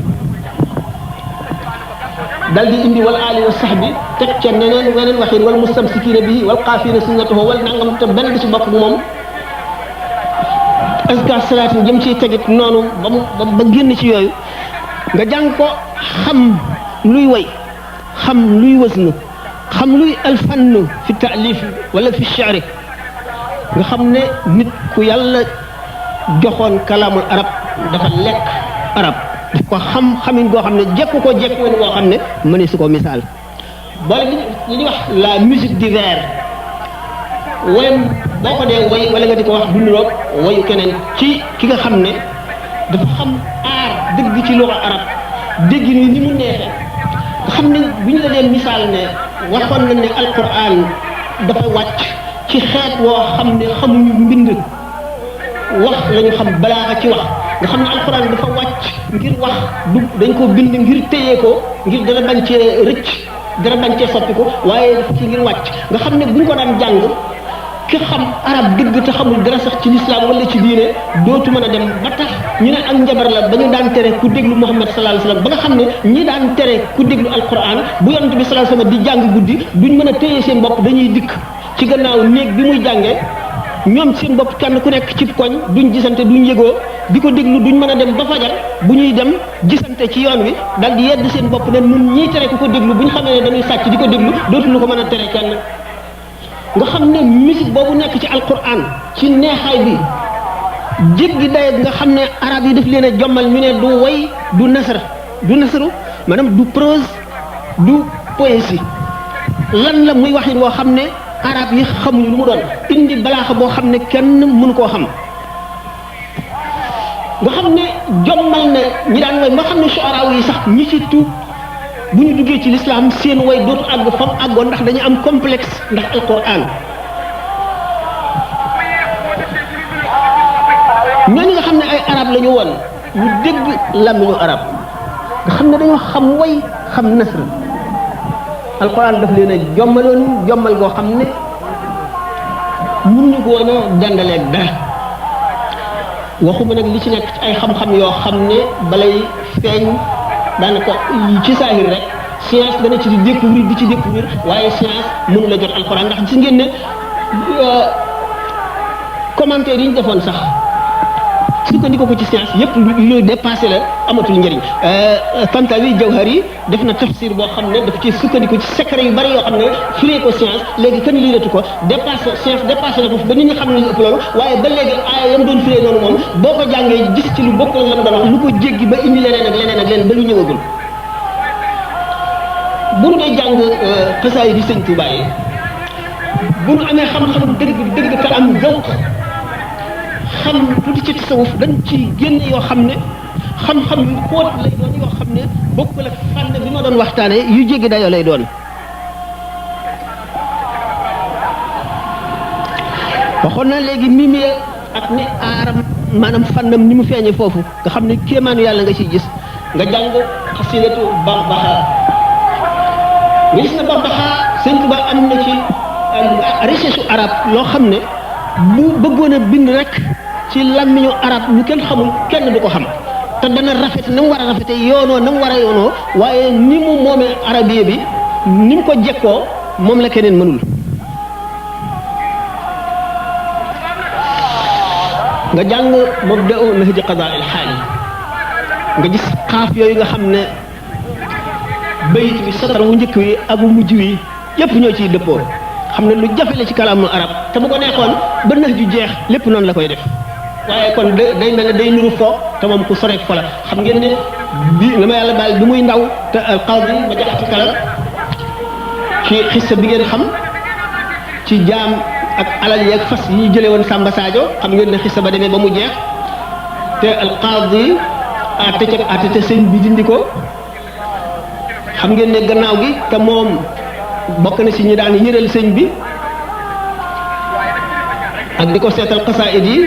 dal di indi wal ali wa sahbi teg ca neneen weneen waxin wal mustamsikina bihi wal qaafina sunnatahu wal nangam te benn du ci bokk moom aska salaatin jëm ciy tegit noonu ba génn ci yooyu nga jàng ko xam luy way xam luy wasnu xam luy alfannu fi taalif wala fi shi'ri nga xam ne nit ku yàlla joxoon kalaamul arab dafa lekk arab daf ko xamin goo xam ne jekku ko jekk wen goo xam ne mëne su ko misaal boole li ñuy wax la musique d'hiver woyam boo ko dee woy wala nga di ko wax dunduroog woyu keneen ci ki nga xam ne dafa xam aar dëgg ci luxa arab dégg ni mu neexee nga xam ne bu ñu la dee misaal ne waxoon na ne alquran dafa wàcc ci xeet woo xam ne xamuñu mbind wax la ñu xam balaaxa ci wax nga xam ne alxuraan dafa wàcc ngir wax du dañ ko bind ngir téye ko ngir dara bañ cee rëcc dara bañ cee soppi ko waaye dafa ci ngir wàcc nga xam ne buñ ko daan jàng ki xam arab dëgg te xamul dara sax ci lislaam wala ci diine dootu mën a dem ba tax ñu ne ak njabar la ba ñu daan tere ku déglu Muhammad sallallahu alayhi wasallam ba nga xam ne ñi daan tere ku déglu alquran bu yonent bi sallallahu alayhi wasallam di jàng guddi duñ mën a téye seen bopp dañuy dikk ci gannaaw néeg bi muy jàngee ñoom seen bopp kenn ku nekk ci koñ duñ gisante duñ yëgoo di ko déglu duñ mën a dem ba fajar bu ñuy dem gisante ci yoon wi dal di yedd seen bopp ne nun ñiy tere ku ko déglu bu ñu xamee ne dañuy sàcc di ko déglu dootuñu ko mën a tere kenn nga xam ne musique boobu nekk ci alquran ci neexaay bi jéggi day nga xam ne arab yi daf leen a jommal ñu ne du way du nasru maanaam du prose du poésie lan la muy waxin woo xam ne arab yi xamuñu lu mu doon indi balaaxa boo xam ne kenn mënu koo xam nga xam ne jommal na ñi daan way nga xam ne shu'ara yi sax ñi ci tuub bu ñu duggee ci lislaam seen way dootu àgg fam àggoon ndax dañu am complexe ndax alquran ñooñu nga xam ne ay arab la ñu woon ñu dégg làmmiñu arab nga xam ne dañoo xam way xam nasr alquran daf leen a jommaloon jommal goo xam ne mënuñu ko woon a dendaleeg dara waxuma nag li ci nekk ci ay xam-xam yoo xam ne balay feeñ daanaka ci saahir rek science dana ci di découvrir waaye science mënu la jot alxuraan ndax gis ngeen ne commentaire yi ñu defoon sax sukkandiku ko ci science yépp lu dépassé la amatul njëriñ Tantawi Jawhari def na tafsir boo xam ne daf ci sukkandiku ci secret yu bari yoo xam ne firee ko science léegi kenn liiratu ko science dépassé na ko ba nit ñi xam ne ëpp loolu waaye ba léegi aaya yam doon firee noonu moom boo ko jàngee gis ci lu bokk la mu doon wax lu ko jéggi ba indi leneen ak leneen ba lu ñëwagul bu ñu dee jàng xasaay di Sëñ Tuubaa yi bu ñu amee xam-xam dëgg te am zawq xam tuuti ci tasawuf dañ ci génne yoo xam ne xam-xam yu xóot lay doon yoo xam ne bokkul ak fànn bi ma doon waxtaane yu jéggi dayoo lay doon waxoon na léegi mimie ak ni aaram maanaam fànnam ni mu feeñe foofu nga xam ne kéemaanu yàlla nga ciy gis nga jàng xasidatu Bambaxa nga gis na Bambaxa Sëñ Tuubaa am na ci richesse arab loo xam ne bu bëggoon a bind rek ci làmmiñu arab ñu kenn xamul kenn du ko xam te dana rafet na mu war a rafete yoonoo na mu war a yoonoo waaye ni mu moomee arabiya bi ni mu ko jekkoo moom la keneen mënul nga jàng mabda'u nahji qadaa il xaal nga gis xaaf yooyu nga xam ne bayit bi satar wu njëkk wi ak wu mujj wi yépp ñoo ciy dëppoo xam ne lu jafe la ci kalaamu arab te bu ko neexoon ba nax ju jeex lépp noonu la koy def waaye kon day mel ne day nuru fo te moom ku soreek fo la xam ngeen ne bi nga ma yàlla baal bi muy ndaw te alqaadi ma jaxati kala ci xissa bi ngeen xam ci jaam ak alal yeeg fas yi ñu jëlee woon Samba Sadio xam ngeen ne xissa ba demee ba mu jeex te alqaadi àtte te sëñ bi dindi ko xam ngeen ne gannaaw gi te moom bokk na ci ñi daan yëral sëñ bi ak di ko seetal xasaayid yi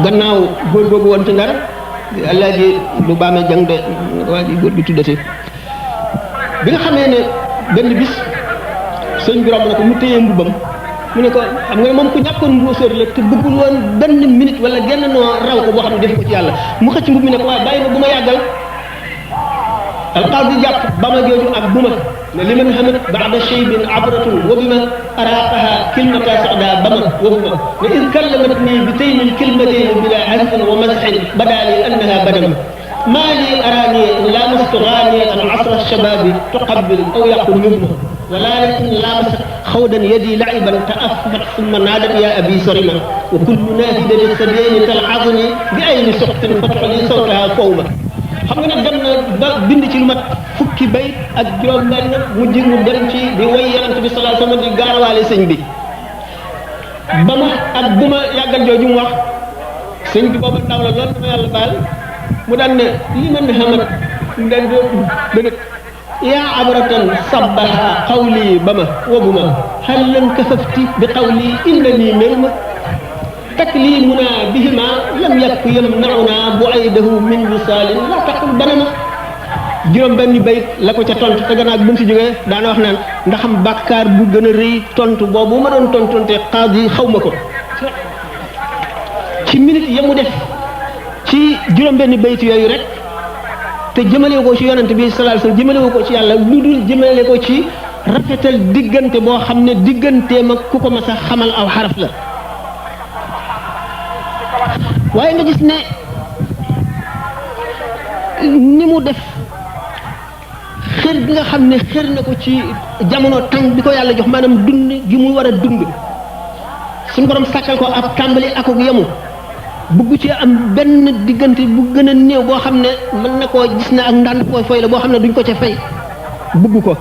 gannaaw góor googu woon ci Ndar Alaaji lu baame jang de waa ji góor gi tuddati bi nga xamee ne benn bis sëñ bi romb na ko mu téye mbubbam mu ne ko xam nga ne moom ku ñàkkoon mbóosóor la te bëggul woon benn minute wala genn noo raw ko boo xam ne def ko ci yàlla mu xëcc mbubb mi ne ko waaye bàyyi ma bu ma yàggal alqaadi jàpp bama jooju ak buma ne li man xamat baada shaybin abratun wa bima araqaha kilmata sada bama wa buma ne id kallamat nii bi tayni kilmatain bila hasfin wa masxin badali annaha badam ما لي أراني إن لامست غانية عصر الشباب تقبل أو يقول يبنه ولا إن لامست خودا يدي لعبا تأفت ثم نادت يا أبي سرما وكل ناهد للسبيين تلحظني بأين سقط فتعلي صوتها فوما xam nga ne dem na ba bind ci lu mat fukki bayt ak juróom benn mujj mu dem ci di way yonent bi sallallahu alayhi wasallam di gaarawaale sëñ bi ba ma ak bu ma yàggal jooju mu wax sëñ bi booba ndaw la lool dama yàlla baal mu daan ne li man xamat ndan dëgg yaa abratan sabbaha qawli ba ma wobu ma hal lan kafafti bi qawli innani merma taklimuna bihima lam yakku yamnauna bu aydahu min wisalin la taqul banana juróom benn bayit la ko ca tontu te gannaaw bu mu si jógee daana wax naan ndaxam bàkkaar bu gën a rëy tontu boobu ma doon tontonte qaadi xaw ma ko ci minute ya mu def ci juróom benn bayit yooyu rek te jëmale ko ci yonent bi sallallahu alayhi wasallam jëmale ko ci yàlla lu dul jëmale ko ci rafetal diggante boo xam ne digganteem ak ku ko mas a xamal aw xaraf la waaye nga gis ne ni mu def xër gi nga xam ne xër na ko ci jamono tàng bi ko yàlla jox maanaam dund gi mu war a dund suñu borom sàkkal ko ab tàmbali ak ak yemu bugg ci am benn diggante bu gën a néew boo xam ne mën na koo gis ne ak ndànd koy foy la boo xam ne duñ ko ca fay bugg ko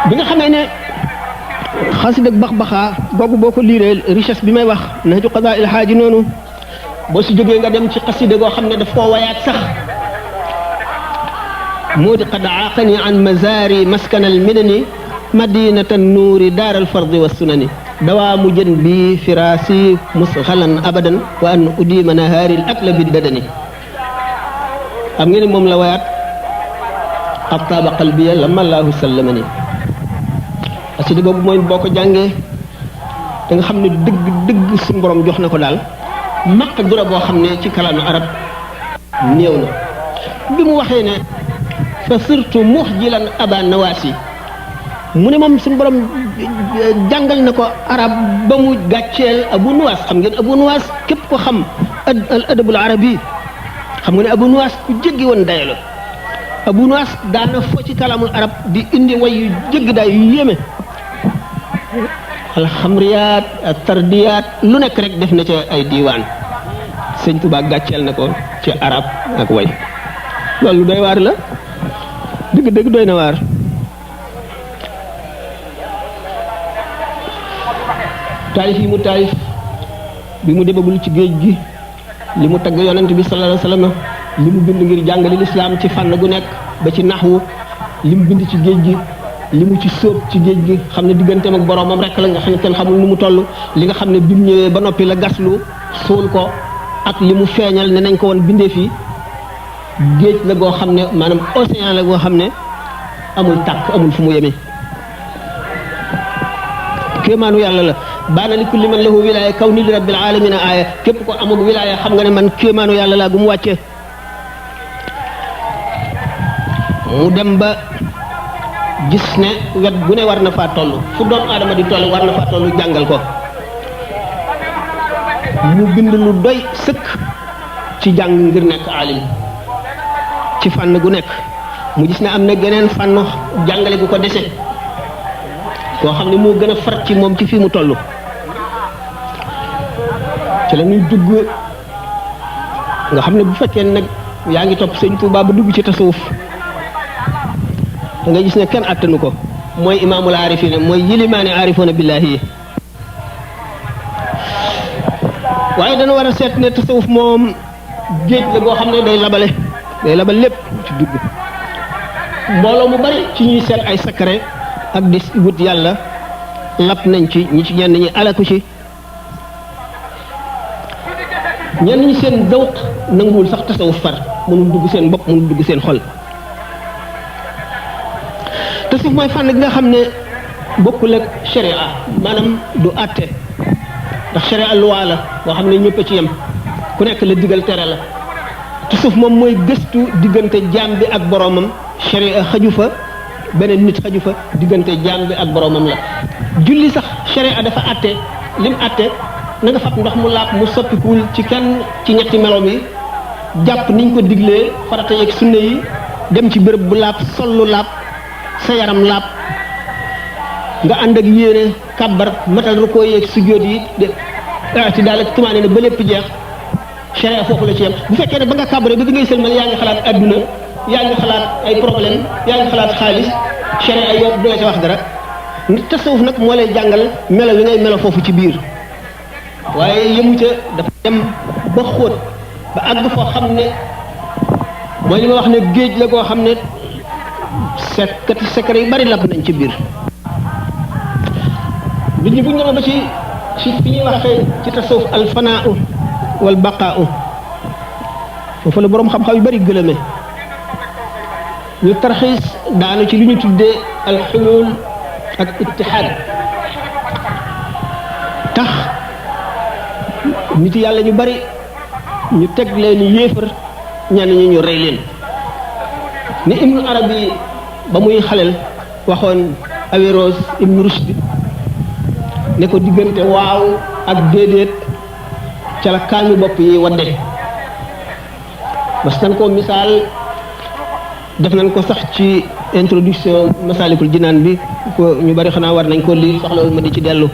bi nga xamee ne xasida bax-baxaa boobu boo ko liiree richesse bi may wax nahju qadaa il haaji noonu boo si jógee nga dem ci xasida goo xam ne daf koo wayaat sax moo di qad aaqani an mazaari maskan al minani madinata nuuri daar al fardi wa sunani dawaamu jën bi firaasi musxalan abadan wa an udima nahaari al akla bi dadani xam ngeen ni moom la wayaat qad taaba qalbiya lama allahu sallamani xasida boobu mooy boo ko jàngee da nga xam ne dëgg dëgg suñu borom jox na ko daal maq dura boo xam ne ci kalaanu arab néew na bi mu waxee ne fa surtout muxjilan aba nawaasi mu ne moom suñu borom jàngal na ko arab ba mu gàcceel abu nuwaas xam ngeen abu nuwaas képp ko xam al adabul arabi xam nga ne abu nuwaas ku jéggi woon dayalo abu nuwaas daana fo ci kalaamul arab di indi way yu jéggi daay yu yéeme alxamriyaat ak tardiyaat lu nekk rek def na ca ay diiwaan sëñ Tuubaa gàcceel na ko ci arab ak way loolu doy waar la dëgg-dëgg doy na waar taalif yi mu taalif bi mu demagul ci géej gi li mu tagg yonent bi sallallahu alayhi wasallam li mu bind ngir jàngale lislaam ci fànn gu nekk ba ci naxwu li mu bind ci géej gi li mu ci sóob ci géej gi xam ne digganteem ak boroomam rek la nga xam ne kenn xamul nu mu toll li nga xam ne bi mu ñëwee ba noppi la gaslu suul ko ak li mu feeñal ne nañ ko woon bindee fii géej la goo xam ne maanaam océan la goo xam ne amul tàkk amul fu mu yemee kéemaanu yàlla la baana li kulli man lahu wilaaya kaw ni li rabbil alamina aaya képp ko amul wilaaya xam nga ne man kéemaanu yàlla laa gu mu wàccee mu dem ba gis ne wet gu ne war na faa toll fu doomu aadama di toll war na faa toll jàngal ko mu bind lu doy sëkk ci jàng ngir nekk alim ci fànn gu nekk mu gis ne am na geneen fànn jàngale gu ko dese koo xam ne moo gën a far ci moom ci fii mu toll ci la ñuy dugg nga xam ne bu fekkee nag yaa ngi topp sëñ Tuubaa ba dugg ci tasawuf da ngay gis ne kenn attanu ko mooy imaamul aarifina mooy yilimaani aarifoona billaahi yi waaye dana war a seet ne tasawuf moom géej la boo xam ne day labal lépp ci dugg mbooloo mu bari ci ñuy seet ay secret ak di wut yàlla lap nañ ci ñi ci ñenn ñi alaku ci ñenn ñi seen dawq nanguwul sax tasawuf far mënul dugg seen bopp mënul dugg seen xol tasawuf mooy fànn gi nga xam ne bokkul ak sharia maanaam du àtte ndax sharia loi la boo xam ne ñëpp a ci yem ku nekk la digal tere la tasawuf moom mooy gëstu diggante jaam bi ak boroomam sharia xaju fa beneen nit xaju fa diggante jaam bi ak boroomam la julli sax sharia dafa àtte lim àtte na nga fab ndox mu laab mu soppikuwul ci kenn ci ñetti meloom yi jàpp niñ ko diglee farata yeeg sunna yi dem ci béréb bu laab sollu laab sa yaram laab nga ànd ak yéene kàbbar matal rukkoo yeeg sujjóot yi ci daal ak tumaane ne ba lépp jeex sharia foofu la ci yem bu fekkee ne ba nga kàbbaree ba bi ngay sëlmal yaa ngi xalaat adduna yaa ngi xalaat ay problème yaa ngi xalaat xaalis sharia yow du la ci wax dara nit tasawuf nag moo lay jàngal melo yi ngay melo foofu ci biir waaye yëmu ca dafa dem ba xóot ba àgg foo xam ne mooy li ma wax ne géej la goo xam ne secret yu bari lapp nañ ci biir nit ñi bu ñu demee ba ci fi ñuy waxee ci tasawuf alfanaau wal baqaau foofu la boroom xam-xam yu bari gëlëme ñu tarxiis daanu ci li ñu tuddee alxulul ak ittihaad tax nit yàlla ñu bari ñu teg leen yéefar ñenn ñi ñu rey leen ni ibnu arabi ba muy xaleel waxoon Averroès ibnu Rushd ne ko diggante waaw ak déedéet ca la kaami bopp yi wadde mas nañ ko misaal def nañ ko sax ci introduction Masalikul Jinaan bi ko ñu bari xanaa war nañ ko lii soxlawul ma di ci dellu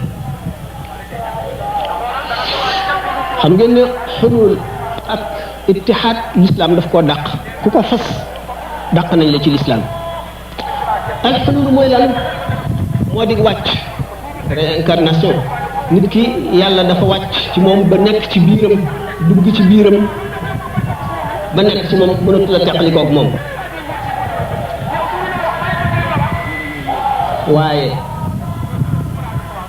xam ngeen ne xulul ak ittihaad l'islam daf koo dàq ku ko fas dàq nañ la ci l'islam al xulul mooy lan moo di wàcc réincarnation nit ki yàlla dafa wàcc ci moom ba nekk ci biiram dugg ci biiram ba nekk ci moom mënatu la teqalikoog moom waaye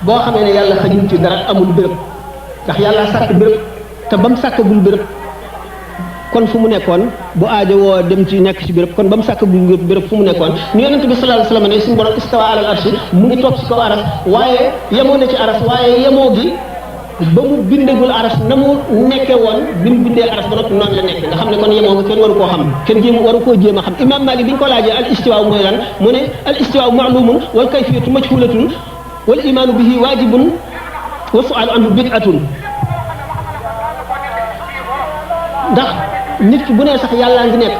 boo xamee ne yàlla xajul ci dara amul béréb ndax yàlla sàkk béréb te ba mu sàkkagul béréb kon fu mu nekkoon bu aajo woo dem ci nekk ci béréb kon ba mu sàkkagul béréb fu mu nekkoon ni yonent bi sallallahu alayhi wasallam ne suñu borom istawa alal arshi mu ngi toog ci kaw aras waaye yemoo na ci aras waaye yemoo gi ba mu bindagul aras na mu nekkee woon bi mu bindee aras ba noppi noonu la nekk nga xam ne kon yemoo nga kenn waru koo xam kenn jéem waru koo jéem a xam imam Malik bi ñu ko laajee al istiwa mooy lan mu ne al istiwa ma'lumun wal kayfiyatu majhulatun wal imaanu bihi waajibun wa su'alu anhu bid'atun ndax nit ki bu nee sax yàllaa ngi nekk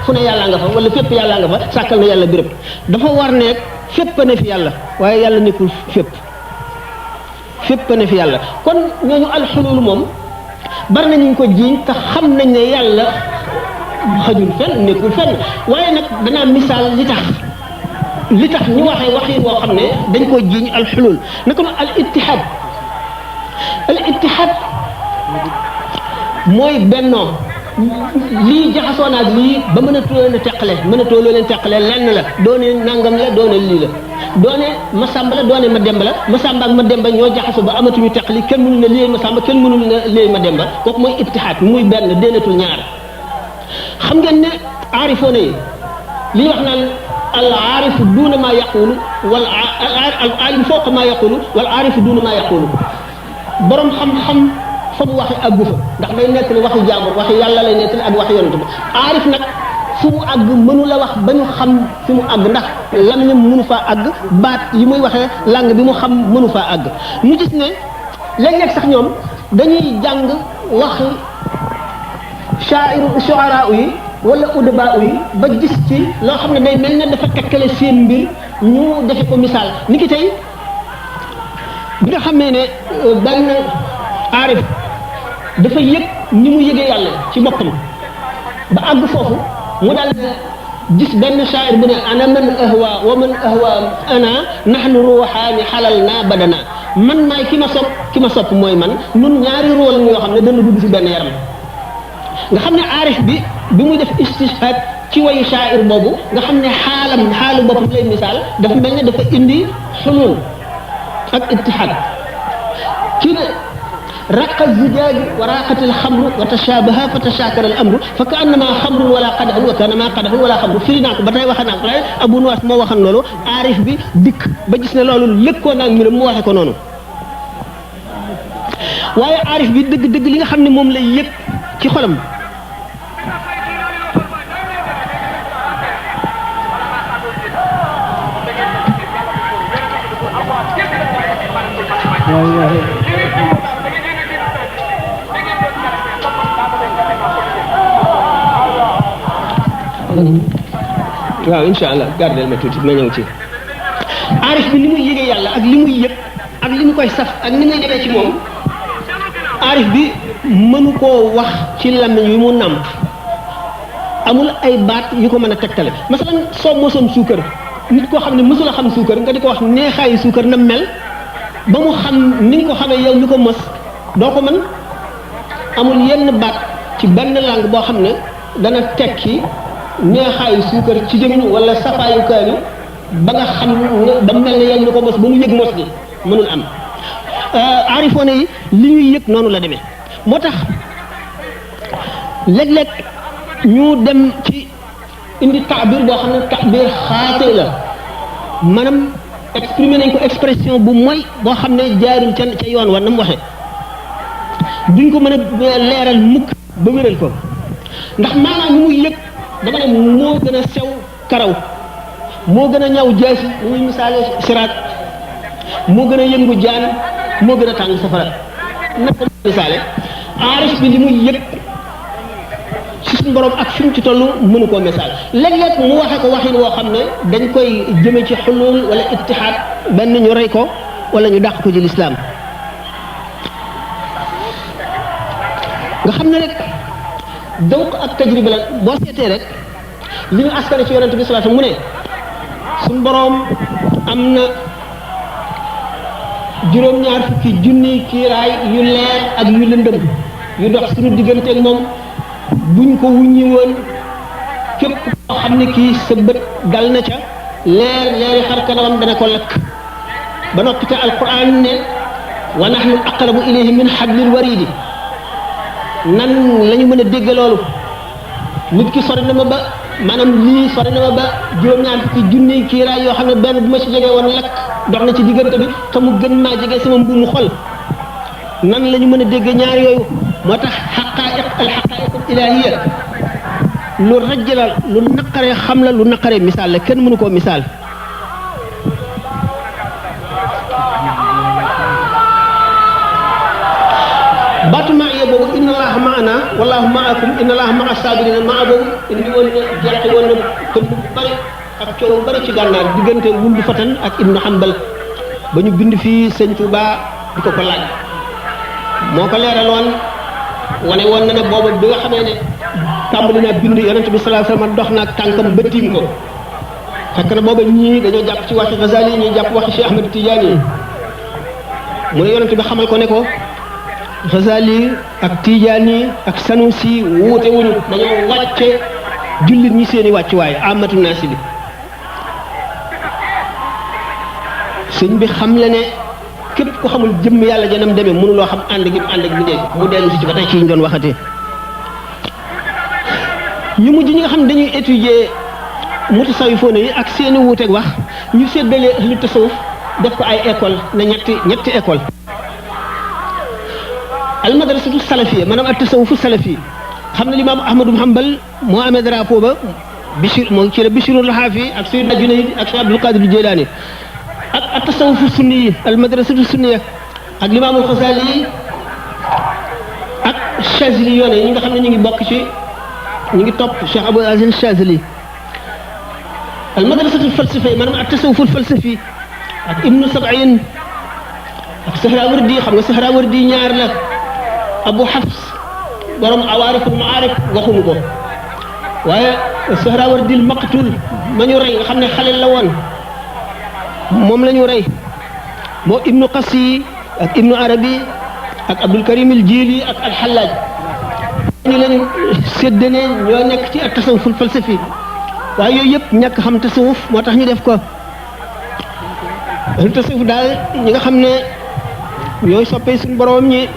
fu ne yàllaa nga fa wala fépp yàllaa nga fa sàkkal na yàlla béréb dafa war nekk fépp ne fi yàlla waaye yàlla nekkul fépp ne fi yàlla kon ñooñu alxulul moom bari nañu ko jiiñ te xam nañ ne yàlla xajul fenn nekkul fenn waaye nag danaa misaal li tax ñu waxee waxin woo xam ne dañ ko jiiñ alxulul naka noonu al ittihaad mooy bennoo lii jaxasoo naag lii ba mënatoo leen teqale lenn la doone nangam la doone lii la doone Masamba la doone Mademba la Masamba ak Mademba ñoo jaxasoo ba amatuñu teqali kenn mënul ne lii Masamba kenn mënul ne lii Mademba kooku mooy ittihaad muy benn déenatul ñaar xam ngeen ne aarifoona yi lii wax naan al aarifu duuna maa yaqulu wal al aalimu fawqa maa yaqulu wal aarifu duuna maa yaqulu borom xam-xam fa mu waxee àggu fa ndax day nettali waxi jàmbur waxi yàlla lay nettali ak waxi yonent bi aarif nag fu mu àgg mënu la wax ba ñu xam fi mu àgg ndax lamiñam mënu faa àgg baat yi muy waxee langue bi mu xam mënu faa àgg ñu gis ne léeg-léeg sax ñoom dañuy jàng wax shu'ara yi wala udaba yi ba gis ci loo xam ne day mel ne dafa tekkale seen mbir ñu defe ko misaal ni ki tey bi nga xamee ne benn aarif dafa yëg ni mu yëgee yàlla ci boppam ba àgg foofu mu daal gis benn shaa'ir bu ne ana man ahwa wa man ahwa ana nahnu ruuxaani xalal naa badana man maay ki ma sopp mooy man nun ñaari róol yoo xam ne dana dugg ci benn yaram nga xam ne aarif bi muy def istishhaad ci wayu shaa'ir boobu nga xam ne xaalu boppam lay misaal dafa mel ne dafa indi xulul ak ittihaad kii ne raqa zijaaju wa raqat alxamru wa tashabaha fa tashakara al amru fa ka annama xamrun wala qadahun wa kanama qadahun wala xamru firi naa ko ba tey waxe naa ko Abu Nuwas moo waxan loolu aarif bi dikk ba gis ne loolu lëkkoo naag mbiram mu waxe ko noonu waaye aarif bi dëgg-dëgg li nga xam ne moom lay yëg ci xolam waaw incha allah gardel ma tuuti ma ñëw ci aarif bi li muy yëgee yàlla ak li muy yëg ak li mu koy saf ak ni muy demee ci moom aarif bi mënu koo wax ci làmmiñ wi mu nàmp amul ay baat yu ko mën a tegtale masalan soo mosoon suukar nit koo xam ne mësul a xam suukar nga di ko wax neexaayu suukar na mel ba mu xam ni nga ko xamee yow mi ko mos doo ko mën amul yenn baat ci benn langue boo xam ne dana tekki neexaayu suukar ci jëmiñ wala safaayu kaani ba nga xam ne ba mel ne yow mi ko mos ba mu yëg mos gi mënul am aarifoone yi li ñuy yëg noonu la demee moo tax léeg-léeg ñu dem ci indi taabir boo xam ne taabir xaate la maanaam exprimer nañ ko expression bu mooy boo xam ne jaarul ca yoon war na mu waxee duñ ko mën a leeral mukk ba wéral ko ndax maanaam ñu muy yëg dama ne moo gën a sew karaw moo gën a ñaw jaasi lu muy misaale siraat moo gën a yëngu jaan moo gën a tàng safara naka misaale aarif bi li muy yëg ci suñu borom ak fi mu ci toll mënu koo misaal léeg-léeg mu waxe ko waxin woo xam ne dañ koy jëme ci xulul wala ittihaad benn ñu rey ko wala ñu dàq ko ci lislaam nga xam ne rek dawq ak tajriba la boo seetee rek li ñu askane ci yonent bi sallallahu alayhi wasallam mu ne suñu borom am na juróom-ñaar fukki junni kiiraay yu leer ak yu lëndëm yu dox suñu diggante ak moom buñ ko wuññi woon képp koo xam ne kii sa bët dal na ca leeri xar kanamam dana ko lakk ba noppi te alquran ne wa nahnu aqrabu ilayhi min hablil waridi nan la ñu mën a dégg loolu nit ki sori na ma ba maanaam lii sori na ma ba juróom-ñaar fukki junni kiiraay yoo xam ne benn bu ma ci jege woon lakk dox na ci diggante bi te mu gën maa jege sama mbuumu xol nan la ñu mën a dégg ñaar yooyu moo tax alxaqaiqul ilahiya lu rajj la lu naqaree xam la lu naqaree misaal la kenn mënu koo misaal baatu maa yee boobu inna allaha maana wallahu maakum inna allaha maa saabirina maa boobu indi woon na jeexi woon na tënk bu bëri ak coow bu bëri ci gànnaar diggante wuldu fatan ak ibnu Hanbal ba ñu bind fii sëñ Tuuba di ko laaj moo ko leeraloon wane woon na ne boobu bi nga xamee ne tàmbali naa bind yonent bi sallallahu alayhi wasallam dox naag tànkam ba tiim ko fekk na booba ñii dañoo jàpp ci waxi Ghazali ñii jàpp waxi Cheikh Ahmed Tidiane mu ne yonent bi xamal ko ne ko Ghazali ak Tidiane ak Sanusi wuute wuñu dañoo wàcce jullit ñi seeni wàccuwaay amatu naasi bi sëñ bi xam le ne képp ko xamul jëmm yàlla janam demee mënuloo xam ànd gi mu dee mu dellu si ci ba tey ci ñu doon waxatee ñu mujj ñi nga xam ne dañuy étudier mutasawwifoon yi ak seeni wuuteeg wax ñu séddale ahlu tasawuf def ko ay école na ñetti école al madrasatu salafiyya maanaam at tasawufu salafi xam ne limaam Ahmadu Hanbal moo amee drapeau ba Bishir moo ci la Bishirul Hafi ak Sayyid Junayd ak Cheikh Abdul Qadir Jilani ak at tasawufu sunni yi al madrasatu sunniya ak limaamul Xasaali yi ak Chazili yoone ñi nga xam ne ñu ngi bokk ci ñu ngi topp Cheikh Abou Aziz Chazili al madrasatu falsafi maanaam at tasawuful falsafi ak Ibnu Sab'in ak Sahrawardi xam nga Sahrawardi ñaar la Abu Hafs borom awaariful maarif waxuñu ko waaye Sahrawardi al maqtul ma ñu rey nga xam ne xale la woon moom la ñu rey moo Ibnu Qasi ak Ibnu Arabi ak Abdul Karim al Jili ak al Hallaj ñu leen séddane ñoo nekk ci at tasawuful falsafi waaye yooyu yëpp ñàkk xam tasawuf moo tax ñu def ko tasawuf daal ñi nga xam ne ñooy soppee suñu borom ñi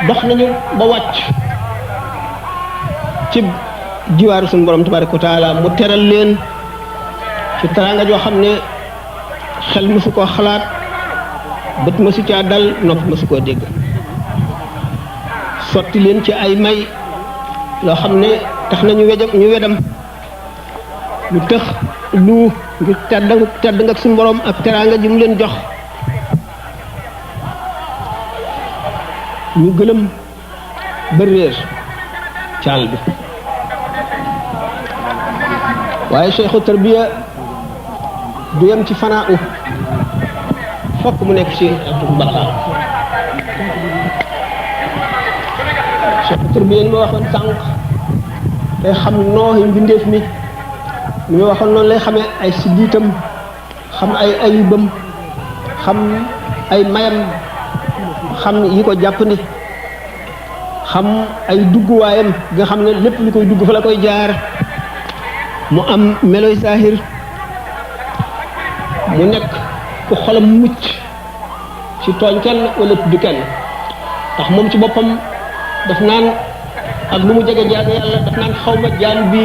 dox nañu ba wàcc ci jiwaaru suñu borom tabaraka wa taala mu teral leen ci teraanga joo xam ne xel mësu koo xalaat bët mësu caa dal nopp mësu koo dégg sotti leen ci ay may loo xam ne tax nañu wedam lu tëx lu ngir tedd nga suñu borom ak teraanga ji mu leen jox ñu gëlëm ba réer caal bi waaye cheikhu tarbiya du yem ci fanaa u fokk mu nekk ci baqa cheikhu tarbiya ni ma waxoon sànq day xam nooxi mbindeef mi ni ma waxoon noonu lay xamee ay siddiitam xam ay ayibam xam ay mayam xam yi ko jàpp ni xam ay dugguwaayam nga xam ne lépp li koy dugg fa la koy jaar mu am meloy saahir mu nekk ku xolam mucc ci tooñ kenn wala tudd kenn ndax moom ci boppam daf naan ak lu mu jege jaamu yàlla daf naan xaw ma jaam bi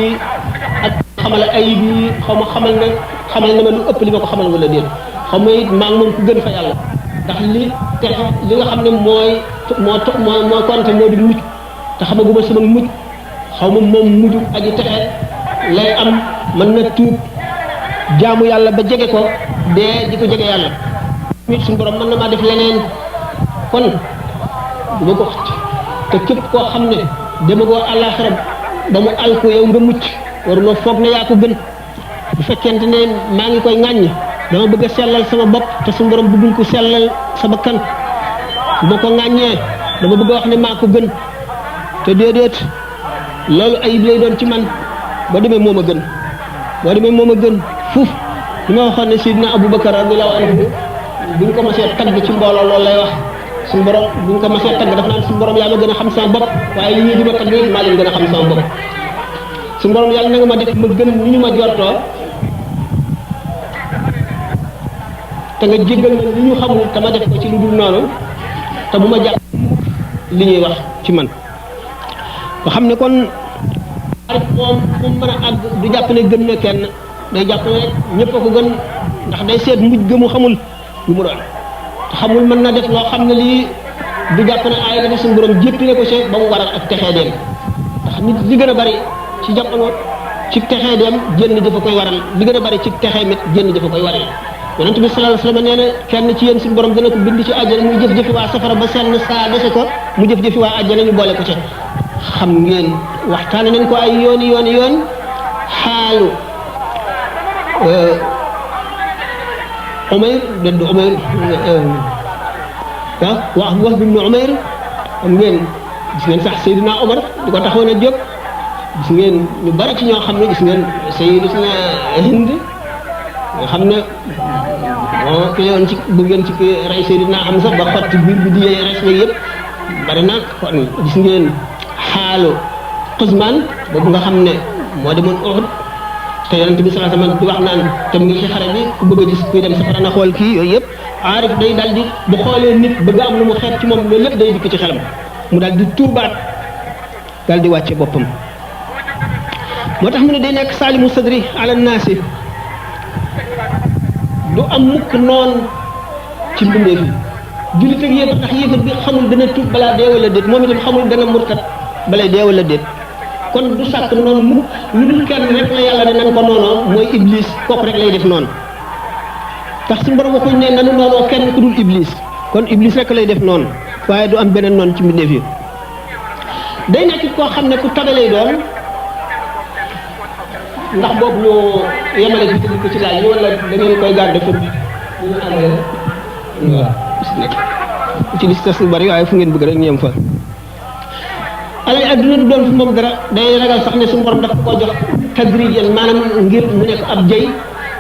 ak xamal ayib yi xaw ma xamal na ma lu ëpp li ma ko xamal wala déet xaw ma it maa ngi moom ku gën fa yàlla ndax li nga xam ne moo konte moo di mucc te xamaguma sama mucc xaw ma moom mujj aji texe lay am mën na tuub jaamu yàlla ba jege ko dee di ko jege yàlla nit suñu borom mën na maa def leneen kon du ma ko te képp koo xam ne demagoo àllaaxira ba mu alku yow nga mucc waruloo foog ne yaa ko gën bu fekkente ne maa ngi koy ŋàññ dama bëgg a sellal sama bopp te suñu borom bëggul ko sellal sama kan bu ma ko ŋàññee dama bëgg a wax ne maa ko gën te déedéet loolu ayib lay doon ci man boo demee moom a gën fuuf li ma waxoon ne Sidna Abubakar radiyallahu anhu buñ ko mësee tagg ci mbooloo loolu lay wax suñu borom buñ ko mësee tagg daf naan suñu borom yaa ma gën a xam sama bopp waaye li ñuy di ma tagg yëpp maa leen gën a xam sama bopp suñu borom yàlla na nga ma def ma gën ni ñu ma jortoo te nga jéggal ma li ñu xamul te ma def ko ci lu dul noonu te bu ma jàpp li ñuy wax ci man nga xam ne kon arif moom fu mu mën a àgg du jàpp ne gën na kenn day jàpp ne ñëpp a ko gën ndax day seet mujj gëmu xamul lu mu doon te xamul mën na def loo xam ne lii du jàpp ne aay dafa suñu borom jéppi ne ko ci ba mu waral ak texee dem ndax nit li gën a bari ci jamono ci texee dem jënn dafa koy waral li gën a bari ci texee mit jënn dafa koy waral yonent bi sallallahu alayhi wasallam nee na kenn ci yéen suñu borom dana ko bind ci àjjana muy jëf-jëfi waa safara ba seen saa dese ko mu jëf-jëfi waa àjjana ñu boole ko ci xam ngeen waxtaane nañ ko ay yoon xaalu Umayr dëdd Umayr wax bi mu Umayr xam ngeen gis ngeen sax Seydina Omar di ko taxawoon a jóg gis ngeen ñu bari ci ñoo xam ne gis ngeen Seydina Hind nga xam ne moo ki yoon ci bëggoon ci rey Seydina Hamza ba xotti biir bi di res na yëpp bari na kon gis ngeen xaalu Usmaan boobu nga xam ne moo demoon Uhud te yonent bi sallallahu alayhi wasallam di wax naan te mu ngi ci xare bi ku bëgg a gis kuy dem safara na xool kii yooyu yëpp aarif day dal di bu xoolee nit bëgg am lu mu xeet ci moom loolu lépp day dikk ci xelam mu dal di tuubaat dal di wàcce boppam moo tax mu ne day nekk saalimu sadri ala naasi du am mukk noon ci mbindeef yi jullit ak yéefar ndax yéefar bi xamul dana tuub balaa dee wala déet moom itam xamul dana murtat balay dee wala déet kon du sàkk noonu mukk lu dul kenn rek la yàlla ne nan ko noonoo mooy iblis kooku rek lay def noonu tax suñu borom waxuñ ne nanu noonoo kenn ku dul iblis kon iblis rek lay def noonu waaye du am beneen noonu ci mbindeef yi day nekk koo xam ne ku tabe lay doon ndax boobu ñu yemale ci ko ci laaj yi wala da ngeen koy garder pour ñu amee waaw ci listas lu bari waaye fu ngeen bëgg rek ñu yem fa alal adduna du doon fi moom dara day ragal sax ne suñu borom dafa ko jox tadrijan maanaam ngir mu nekk ab jëy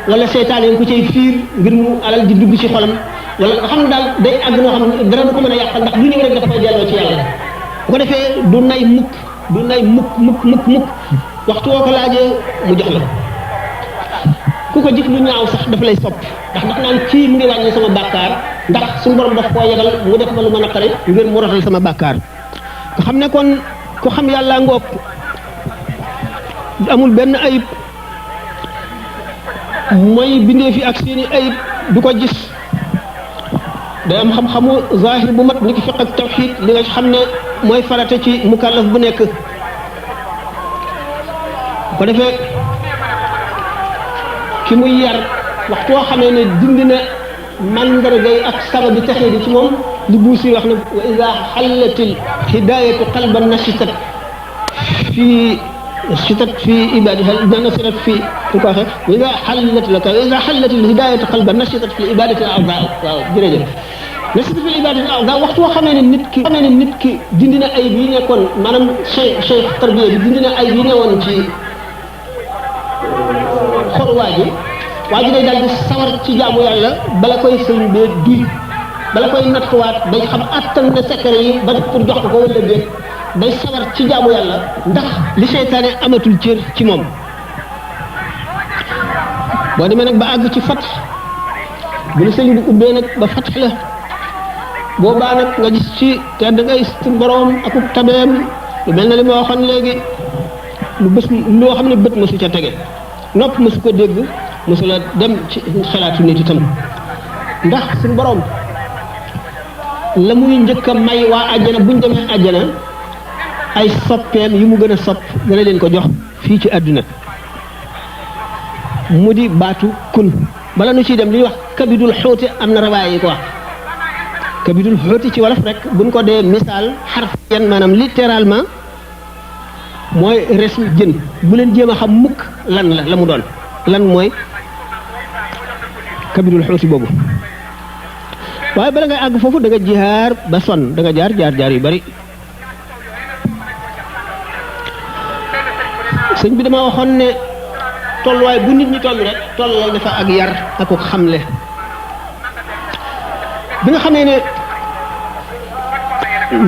wala seytaan yi ko cay fiir ngir mu alal di dugg ci xolam wala nga xam ne daal day àgg noo xam ne dara du ko mën a yàqal ndax lu ñëw rek dafa koy delloo ci yàlla bu ko defee du nay mukk waxtu woo ko laajee mu jox la ku ko jëf lu ñaaw sax dafa lay sopp ndax naan kii mu ngi wàññi sama bàkkaar ndax suñu borom daf koo yegal mu def ma lu ma naqari ngir mu rotal sama bàkkaar nga xam ne kon ku xam yàlla ngoog amul benn ayib mooy bindee fi ak seeni ayib du ko gis day am xam-xamu zahir bu mat ni ki fiq ak tawhid li nga xam ne mooy farata ci mukallaf bu nekk ko defee ki muy yar waxtu woo xamee ne dindi na mandargay ak sababi texee di ci moom li buusi wax ne wa ida xallatil hidayatu qalban nashitat fi ibadiha nasirat fi ku ko waxee wa ida xallat laka wa ida xallatil hidayatu qalban nashitat fi ibadati al a'da waaw jërëjëf nashitat fi ibadati al a'da waxtu woo xamee ne nit ki dindi na ayib yi nekkoon maanaam cheikh tarbiya bi dindi na ayib yi newoon ci xol waa ji day daal di sawar ci jaamu yàlla bala koy sëñ bee duy bala koy nattuwaat day xam attan na secret yi ba pour jox ko wala déet day sawar ci jaamu yàlla ndax li seytaane amatul cër ci moom boo demee nag ba àgg ci fat bu la sëñ bi ubbee nag ba fat la boobaa nag nga gis ci tedd ngay borom ak tabeem lu mel na li ma waxoon léegi lu bés loo xam ne bët mosu ca tege nopp mosu ko dégg mosu la dem ci xalaatu nit itam ndax suñu borom la muy njëkk a may waa àjjana buñ demee àjjana ay soppeem yi mu gën a sopp dana leen ko jox fii ci àdduna mu di baatu kun bala nu ciy dem li ñuy wax kabidul xóoti am na rawaay yi ko wax kabidul xóoti ci wolof rek buñ ko dee misaal xarf yan maanaam littéralement mooy resu jën bu leen jéem a xam mukk lan la mu doon lan mooy kabidul xóoti boobu waaye bala ngay àgg foofu da nga jihaar ba sonn da nga jaar yu bari sëñ bi dama waxoon ne tolluwaay bu nit ñi toll rek tollal dafa ak yar ak ko xamle bi nga xamee ne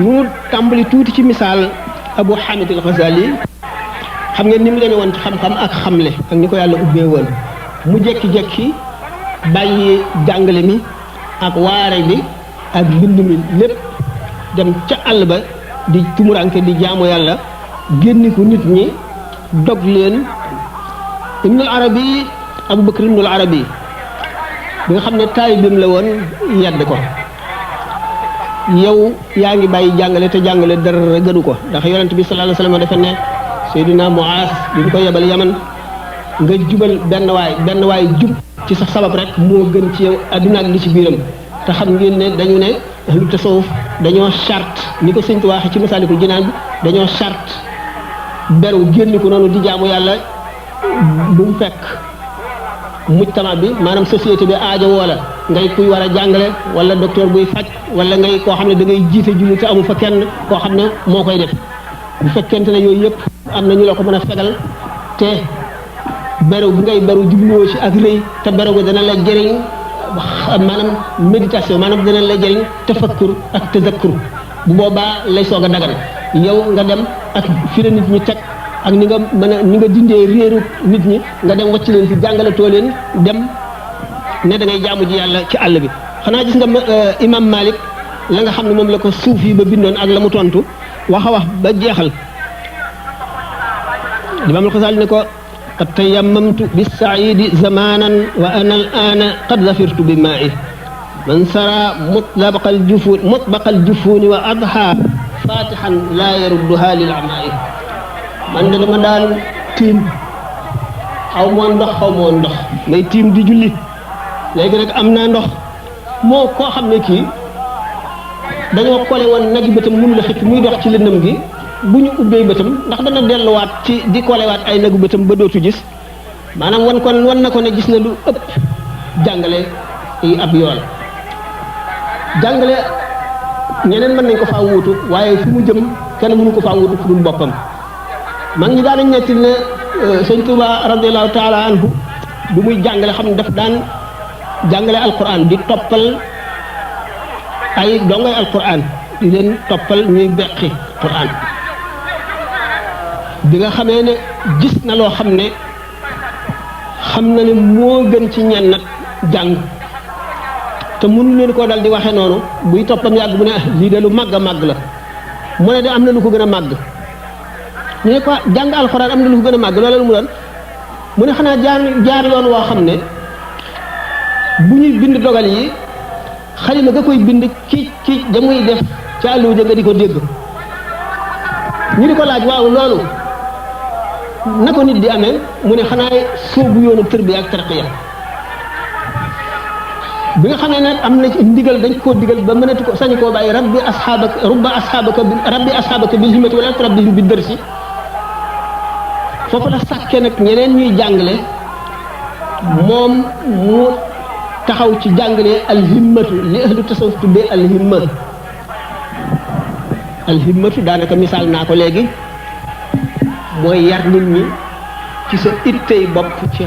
ñu tàmbali tuuti ci misaal Abu Hamid al-Ghazali xam ngeen ni mu demee woon ci xam-xam ak xamle ak ni ko yàlla ubbee woon mu jekki-jekki bàyyi jàngale mi ak waare bi ak bind mi lépp dem ca àll ba di tumuranke di jaamu yàlla génni ko nit ñi dog leen Ibnul Arabi Abu Bakr Ibnul Arabi bi nga xam ne taalibeem la woon yedd ko yow yaa ngi bàyyi jàngale te jàngale dara gënu ko ndax yonent bi sallallahu alayhi wasallam dafa ne Seydina Muaaz bi ñu ko yebal Yaman nga jubal benn waay jub ci sax sabab rek moo gën ci yow adduna ak li ci biiram te xam ngeen ne dañu ne ahlu tasawuf dañoo charte ni ko sëñ waxee ci Masaalikul Jinaan bi dañoo charte beru génn ko noonu di jaamu yàlla bu mu fekk mujtama bi maanaam société bi aajo wala ngay kuy war a jàngale wala docteur buy faj wala ngay koo xam ne da ngay jiite julli te amul fa kenn koo xam ne moo koy def bu fekkente ne yooyu yëpp am na ñu la ko mën a fegal te beru bi ngay beru jubluwoo ci ak rëy te beru ga dana la jëriñ maanaam méditation maanaam dana la jëriñ tafakkur ak tazakkur bu boobaa lay soog a dagal yow nga dem ak fi la nit ñi teg ak ni nga mën a ni nga dindee réeru nit ñi nga dem wàcc leen fi jàngalatoo leen dem ne da ngay jaamu ji yàlla ci àll bi xanaa gis nga imam Malik la nga xam ne moom la ko suuf yi ba bindoon ak la mu tontu wax a wax ba jeexal Imam al-Xasaali ne ko qad tayammamtu bis-sa'iidi zamanan wa ana al-aana qad zafirtu bi maa'i man sara mutbaqal jufuuni wa adha fatihan laa yarudduha lil amaa'i man de dama daan tiim xaw moo ndox may tiim di julli léegi nag am naa ndox moo koo xam ne kii dañoo kole woon nag bëtam mënu la xëcc muy dox ci lëndëm gi bu ñu ubbee bëtam ndax dana delluwaat ci di kolewaat ay nagu bëtam ba dootu gis maanaam wan na ko ne gis na lu ëpp jàngale yi ab yoon jàngale ñeneen mën nañ ko faa wuutu waaye fi mu jëm kenn mënu ko faa wuutu fu dul boppam mag ñi daanañ netti ne sëñ Tuuba radiallahu taala anhu bu muy jàngale xam ne daf daan jàngale alquran di toppal ay dongoy alquran di leen toppal ñuy beqi quran bi nga xamee ne gis na loo xam ne xam na ne moo gën ci ñenn nag jàng te mënu leen koo dal di waxee noonu buy toppam yàgg mu ne lii de lu màgg a màgg la mu ne de am na lu ko gën a màgg ñu ne ko jàng alxuraan am na lu ko gën a màgg loolu mu doon mu ne xanaa jaar yoon woo xam ne bu ñuy bind dogal yi xalima nga koy bind ci damuy def ca àlluwa ja nga di ko dégg ñu di ko laaj waaw loolu na ko nit di amee mu ne xanaa soobu yoonu tërbiya ak tarqiya bi nga xam ne nag am na ndigal dañ koo digal ba mënatu ko sañu koo bàyyi rabbi asxaabaka bil himmati wala turabbihim bi dërsi foofu la sàkkee nag ñeneen ñuy jàngale moom mu taxaw ci jàngale alhimmatu li ahlu tasawuf tuddee alhimmatu daanaka misaal naa ko léegi mooy yar nit ñi ci sa ittey bopp ci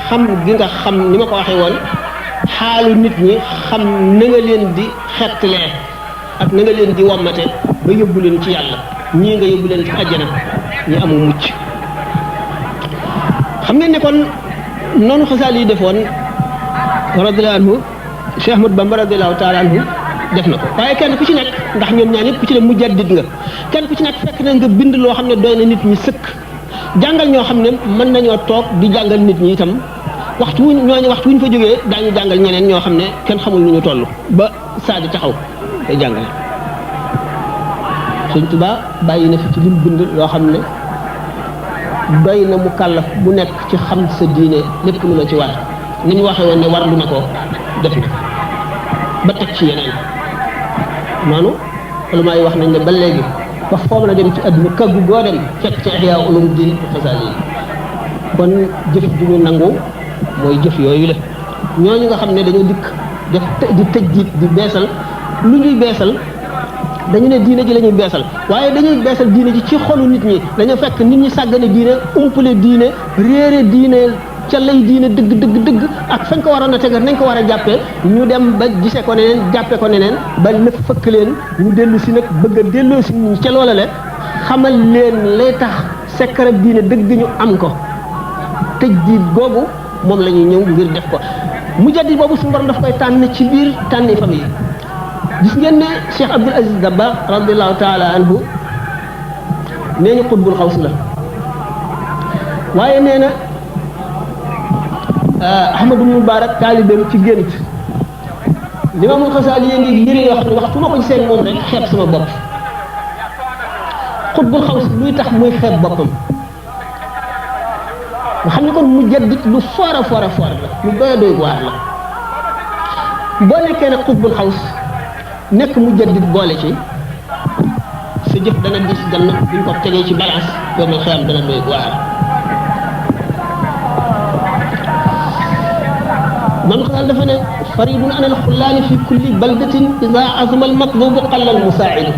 xam gi nga xam ni ma ko waxee woon xaalu nit ñi xam na nga leen di xettlee ak na nga leen di wommate ba yóbbu leen ci yàlla ñii nga yóbbu leen ci àjjana ñi amu mucc xam ngeen ne kon noonu Xasaali yi defoon radiyallahu anhu Cheikh Ahmad Bamba radiyallahu taala anhu def na ko waaye kenn ku ci nekk ndax ñoom ñaar ñëpp ku ci ne mujaddid nga kenn ku ci nekk fekk na nga bind loo xam ne doy na nit ñi sëkk jàngal ñoo xam ne mën nañoo toog di jàngal nit ñi itam waxtu wuñ fa jógee daañu jàngal ñeneen ñoo xam ne kenn xamul nu ñu toll ba saa di taxaw day jàngale. Sëñ Tuubaa bàyyi na fi ci lim bind loo xam ne doy na mu kàllaf bu nekk ci xam sa diine lépp lu la ci war ni ñu waxee woon ne war lu na ko def na ba teg ci yeneen noonu ulamaa yi wax nañ ne ba léegi ba foo mën a dem ci àdduna kaggu goo dem fekk ci Ihyaa Ulumuddin Xasaali yi kon jëf ju ñu nangu mooy jëf yooyu la ñooñu nga xam ne dañoo dikk def di tëj di beesal lu ñuy beesal dañu ne diine ji la ñuy beesal waaye dañuy beesal diine ji ci xolu nit ñi dañoo fekk nit ñi sàggane diine umpale diine réere diine ca lay diine dëgg ak fañ ko waroon a tegal nañ ko war a jàppee ñu dem ba gisee ko neneen jàppee ko neneen ba lépp fëkk leen ñu dellu si nag bëgg a delloo si ñu ca loola le xamal leen lay tax secret diine dëgg ñu am ko tëj diit googu moom la ñuy ñëw ngir def ko mujaddid boobu suñu borom daf koy tànn ci biir tànni famille gis ngeen ne Cheikh Abdul Aziz Dabakh radiallahu taala anhu nee ñu xutbul xaws la waaye nee na Ahmadu Mubarak taalibeem ci gént Limaamul Xasaali yi ngi yëre yoo xam ne waxtu ma ko gisee moom rek xeeb sama bopp xutbul xaws luy tax muy xeeb boppam nga xam ne kon mujaddid lu foor a foor la lu doy a doy waar la boo nekkee nag xutbul xaws nekk mujaddid boole ci sa jëf dana dis gann buñ ko tegee ci balance yow xiyam dana doy waar man xaal dafa ne faridun an al xullaani fi kulli baldatin ida azma al matlubu qalla al musaa'idu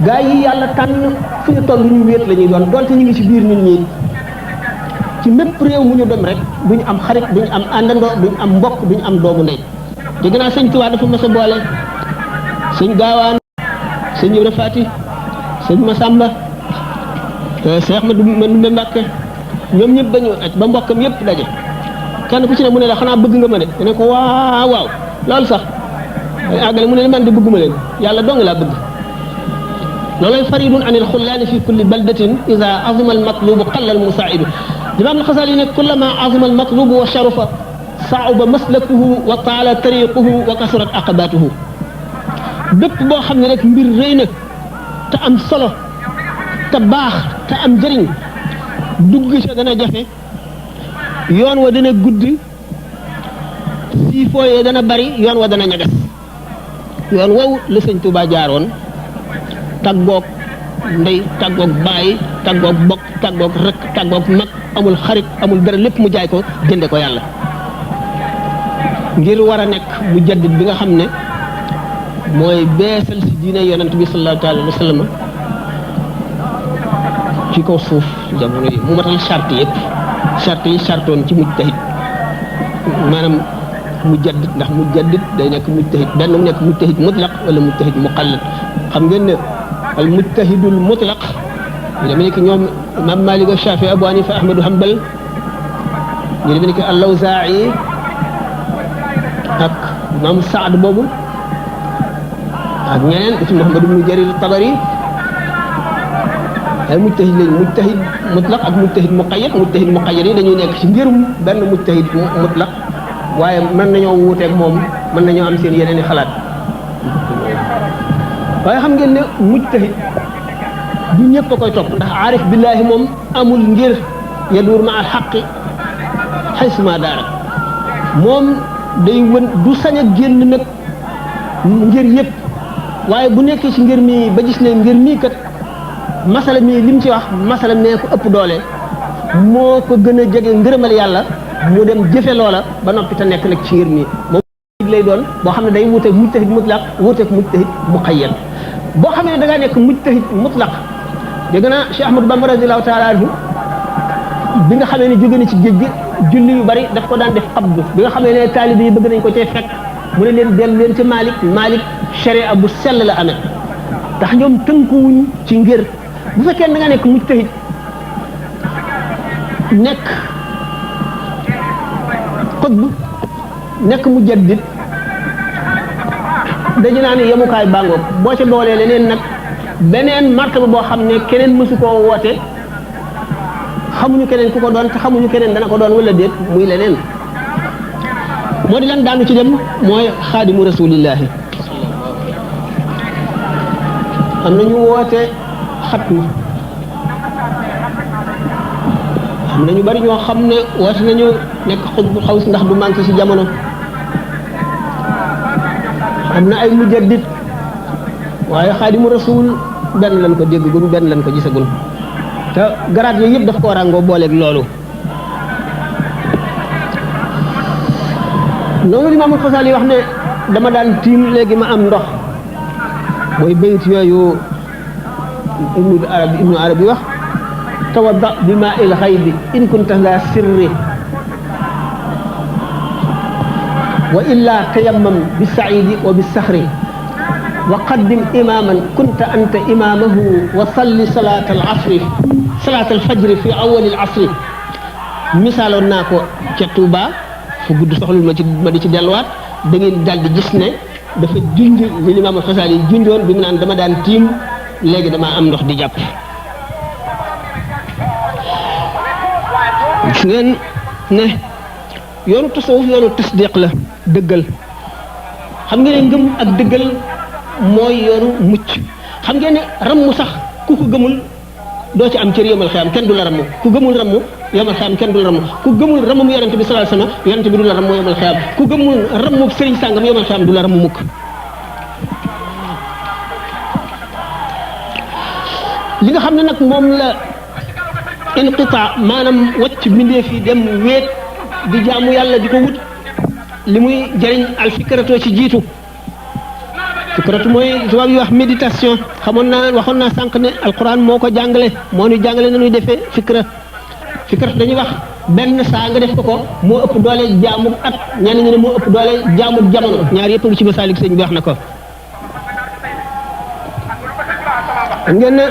gaa yi yàlla tànn fu ñu toll ñu wéet la ñuy doon donte ñu ngi ci biir nit ñi ci mépp réew mu ñu dem rek duñu am xarit duñu am àndandoo duñu am mbokk duñu am doomu ndey dégg naa sëñ Tuubaa dafa mas a boole sëñ Gaawaan sëñ Ibra Faati sëñ Masamba Seex Mandumbe Mbàkke ñoom ñëpp ba ñu ba mbokkam yëpp daje kenn ku ci ne mu ne la xanaa bëgg nga ma de ne ko waaw loolu sax ay àggale mu ne man de bëgguma leen yàlla dong laa bëgg loolay faridun anil xullaani fi kulli baldatin ida azima al matlubu qalla al musaa'idu Imaam al-Xasaali ne kullama azima al matlubu wa sharufa saaba maslakuhu wa taala tariquhu wa kasurat aqabatuhu bépp boo xam ne rek mbir rëy na te am solo te baax te am njëriñ dugg sa dana jafe yoon wa dana gudd siifoo yee dana bari yoon wa dana ñagas yoon wow la Sëñ Tuubaa jaaroon tàggoog ndey tàggoog baay tàggoog bokk tàggoog rek tàggoog mag amul xarit amul dara lépp mu jaay ko jënde ko yàlla ngir war a nekk mujaddid bi nga xam ne mooy beesal si diine yonent bi sallallahu alayhi wa sallam ci kaw suuf jamono yi mu matal charte yëpp charte yi chartoon ci mujtahid maanaam mujaddid ndax mujaddid day nekk mujtahid benn mu nekk mujtahid mutlaq wala mujtahid muqallad xam ngeen ne al mujtahidul mutlaq ñu demee ni ki ñoom imam Malik Shafi Abu Hanifa Ahmadu Hanbal ñu demee ni ki al-Lawzaa'i ak imam Saad boobu ak ñeneen ci Muhammad ibn Jarir Tabari ay mujtahid lañ mujtahid mutlaq ak mujtahid muqayyad yi dañuy nekk ci ngirum benn mujtahid mutlaq waaye mën nañoo wuuteeg moom mën nañoo am seen yeneen i xalaat waaye xam ngeen ne mujtahid du ñëpp a koy topp ndax aarif billaahi moom amul ngir yaduur ma al xaqi xaysuma daara moom day wën du sañ a génn nag ngir yëpp waaye bu nekkee ci ngir mi ba gis ne ngir mii kat masala mii lim ci wax masala nee ko ëpp doole moo ko gën a jege ngërëmal yàlla mu dem jëfe loola ba noppi te nekk nag ci ngir mii moom lay doon boo xam ne day wuuteeg mujtahid mutlaq wuuteeg mujtahid muqayyad boo xam ne da ngaa nekk mujtahid mutlaq dégg naa Cheikh Ahmadou Bamba radiyallahu taala anhu bi nga xamee ne jóge na ci géej gi julli yu bari daf ko daan def xabdu bi nga xamee ne taalibe yi bëgg nañ ko cee fekk mu ne leen dellu leen ci Malik sharia bu sell la amee ndax ñoom tënkuwuñ ci ngir bu fekkee da nga nekk mujtahid nekk xutb nekk mujaddid dañu naan yemukaay bàngoog boo ca boolee leneen nag beneen martaba boo xam ne keneen mësu koo woote xamuñu keneen ku ko doon te xamuñu keneen dana ko doon wala déet muy leneen moo di lan daanu ci dem mooy xaadimu rasulillahi am nañu woote xatmi am nañu bari ñoo xam ne woote nañu nekk xutbu xaws ndax du manqué ci jamono am na ay mujaddid waaye xaadimu rasul benn lañ ko déggagul benn lañ ko gisagul te garaat yooyu yëpp daf ko ràngoo booleeg loolu noonu Imaamul Xasaali wax ne dama daan tiim léegi ma am ndox mooy bayit yooyu ibnu arabi wax tawadda bi maa il xaybi in kunta la sirri wa illa tayammam bi saidi wa bi saxri wa qaddim imaman kunta anta imamahu wa salli salat al asri salat al fajri fi awal al asri misaaloon naa ko ca Tuuba fu gudd soxlul ma di ci delluwaat da ngeen daal di gis ne dafa junj li Imaam Al-Xasaali junjoon bi mu naan dama daan tiim léegi damaa am ndox di jàpp gis ngeen ne yoonu tasawuf yoonu tasdiq la dëggal xam ngeen ne ngëm ak dëggal mooy yoonu mucc xam ngeen ne rammu sax ku ko gëmul doo ci am cër yomal xiyaam kenn du la rammu ku gëmul rammu yomal xiyaam kenn du la rammu ku gëmul rammu yonent bi sallallahu alayhi wasallam yonent bi du la rammu yomal xiyaam ku gëmul rammu sëriñ sàngam yomal xiyaam du la rammu mukk li nga xam ne nag moom la inqita maanaam wacc mbindeef yi dem wéet di jaamu yàlla di ko wut li muy jëriñ al fikratu ci jiitu fikratu mooy tubaab yi wax méditation waxoon naa sànq ne alquran moo ko jàngale moo ñu jàngale nañuy defee fikra dañuy wax benn saa nga def ko moo ëpp doole jaamu at ñenn ñi ne moo ëpp doole jaamu jamono ñaar yëpp ngi ci Masaalik sëñ bi wax na ko ngeen ne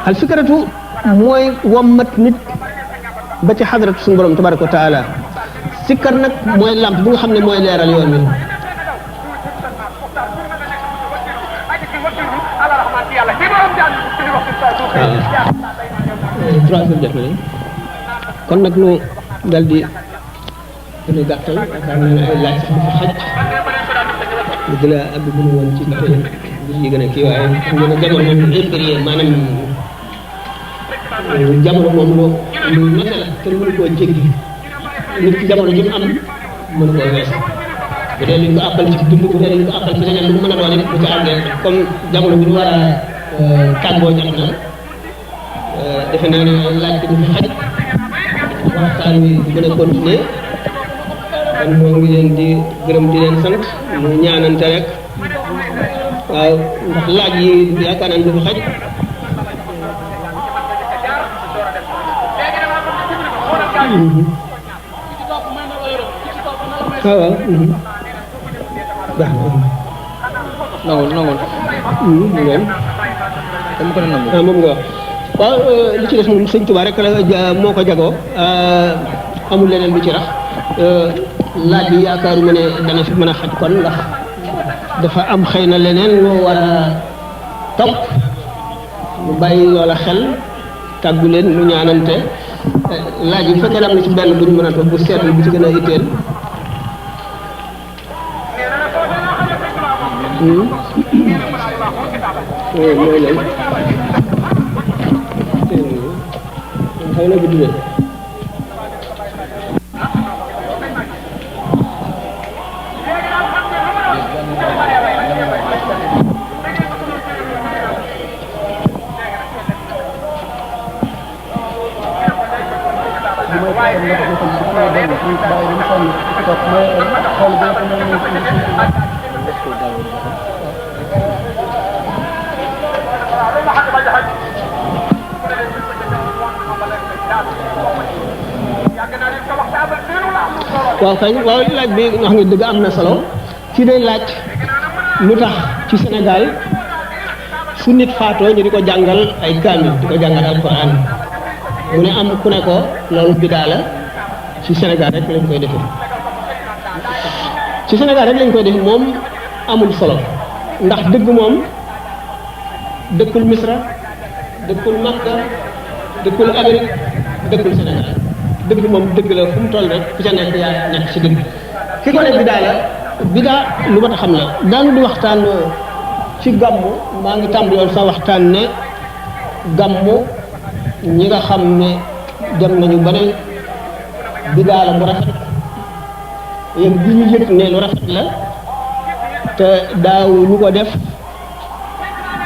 al fikratu mooy wommat nit ba ci xadratu suñu borom tabaraka wa taala sikkar nag mooy lamp bi nga xam ne mooy leeral yoon wi kon nag nu dal di gën a gàttal yaakaar naa ne ay laaj sax dafa xaj dëgg la ab bu ñu woon ci tey yi gën a kii waaye xam nga jamono moom impérieux maanaam jamono moom lu nate la kenn mënu koo jéggi nit ci jamono ji mu am mënu koo wees bu dee luñ ko àppal ci dund bu dee luñ ko àppal ci leneen lu mu mën a doon it bu ci àggee comme jamono bi ñu war a tàggoo jot na defe naa ne laaj bi du fi xaj waxtaan wi di gën a continuer kon moo ngi leen di gërëm di leen sant mu ñaanante rek waaw ndax laaj yi yaakaar naa du fi xaj waaw baax na nangul dama ko nangu moom nga wax waaw li ci des moom sëñ Tuubaa rek la moo ko jagoo amul leneen lu ci rax laaj bi yaakaaruma ne dana fi mën a xaj kon ndax dafa am xëy na leneen loo war a topp mu bàyyi loola xel tàggu leen mu ñaanante laaj yi bu fekkee am na ci benn bu ñu mën a topp bu seetlu bu ci gën a itteel mooy leen xëy na bu dugal waaw kay waaw laaj bi nga xam ne dëgg am na solo ci day laaj lu tax ci Sénégal su nit faatoo ñu di ko jàngal ay kaamil di ko jàngal alquran mu ne am ku ne ko loolu bidaa la ci Sénégal rek lañ koy defee ci Sénégal rek lañ koy def moom amul solo ndax dëgg moom dëkkul Misra dëkkul Makka dëkkul Amérique dëkkul Sénégal dëgg moom dëgg la fu mu toll rek ku ca nekk yaa nekk ci dëgg ki ko ne bidaa la bidaa lu mat a xam la daanu di waxtaan ci gàmmu maa ngi tàmbaloon sa waxtaan ne gàmmu ñi nga xam ne dem nañu ba ne bidaa la bu rafet yéen bi ñu yëg ne lu rafet la te daaw ñu ko def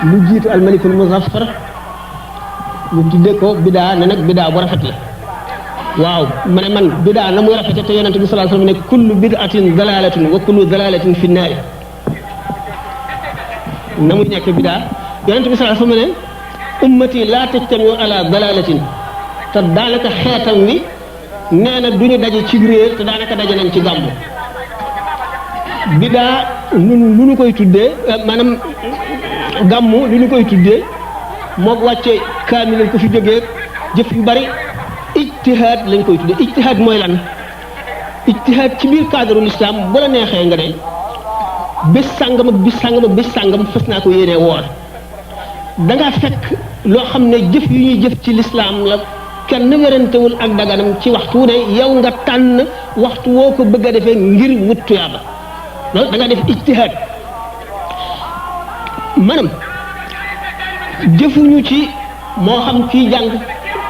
lu jiitu almalikul muzaffar ñu tuddee ko bidaa ne nag bidaa bu rafet la waaw ma ne man bidaa na muy rafete te yonente bi sallallahu alayhi wasallam ne kullu bid'atin dalalatun wa kullu dalalatin fi nnaari na muy nekk bidaa yonente bi sallallahu alayhi wasallam ne ummati la tajtamiu ala dalalatin te daanaka xeetam wi nee na du ñu daje ci réer te daanaka daje nañ ci gàmmu bidaa lu ñu koy tuddee maanaam gàmmu lu ñu koy tuddee moog wàcce kaamil ko fi jógee jëf yu bari ijtihaad lañ koy tuddee ijtihaad mooy lan ijtihaad ci biir cadre l'islam bu la neexee nga ne bés sàngam ak bés sàngam ak bés sàngam fas naa ko yéenee woor da ngaa fekk loo xam ne jëf yu ñuy jëf ci l'islam la kenn werantewul ak daganam ci waxtu wu ne yow nga tànn waxtu woo ko bëgg a defee ngir wut tuyaaba loolu da nga def ijtihaad maanaam jëfuñu ci moo xam kii jàng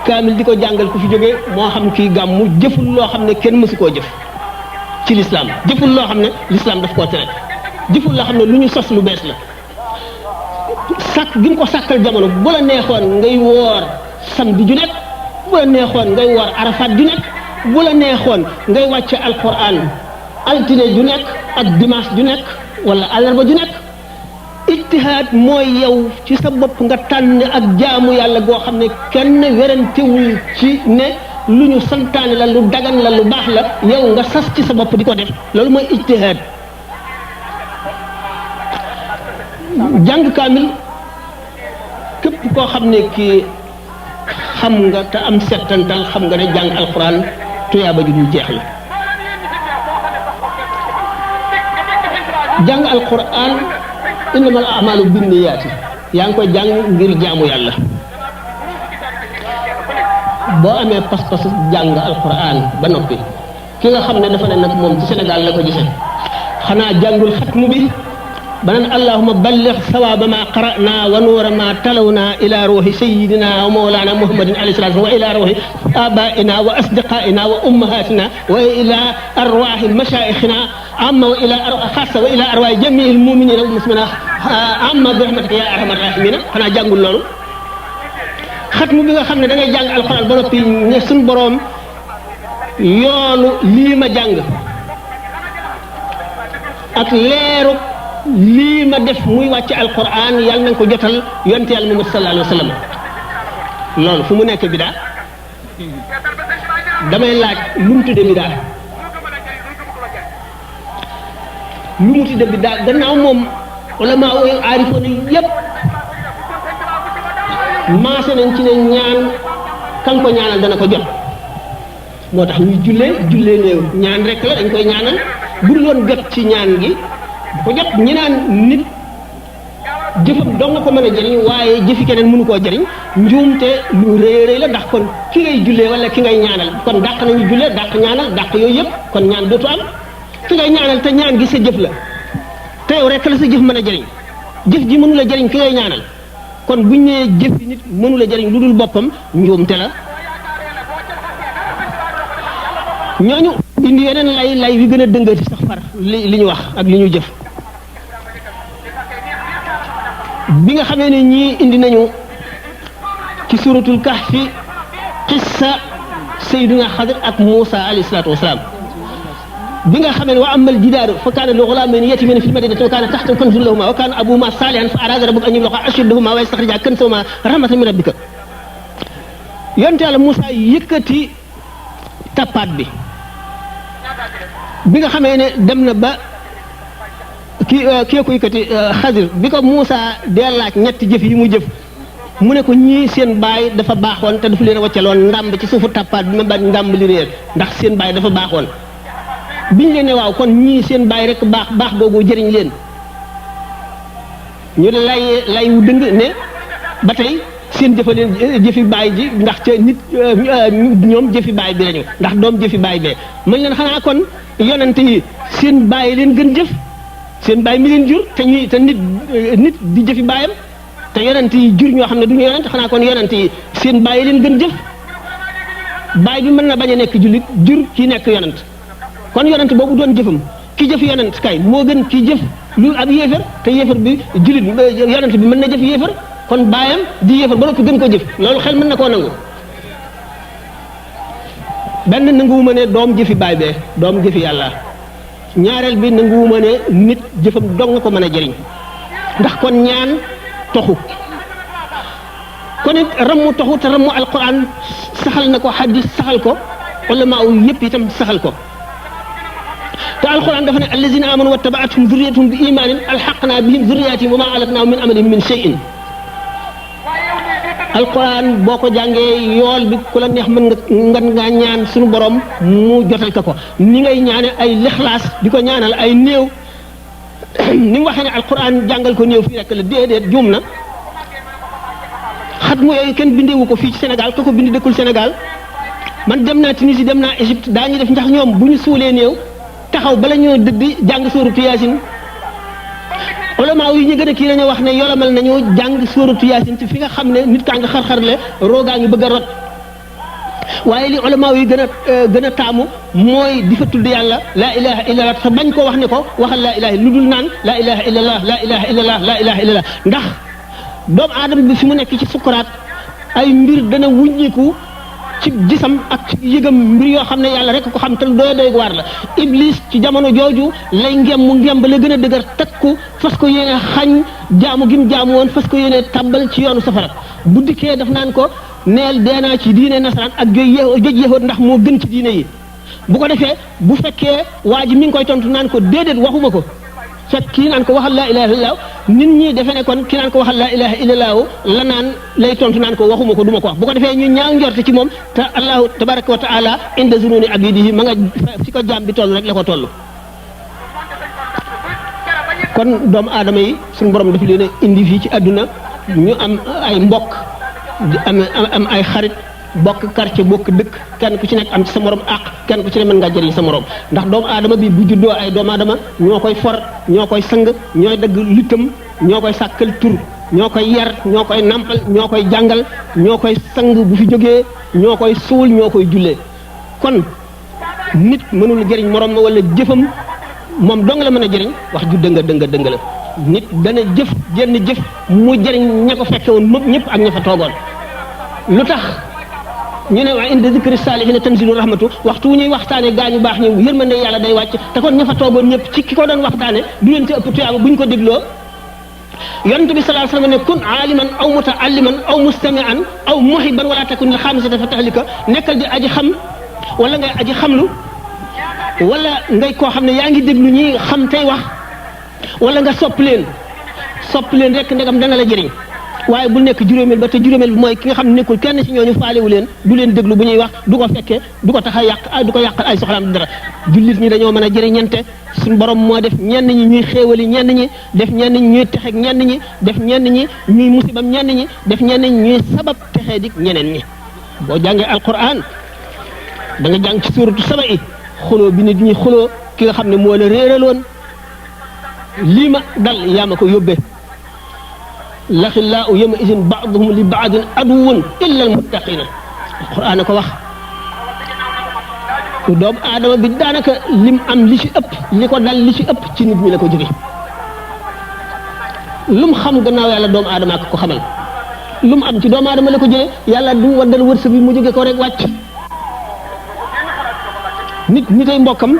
kaamil di ko jàngal ku fi jógee moo xam kii gàmmu jëful loo xam ne kenn mësu koo jëf ci l'islam jëful loo xam ne l'islam daf koo tere jëful loo xam ne lu ñu sos lu bees la sàkk gi mu ko sàkkal jamono bu la neexoon ngay woor samedi ju nekk bu la neexoon ngay woor arafat ju nekk bu la neexoon ngay wàcce alquran altine ju nekk ak dimanche ju nekk wala àllarba ju nekk ijtihaad mooy yow ci sa bopp nga tànn ak jaamu yàlla goo xam ne kenn werantewul ci ne lu ñu santaane la lu dagan la lu baax la yow nga sas ci sa bopp di ko def loolu mooy ijtihaad jàng kaamil képp koo xam ne kii xam nga te am settantal xam nga ne jàng alquran tuyaaba ju dul jeex la jàng alquran innamal a'malu binniyaati yaa ngi koy jàng ngir jaamu yàlla boo amee pas-pas jàng alquran ba noppi ki nga xam ne dafa ne nag moom ci Sénégal la ko gisee xanaa jàngul xatmu bi banaan allahumma balligh sawaaba ma qara'na wa nuura ma talawna ila ruuhi sayyidina wa mawlana muhammadin alayhi salatu wa ila ruuhi abaina wa asdiqaina wa ummahatina wa ila arwahi mashayikhina amma wa ila xaasa wa ila arwahi jamiil muminina wal muslimina amma bi rahmatika ya arhamar rahimina xanaa jàngul loolu xatmu bi nga xam ne da ngay jàng alxuraan ba noppi ne suñ boroom yoonu lii ma jàng ak leeru lii ma def muy wàcc alquran yàlla nañ ko jotal yonte yàlla Muhammad sallallahu alayhi wa sallam loolu fu mu nekk bidaa damay laaj lu mu tudde bidaa lu mu tudde bidaa gannaaw moom ulama ooy aarifoon yépp maase nañ ci ne ñaan kan ko ñaanal dana ko jot moo tax ñuy jullee néew ñaan rek la dañ koy ñaanal bu dul woon jot ci ñaan gi ko jot ñi naan nit jëfam dong nga ko mën a jëriñ waaye jëfi keneen mënu koo jëriñ njuumte lu rëy la ndax kon ki ngay jullee wala ki ngay ñaanal kon dàq nañu jullee dàq ñaanal dàq yooyu yëpp kon ñaan dootu am ki ngay ñaanal te ñaan gi sa jëf la te yow rek la sa jëf mën a jëriñ jëf ji mënu la jëriñ ki ngay ñaanal kon buñ nee jëf ji nit mënu la jëriñ lu dul boppam njuumte la ñooñu indi yeneen lay wi gën a dëngati sax far li ñu wax ak li ñu jëf bi nga xamee ne ñii indi nañu ci suratul kahfi qissa sayyidina Xadir ak Muusa alayhi salaatu wasalaam bi nga xamee ne wa amal jidaaru fa kaana li ghulaamayni yatiimayni fil madiinati wa kaana tahtahu kanzun lahumaa wa kaana abuuhumaa saalihan fa araada rabbuka an yublugaa ashuddahumaa wa yastakhrijaa kanzahumaa rahmatan min rabbika yonent Yàlla Muusa yëkkati tappaat bi nga xamee ne dem na ba kii ko yëkkati Xadir bi ko Muusa dee laaj ñetti jëf yi mu jëf mu ne ko ñii seen baay dafa baaxoon te dafa leen a wàcceloon ndàmb ci suufu tappaat bi ma ba ndàmb li réer ndax seen baay dafa baaxoon biñ leen ne waaw kon ñii seen bàyyi rek baax googu jëriñ leen ñu lay wu dëng ne ba tey seen jëfi bàyyi ji ndax ca nit ñoom jëfi bàyyi bi lañu ndax doom jëfi bàyyi bee mën leen xanaa kon yonent yi seen bàyyi leen gën jëf seen bàyyi mi leen jur te nit di jëfi bàyyam te yonent yi jur ñoo xam ne du ñu yonent xanaa kon yonent yi seen bàyyi leen gën jëf bàyyi bi mën na bañ a nekk jullit jur ki nekk yonent kon yonent boobu doon jëfam ki jëf yonent kay moo gën ki jëf lu ab yéefar te yéefar bi jullit yonent bi mën na jëf yéefar kon bàyyam di yéefar ba noppi gën ko jëf loolu xel mën na koo nangu benn nanguwuma ne doom jëfi baay bee doom jëfi yàlla ñaareel bi nanguwuma ne nit jëfam dong nga ko mën a jëriñ ndax kon ñaan toxu kon it rammu toxu te rammu alquran saxal na ko xadis saxal ko ulama yëpp itam saxal ko te alquran dafa ne allazina amanu wattaba'athum dhurriyyatuhum bi imanin alhaqna bihim dhurriyyatihim wa ma alatnahum min amalihim min shay'in alquran boo ko jàngee yool bi ku la neex mën nga ñaan suñu borom mu jotal ko ni ngay ñaane ay lixlaas di ko ñaanal ay néew ni mu waxee ne alquran jàngal ko néew fii rek la déedéet juum na xat mu yooyu kenn bindewu ko fii ci Sénégal ko ko bind dëkkul Sénégal man dem naa Tunisie dem naa Égypte daañuy def ndax ñoom bu ñu suulee néew taxaw bala ñoo dëdd jàng sóoratu Yaasin ulama yi ñu gën a kii nañu wax ne yolamal nañu jàng sóoratu Yaasin ci fi nga xam ne nit kaa nga xar-xarle roogaa ngi bëgg a rot waaye li ulama yi gën a taamu mooy di fa tudd yàlla laa ilaha illallah te bañ ko wax ne ko waxal laa ilaha lu dul naan laa ilaha illallah laa ilaha illallah laa ilaha illallah ndax doomu aadama bi fi mu nekk ci sukuraat ay mbir dana wuññiku ci gisam ak ci yëgam mbir yoo xam ne yàlla rek ko xam te doy waar la iblis ci jamono jooju lay ngem ba la gën a dëgër takku fas ko yéene xañ jaamu gim jaamu woon fas ko yéene tàbbal ci yoonu safara bu dikkee daf naan ko neel deenaa ci diine nasaraan ak joj yéexoot ndax moo gën ci diine yi bu ko defee bu fekkee waa ji mi ngi koy tontu naan ko déedéet waxuma ko fekk kii naan ko waxal laa ilaha illallah nit ñi defe ne kon kii naan ko waxal laa ilaha illallah la naan lay tontu naan ko waxuma ko duma ko wax bu ko defee ñu ñaaw njorte ci moom te allahu tabaraka wa taala inda zununi abidihi ma nga fi ko jaam bi toll rek la ko toll kon doomu aadama yi suñu borom daf leen a indi fii ci àdduna ñu am ay mbokk am ay xarit bokk quartier bokk dëkk kenn ku ci nekk am ci sa morom àq kenn ku ci ne mën ngaa jëriñ sa morom ndax doomu aadama bi bu juddoo ay doomu aadama ñoo koy for ñoo koy sang ñooy dagg littam ñoo koy sàkkal tur ñoo koy yar ñoo koy nampal ñoo koy jàngal ñoo koy sang bu fi jógee ñoo koy suul ñoo koy jullee kon nit mënul jëriñ morom wala jëfam moom dong la mën a jëriñ wax ju dënga la nit dana jëf jenn jëf mu jëriñ ña ko fekke woon mëpp ñëpp ak ña fa toogoon lu tax ñu ne waa inda zikri saalihiina tanzilu rahmatu waxtu wu ñuy waxtaane gaañu baax ñëw yërmande yàlla day wàcc te kon ña fa toogoon ñëpp ci ki ko doon waxtaane du leen ci ëpp tuyaaba bu ñu ko dégloo yonent bi sallallahu alayhi wasallam ne kun aaliman aw mutaalliman aw mustami'an aw muhibban wala takun lil xaamisati fa tahlika nekkal di aji xam wala ngay aji xamlu wala ngay koo xam ne yaa ngi déglu ñi xam tey wax wala nga sopp leen rek ndegam dana la jëriñ waaye bu nekk juróomeel ba te juróomeel bi mooy ki nga xam ne nekkul kenn ci ñooñu faalewu leen du leen déglu bu ñuy wax du ko fekkee du ko tax a yàq du ko yàqal ay soxlaam dara jullit ñi dañoo mën a jëriñante suñu borom moo def ñenn ñi ñuy xéewali ñenn ñi def ñenn ñi ñuy texeeg ñenn ñi def ñenn ñi ñuy musibam ñenn ñi def ñenn ñi ñuy sabab texee dik ñeneen ñi boo jàngee alquran da nga jàng ci suuratu saba i xuloo bi nit ñi xuloo ki nga xam ne moo la réeraloon lii ma dal yaa ma ko yóbbee laxillaa yawma idin ba'duhum li ba'din aduwwun illa almuttaqina alquran ko wax doomu aadama bi daanaka lim am li ci ëpp li ko dal li ci ëpp ci nit ñi la ko jóge lum xam gannaaw yàlla doomu aadama ko xamal lum am ci doomu aadama la ko jëlee yàlla du waddal wërsëg bi mu jóge ko rek wàcc nitay mbokkam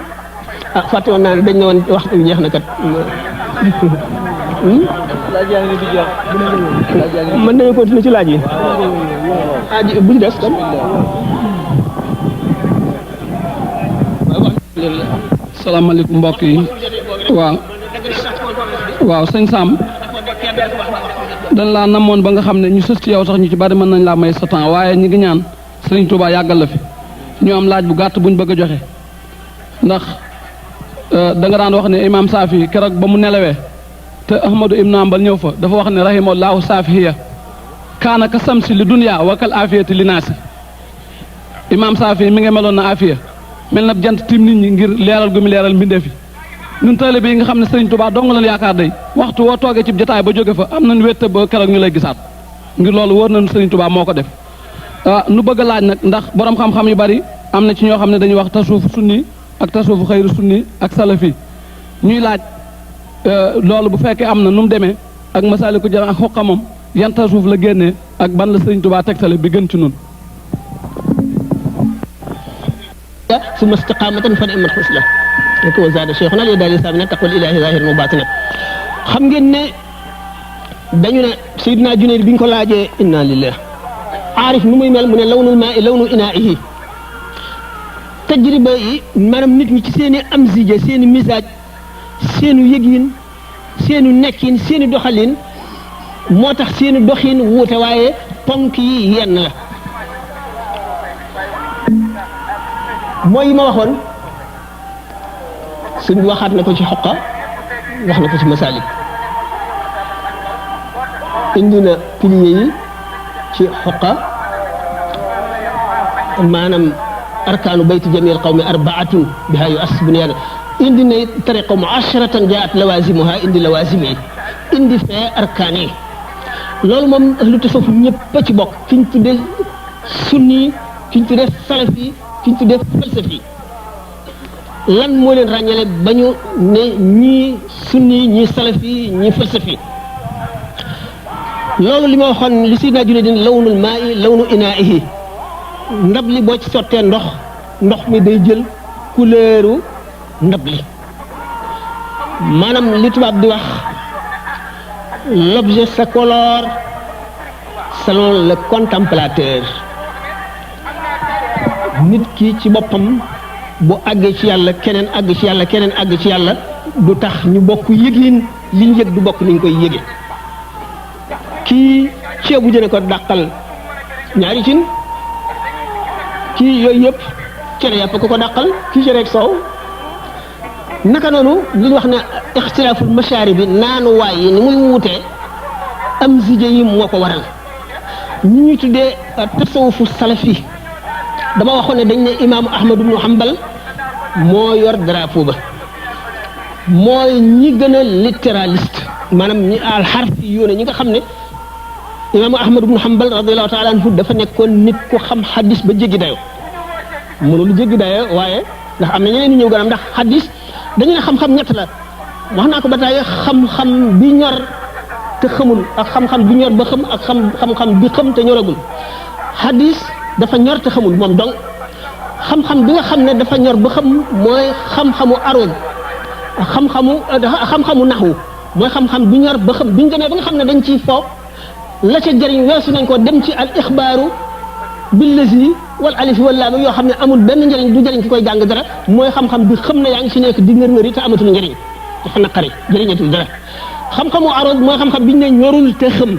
fàtte woon naa ne dañ ne woon waxtu bi jeex na kat mën nañu continuer ci laaj yi bu ñu des kon salaamaaleykum mbokk yi waaw sëñ Sam dañ laa namoon ba nga xam ne ñu sës ci yow sax ñu ci bari mën nañ laa may sa temps waaye ñi ngi ñaan Sëriñ Tuubaa yàggal la fi ñu am laaj bu gàtt buñ bëgg a joxe ndax da nga daan wax ne imaam Saafi keroog ba mu nelawee te Ahmadu ibnu Ambal ñëw fa dafa wax ne rahimahullahu saafihiya kaana ka samsi li dunya wa kal afiyati li naasi imaam Saafi mi nga meloon na afiya mel na jant tim nit ñi ngir leeral gu mu leeral mbindeef yi ñun taalibe yi nga xam ne Sëriñ Tuubaa dong lañ yaakaar day waxtu woo toogee ci jotaay ba jóge fa am nañ wette ba keroog ñu lay gisaat ngir loolu wóor nañu Sëriñ Tuubaa moo ko def nu bëgg a laaj nag ndax borom xam-xam yu bari am na ci ñoo xam ne dañuy wax tasawufu sunni ak tasawufu xayru sunni ak salafi ñuy laaj loolu bu fekkee am na nu mu demee ak Masaalikul Jinaan ak xoqamam yan tasawuf la génnee ak ban la Sëriñ Tuubaa tegtale bi gën ci nun summa istiqaamatan fa ni'mal xusla rek wa zaada cheikhuna li daal islam ne taqwal ilaahi zaahir mu baatina xam ngeen ne dañu ne Seydina Junayd bi ñu ko laajee inna lillah aarif nu muy mel mu ne lawnul maa i lawnu inaa'ihi tajriba yi maanaam nit ñi ci seen i am zije seen i misaaj seenu yëgin seenu nekkin seeni doxalin moo tax seeni doxin wuute waaye ponk yi yenn la mooy yi ma waxoon suñ waxaat na ko ci xoqa wax na ko ci masaalik indi na piliers yi ci xoqa maanaam arkaanu bayti jamil qawmi arbaatun biha yu as bunyaana indi na tariqa muasharatan jaat lawazimuha indi lawazim yi indi fee arkaan yi loolu moom ahlu tasawuf ñëpp a ci bokk ki ñu tuddee sunni ki ñu tuddee salafi ki ñu tuddee falsafi lan moo leen ràññale ba ñu ne ñii sunni ñii salafi ñii falsafi loolu li ma waxoon li Sidna Junayd lawnul maa i lawnu inaa'ihi ndab li boo ci sottee ndox mi day jël couleuru ndab li maanaam li tubaab di wax l'objet se colore selon le contemplateur nit ki ci boppam bu àggee ci yàlla keneen àgg ci yàlla keneen àgg ci yàlla du tax ñu bokk yëgin li ñu yëg du bokk ni ñu koy yëge kii ceebu jëne ko dàqal ñaari cin kii yooyu yëpp cere yàpp ko dàqal kii cere ak soow naka noonu li ñu wax ne ixtilaaful mashaari bi naanu waay yi ni muy wuutee am zije yi moo ko waral ñi ñuy tuddee tasawufu salafi dama waxoon ne dañ ne imaamu Ahmad ibnu Hanbal moo yor drapeau ba mooy ñi gën a littéraliste maanaam ñi alxarfi yoone ñi nga xam ne imaamu Ahmad ibnu Hanbal radiyallahu taala anhu dafa nekkoon nit ku xam xadis ba jéggi dayo mënul jéggi dayo waaye ndax am na ñeneen ñi ñëw gën a ndax xadis dañu ne xam-xam ñett la wax naa ko ba tey xam-xam bi ñor te xamul ak xam-xam bi ñor ba xam ak xam-xam bi xam te ñoragul xadis dafa ñor te xamul moom donc xam-xam bi nga xam ne dafa ñor ba xam mooy xam-xamu aroon xam-xamu naxwu mooy xam-xam bi ñor ba xam bi ñu demee ba nga xam ne dañ ciy foog la ca jëriñ weesu nañ ko dem ci al ixbaaru billazi wal alifi wal laam yoo xam ne amul benn njëriñ du jëriñ ki koy jàng dara mooy xam-xam bi xam na yaa ngi si nekk di ngër-ngëri te amatul njëriñ dafa naqari jëriñatul dara xam-xamu aroon mooy xam-xam bi ñu ne ñorul te xam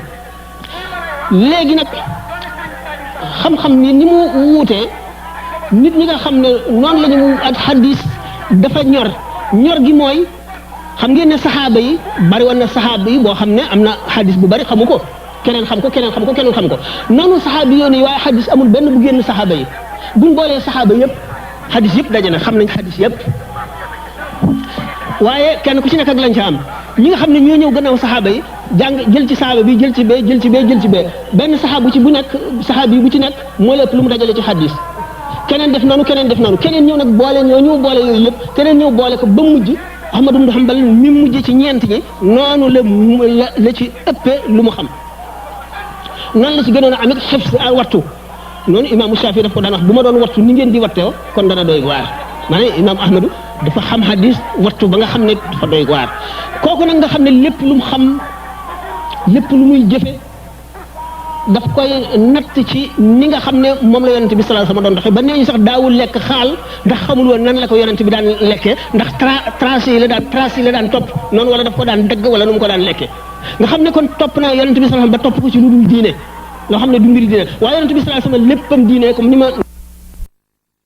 léegi nag xam-xam ni mu wuutee nit ñi nga xam ne noonu la ñu ak xadis dafa ñor gi mooy xam ngeen ne saxaaba yi bari woon na saxaaba yi boo xam ne am na xadis bu bari xamu ko keneen xam ko keneen xam ko keneen xam ko noonu saxaaba yoon yi waaye xadis amul benn bu génn saxaaba yi buñ boolee saxaaba yëpp xadis yëpp daje na xam nañ xadis yëpp waaye kenn ku ci nekk ak lañ ca am ñi nga xam ne ñoo ñëw gannaaw saxaaba yi jàng jël ci saxaaba bi jël ci bee jël ci bee jël ci bee benn saxaabu ci bu nekk saxaabi bu ci nekk moo lépp lu mu dajale ci xadis keneen def noonu keneen ñëw nag boole ñoo boole yooyu yëpp keneen ñëw boole ko ba mujj Ahmad ibn Hanbal mi mujj ci ñeent ñi noonu la ci ëppee lu mu xam noonu la ci gënoon a amit xifs ak wattu noonu imaamu Shaafi daf ko daan wax bu ma doon wattu ni ngeen di wattoo kon dana doy waar maanaam imaam Ahmadu dafa xam hadis wattu ba nga xam ne dafa doy waar kooku nag nga xam ne lépp lu mu xam lépp lu muy jëfe daf koy natt ci ni nga xam ne moom la yonent bi sallallahu alayhi wasallam doon doxee ba nee ñu sax daawul lekk xaal ndax xamul woon nan la ko yonent bi daan lekkee ndax trace yi la daan topp noonu wala daf ko daan dëgg wala nu mu ko daan lekkee nga xam ne kon topp naa yonent bi sallallahu alayhi wasallam ba topp ko ci lu dul diine loo xam ne du mbiri diine waaye yonent bi sallallahu alayhi wasallam léppam diine comme ni ma